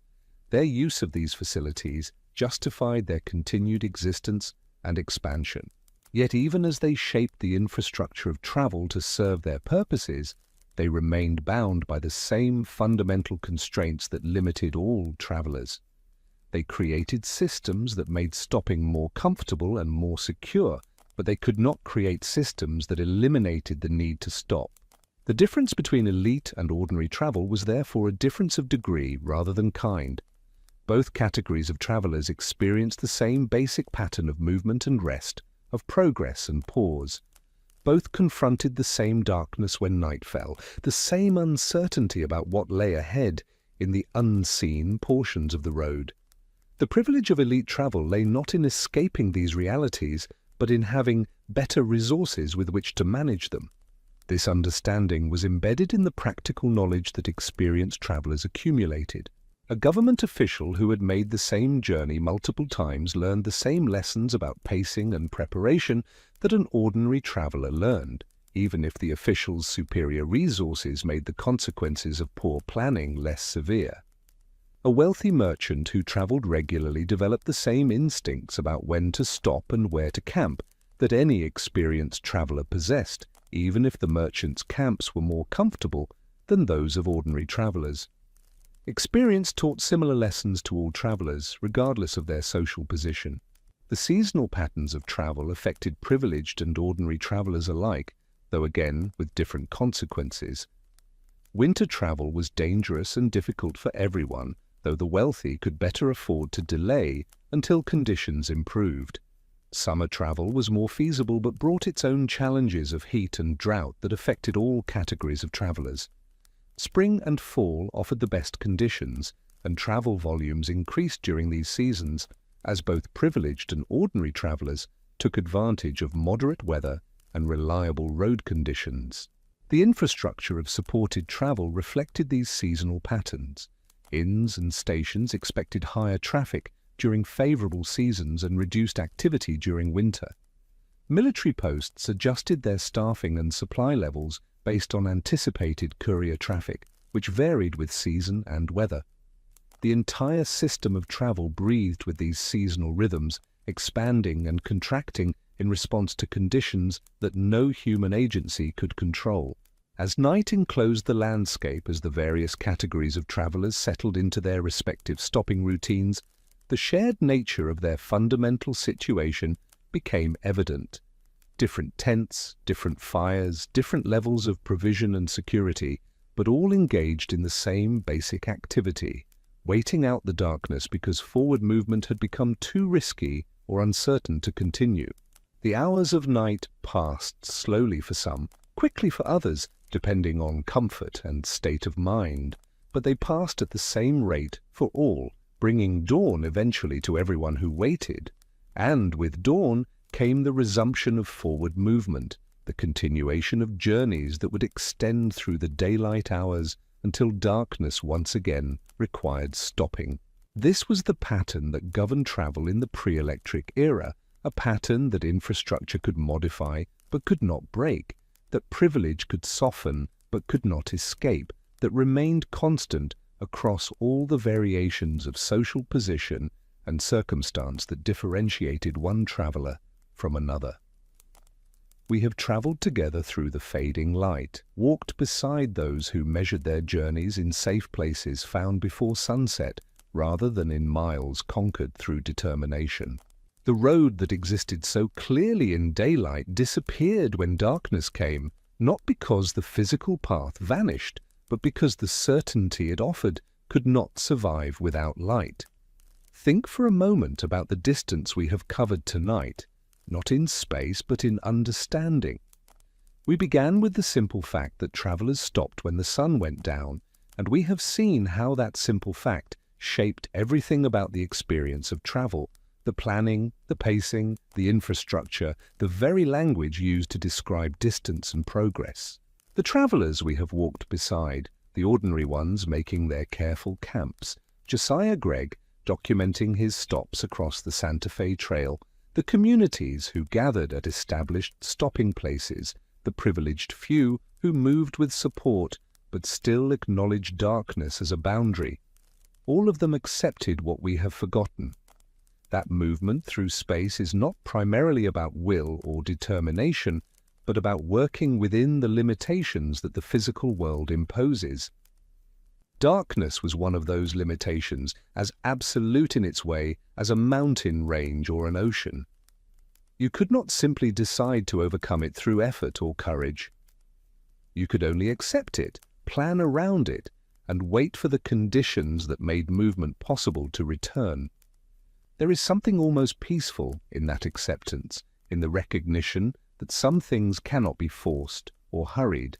Their use of these facilities justified their continued existence and expansion. Yet even as they shaped the infrastructure of travel to serve their purposes, they remained bound by the same fundamental constraints that limited all travelers. They created systems that made stopping more comfortable and more secure, but they could not create systems that eliminated the need to stop. The difference between elite and ordinary travel was therefore a difference of degree rather than kind. Both categories of travelers experienced the same basic pattern of movement and rest, of progress and pause. Both confronted the same darkness when night fell, the same uncertainty about what lay ahead in the unseen portions of the road. The privilege of elite travel lay not in escaping these realities, but in having better resources with which to manage them. This understanding was embedded in the practical knowledge that experienced travelers accumulated. A government official who had made the same journey multiple times learned the same lessons about pacing and preparation that an ordinary traveler learned, even if the official's superior resources made the consequences of poor planning less severe. A wealthy merchant who traveled regularly developed the same instincts about when to stop and where to camp that any experienced traveler possessed, even if the merchant's camps were more comfortable than those of ordinary travelers. Experience taught similar lessons to all travelers, regardless of their social position. The seasonal patterns of travel affected privileged and ordinary travelers alike, though again with different consequences. Winter travel was dangerous and difficult for everyone, though the wealthy could better afford to delay until conditions improved. Summer travel was more feasible but brought its own challenges of heat and drought that affected all categories of travelers. Spring and fall offered the best conditions, and travel volumes increased during these seasons as both privileged and ordinary travelers took advantage of moderate weather and reliable road conditions. The infrastructure of supported travel reflected these seasonal patterns. Inns and stations expected higher traffic during favorable seasons and reduced activity during winter. Military posts adjusted their staffing and supply levels based on anticipated courier traffic, which varied with season and weather. The entire system of travel breathed with these seasonal rhythms, expanding and contracting in response to conditions that no human agency could control. As night enclosed the landscape as the various categories of travelers settled into their respective stopping routines, the shared nature of their fundamental situation became evident. Different tents, different fires, different levels of provision and security, but all engaged in the same basic activity, waiting out the darkness because forward movement had become too risky or uncertain to continue. The hours of night passed slowly for some, quickly for others, depending on comfort and state of mind, but they passed at the same rate for all, bringing dawn eventually to everyone who waited. And with dawn came the resumption of forward movement, the continuation of journeys that would extend through the daylight hours until darkness once again required stopping. This was the pattern that governed travel in the pre-electric era, a pattern that infrastructure could modify but could not break, that privilege could soften but could not escape, that remained constant across all the variations of social position and circumstance that differentiated one traveler from another. We have traveled together through the fading light, walked beside those who measured their journeys in safe places found before sunset, rather than in miles conquered through determination. The road that existed so clearly in daylight disappeared when darkness came, not because the physical path vanished, but because the certainty it offered could not survive without light. Think for a moment about the distance we have covered tonight, not in space but in understanding. We began with the simple fact that travelers stopped when the sun went down, and we have seen how that simple fact shaped everything about the experience of travel, the planning, the pacing, the infrastructure, the very language used to describe distance and progress. The travelers we have walked beside, the ordinary ones making their careful camps, Josiah Gregg documenting his stops across the Santa Fe Trail, the communities who gathered at established stopping places, the privileged few who moved with support but still acknowledged darkness as a boundary. All of them accepted what we have forgotten. That movement through space is not primarily about will or determination, but about working within the limitations that the physical world imposes. Darkness was one of those limitations, as absolute in its way as a mountain range or an ocean. You could not simply decide to overcome it through effort or courage. You could only accept it, plan around it, and wait for the conditions that made movement possible to return. There is something almost peaceful in that acceptance, in the recognition that some things cannot be forced or hurried.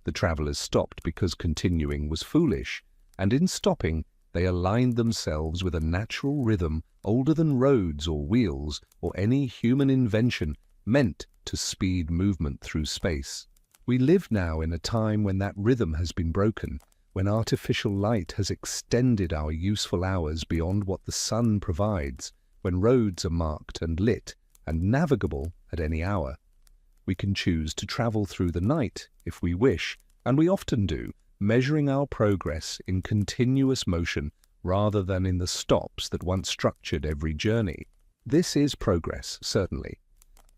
The travelers stopped because continuing was foolish, and in stopping, they aligned themselves with a natural rhythm older than roads or wheels or any human invention meant to speed movement through space. We live now in a time when that rhythm has been broken, when artificial light has extended our useful hours beyond what the sun provides, when roads are marked and lit and navigable at any hour. We can choose to travel through the night if we wish, and we often do, measuring our progress in continuous motion rather than in the stops that once structured every journey. This is progress, certainly.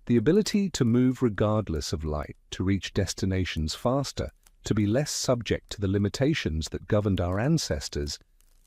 The ability to move regardless of light, to reach destinations faster, to be less subject to the limitations that governed our ancestors,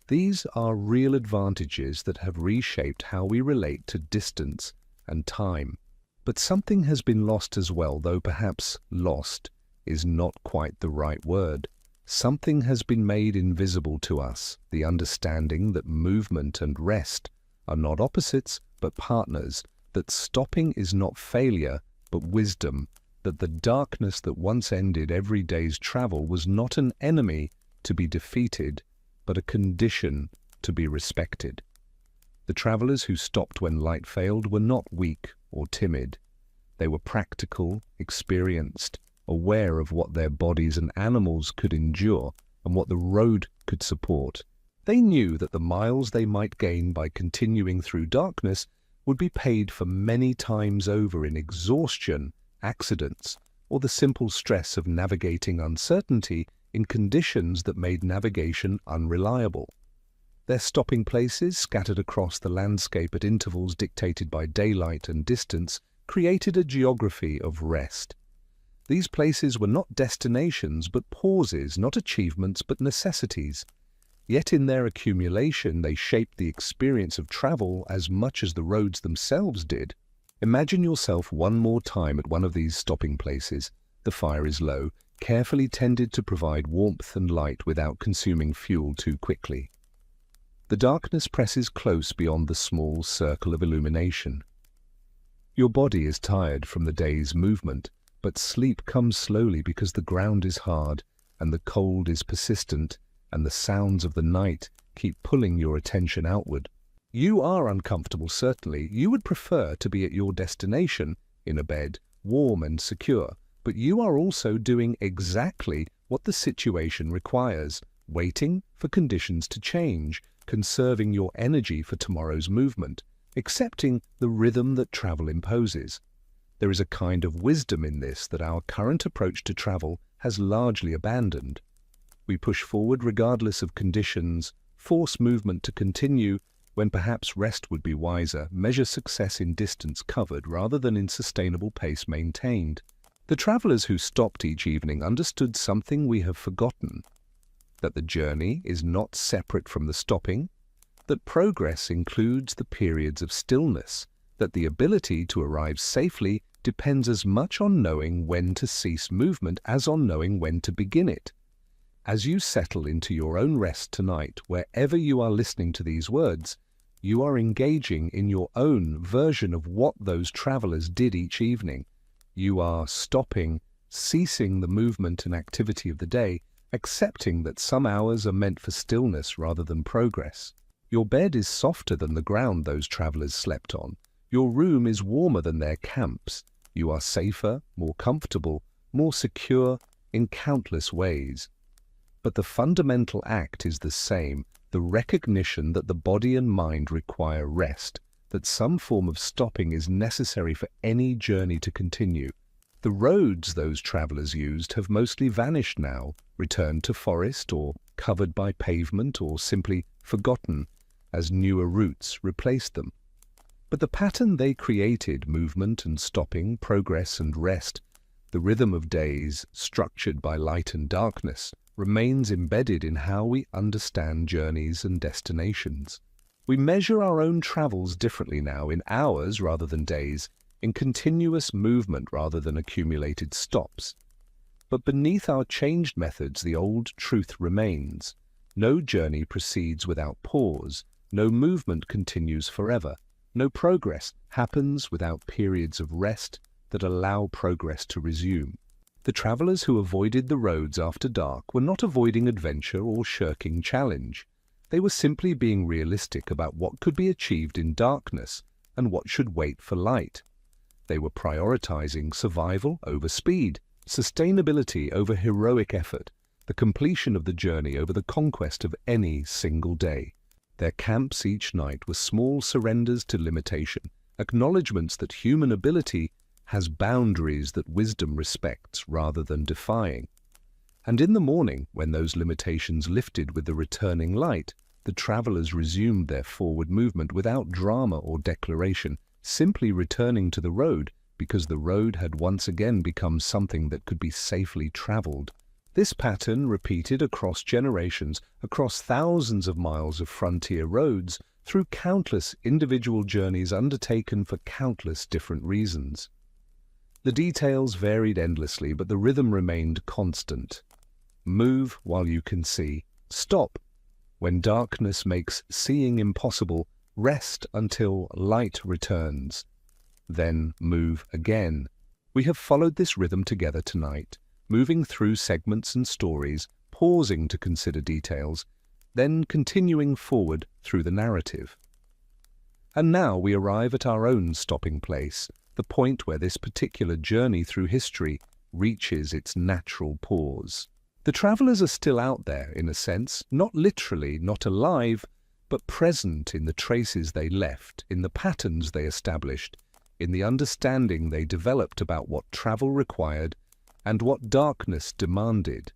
these are real advantages that have reshaped how we relate to distance and time. But something has been lost as well, though perhaps lost is not quite the right word. Something has been made invisible to us, the understanding that movement and rest are not opposites but partners, that stopping is not failure but wisdom, that the darkness that once ended every day's travel was not an enemy to be defeated, but a condition to be respected. The travelers who stopped when light failed were not weak or timid. They were practical, experienced, aware of what their bodies and animals could endure and what the road could support. They knew that the miles they might gain by continuing through darkness would be paid for many times over in exhaustion, accidents, or the simple stress of navigating uncertainty in conditions that made navigation unreliable. Their stopping places, scattered across the landscape at intervals dictated by daylight and distance, created a geography of rest. These places were not destinations but pauses, not achievements but necessities. Yet in their accumulation they shaped the experience of travel as much as the roads themselves did. Imagine yourself one more time at one of these stopping places. The fire is low, carefully tended to provide warmth and light without consuming fuel too quickly. The darkness presses close beyond the small circle of illumination. Your body is tired from the day's movement, but sleep comes slowly because the ground is hard and the cold is persistent and the sounds of the night keep pulling your attention outward. You are uncomfortable, certainly. You would prefer to be at your destination, in a bed, warm and secure, but you are also doing exactly what the situation requires, waiting for conditions to change, conserving your energy for tomorrow's movement, accepting the rhythm that travel imposes. There is a kind of wisdom in this that our current approach to travel has largely abandoned. We push forward regardless of conditions, force movement to continue when perhaps rest would be wiser, measure success in distance covered rather than in sustainable pace maintained. The travelers who stopped each evening understood something we have forgotten, that the journey is not separate from the stopping, that progress includes the periods of stillness, that the ability to arrive safely depends as much on knowing when to cease movement as on knowing when to begin it. As you settle into your own rest tonight, wherever you are listening to these words, you are engaging in your own version of what those travelers did each evening. You are stopping, ceasing the movement and activity of the day, accepting that some hours are meant for stillness rather than progress. Your bed is softer than the ground those travelers slept on. Your room is warmer than their camps. You are safer, more comfortable, more secure in countless ways. But the fundamental act is the same, the recognition that the body and mind require rest, that some form of stopping is necessary for any journey to continue. The roads those travelers used have mostly vanished now, returned to forest or covered by pavement or simply forgotten as newer routes replaced them. But the pattern they created, movement and stopping, progress and rest, the rhythm of days structured by light and darkness, remains embedded in how we understand journeys and destinations. We measure our own travels differently now, in hours rather than days, in continuous movement rather than accumulated stops. But beneath our changed methods, the old truth remains. No journey proceeds without pause, no movement continues forever, no progress happens without periods of rest that allow progress to resume. The travelers who avoided the roads after dark were not avoiding adventure or shirking challenge. They were simply being realistic about what could be achieved in darkness and what should wait for light. They were prioritizing survival over speed, sustainability over heroic effort, the completion of the journey over the conquest of any single day. Their camps each night were small surrenders to limitation, acknowledgements that human ability has boundaries that wisdom respects rather than defying. And in the morning, when those limitations lifted with the returning light, the travelers resumed their forward movement without drama or declaration, simply returning to the road because the road had once again become something that could be safely traveled. This pattern, repeated across generations, across thousands of miles of frontier roads, through countless individual journeys undertaken for countless different reasons. The details varied endlessly, but the rhythm remained constant. Move while you can see. Stop when darkness makes seeing impossible. Rest until light returns. Then move again. We have followed this rhythm together tonight, moving through segments and stories, pausing to consider details, then continuing forward through the narrative. And now we arrive at our own stopping place, the point where this particular journey through history reaches its natural pause. The travelers are still out there, in a sense, not literally, not alive, but present in the traces they left, in the patterns they established, in the understanding they developed about what travel required and what darkness demanded.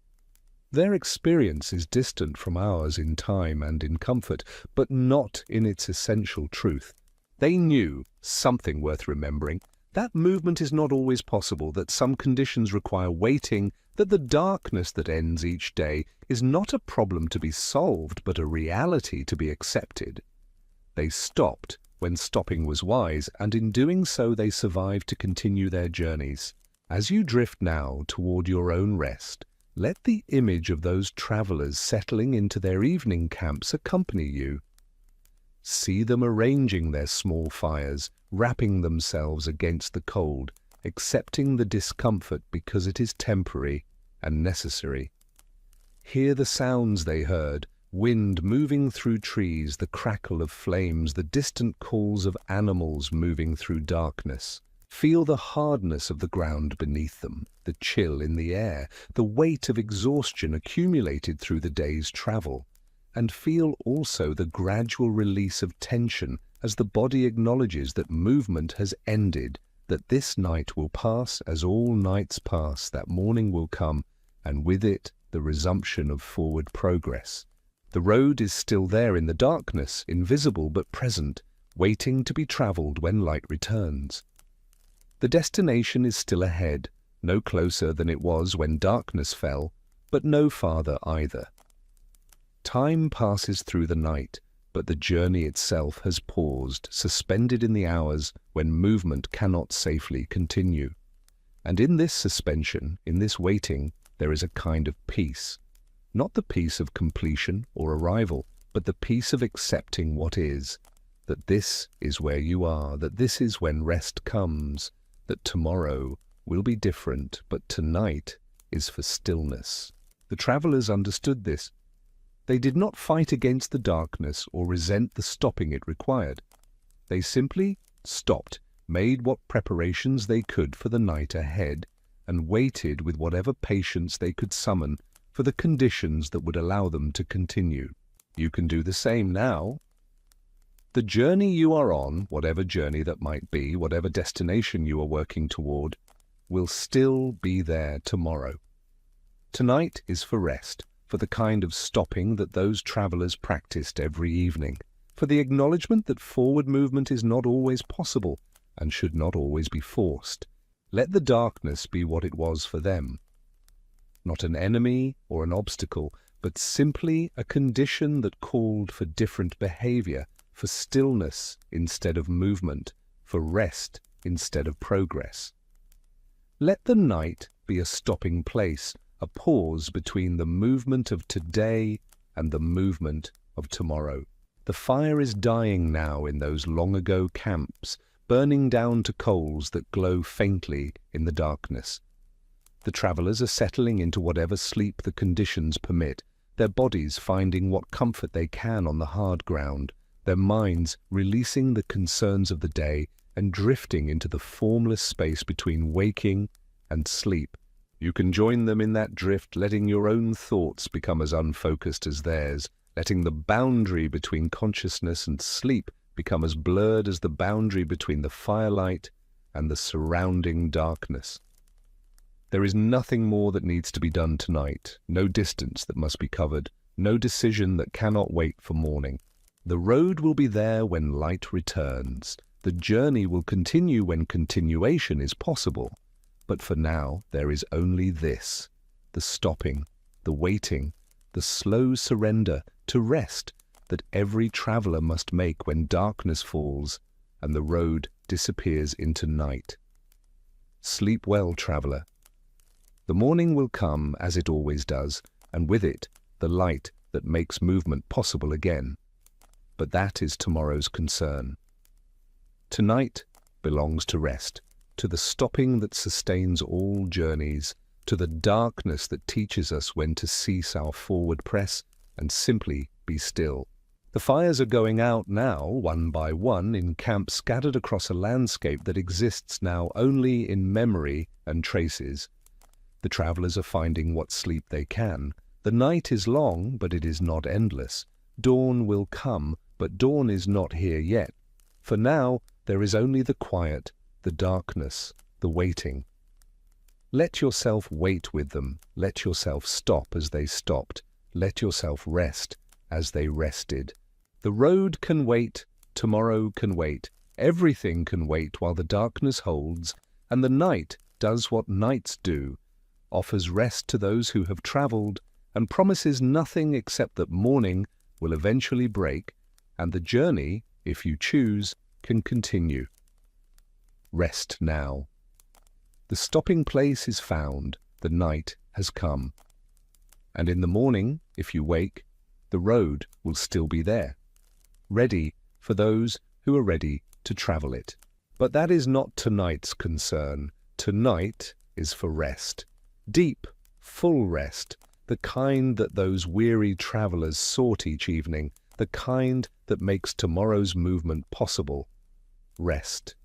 Their experience is distant from ours in time and in comfort, but not in its essential truth. They knew something worth remembering, that movement is not always possible, that some conditions require waiting, that the darkness that ends each day is not a problem to be solved, but a reality to be accepted. They stopped when stopping was wise, and in doing so they survived to continue their journeys. As you drift now toward your own rest, let the image of those travelers settling into their evening camps accompany you. See them arranging their small fires, wrapping themselves against the cold, accepting the discomfort because it is temporary and necessary. Hear the sounds they heard, wind moving through trees, the crackle of flames, the distant calls of animals moving through darkness. Feel the hardness of the ground beneath them, the chill in the air, the weight of exhaustion accumulated through the day's travel. And feel also the gradual release of tension as the body acknowledges that movement has ended, that this night will pass as all nights pass, that morning will come, and with it the resumption of forward progress. The road is still there in the darkness, invisible but present, waiting to be traveled when light returns. The destination is still ahead, no closer than it was when darkness fell, but no farther either. Time passes through the night, but the journey itself has paused, suspended in the hours when movement cannot safely continue. And in this suspension, in this waiting, there is a kind of peace. Not the peace of completion or arrival, but the peace of accepting what is, that this is where you are, that this is when rest comes, that tomorrow will be different, but tonight is for stillness. The travelers understood this. They did not fight against the darkness or resent the stopping it required. They simply stopped, made what preparations they could for the night ahead, and waited with whatever patience they could summon for the conditions that would allow them to continue. You can do the same now. The journey you are on, whatever journey that might be, whatever destination you are working toward, will still be there tomorrow. Tonight is for rest, for the kind of stopping that those travelers practiced every evening, for the acknowledgement that forward movement is not always possible and should not always be forced. Let the darkness be what it was for them. not an enemy or an obstacle, but simply a condition that called for different behavior, for stillness instead of movement, for rest instead of progress. Let the night be a stopping place, a pause between the movement of today and the movement of tomorrow. The fire is dying now in those long-ago camps, burning down to coals that glow faintly in the darkness. The travelers are settling into whatever sleep the conditions permit, their bodies finding what comfort they can on the hard ground, their minds releasing the concerns of the day and drifting into the formless space between waking and sleep. You can join them in that drift, letting your own thoughts become as unfocused as theirs, letting the boundary between consciousness and sleep become as blurred as the boundary between the firelight and the surrounding darkness. There is nothing more that needs to be done tonight, no distance that must be covered, no decision that cannot wait for morning. The road will be there when light returns. The journey will continue when continuation is possible. But for now, there is only this, the stopping, the waiting, the slow surrender to rest that every traveler must make when darkness falls and the road disappears into night. Sleep well, traveler. The morning will come as it always does, and with it, the light that makes movement possible again. But that is tomorrow's concern. Tonight belongs to rest, to the stopping that sustains all journeys, to the darkness that teaches us when to cease our forward press and simply be still. The fires are going out now, one by one, in camps scattered across a landscape that exists now only in memory and traces. The travelers are finding what sleep they can. The night is long, but it is not endless. Dawn will come, but dawn is not here yet. For now, there is only the quiet, the darkness, the waiting. Let yourself wait with them. Let yourself stop as they stopped. Let yourself rest as they rested. The road can wait, tomorrow can wait. Everything can wait while the darkness holds, and the night does what nights do, offers rest to those who have traveled, and promises nothing except that morning will eventually break, and the journey, if you choose, can continue. Rest now. The stopping place is found, the night has come. And in the morning, if you wake, the road will still be there, ready for those who are ready to travel it. But that is not tonight's concern. Tonight is for rest. Deep, full rest, the kind that those weary travelers sought each evening, the kind that makes tomorrow's movement possible. Rest.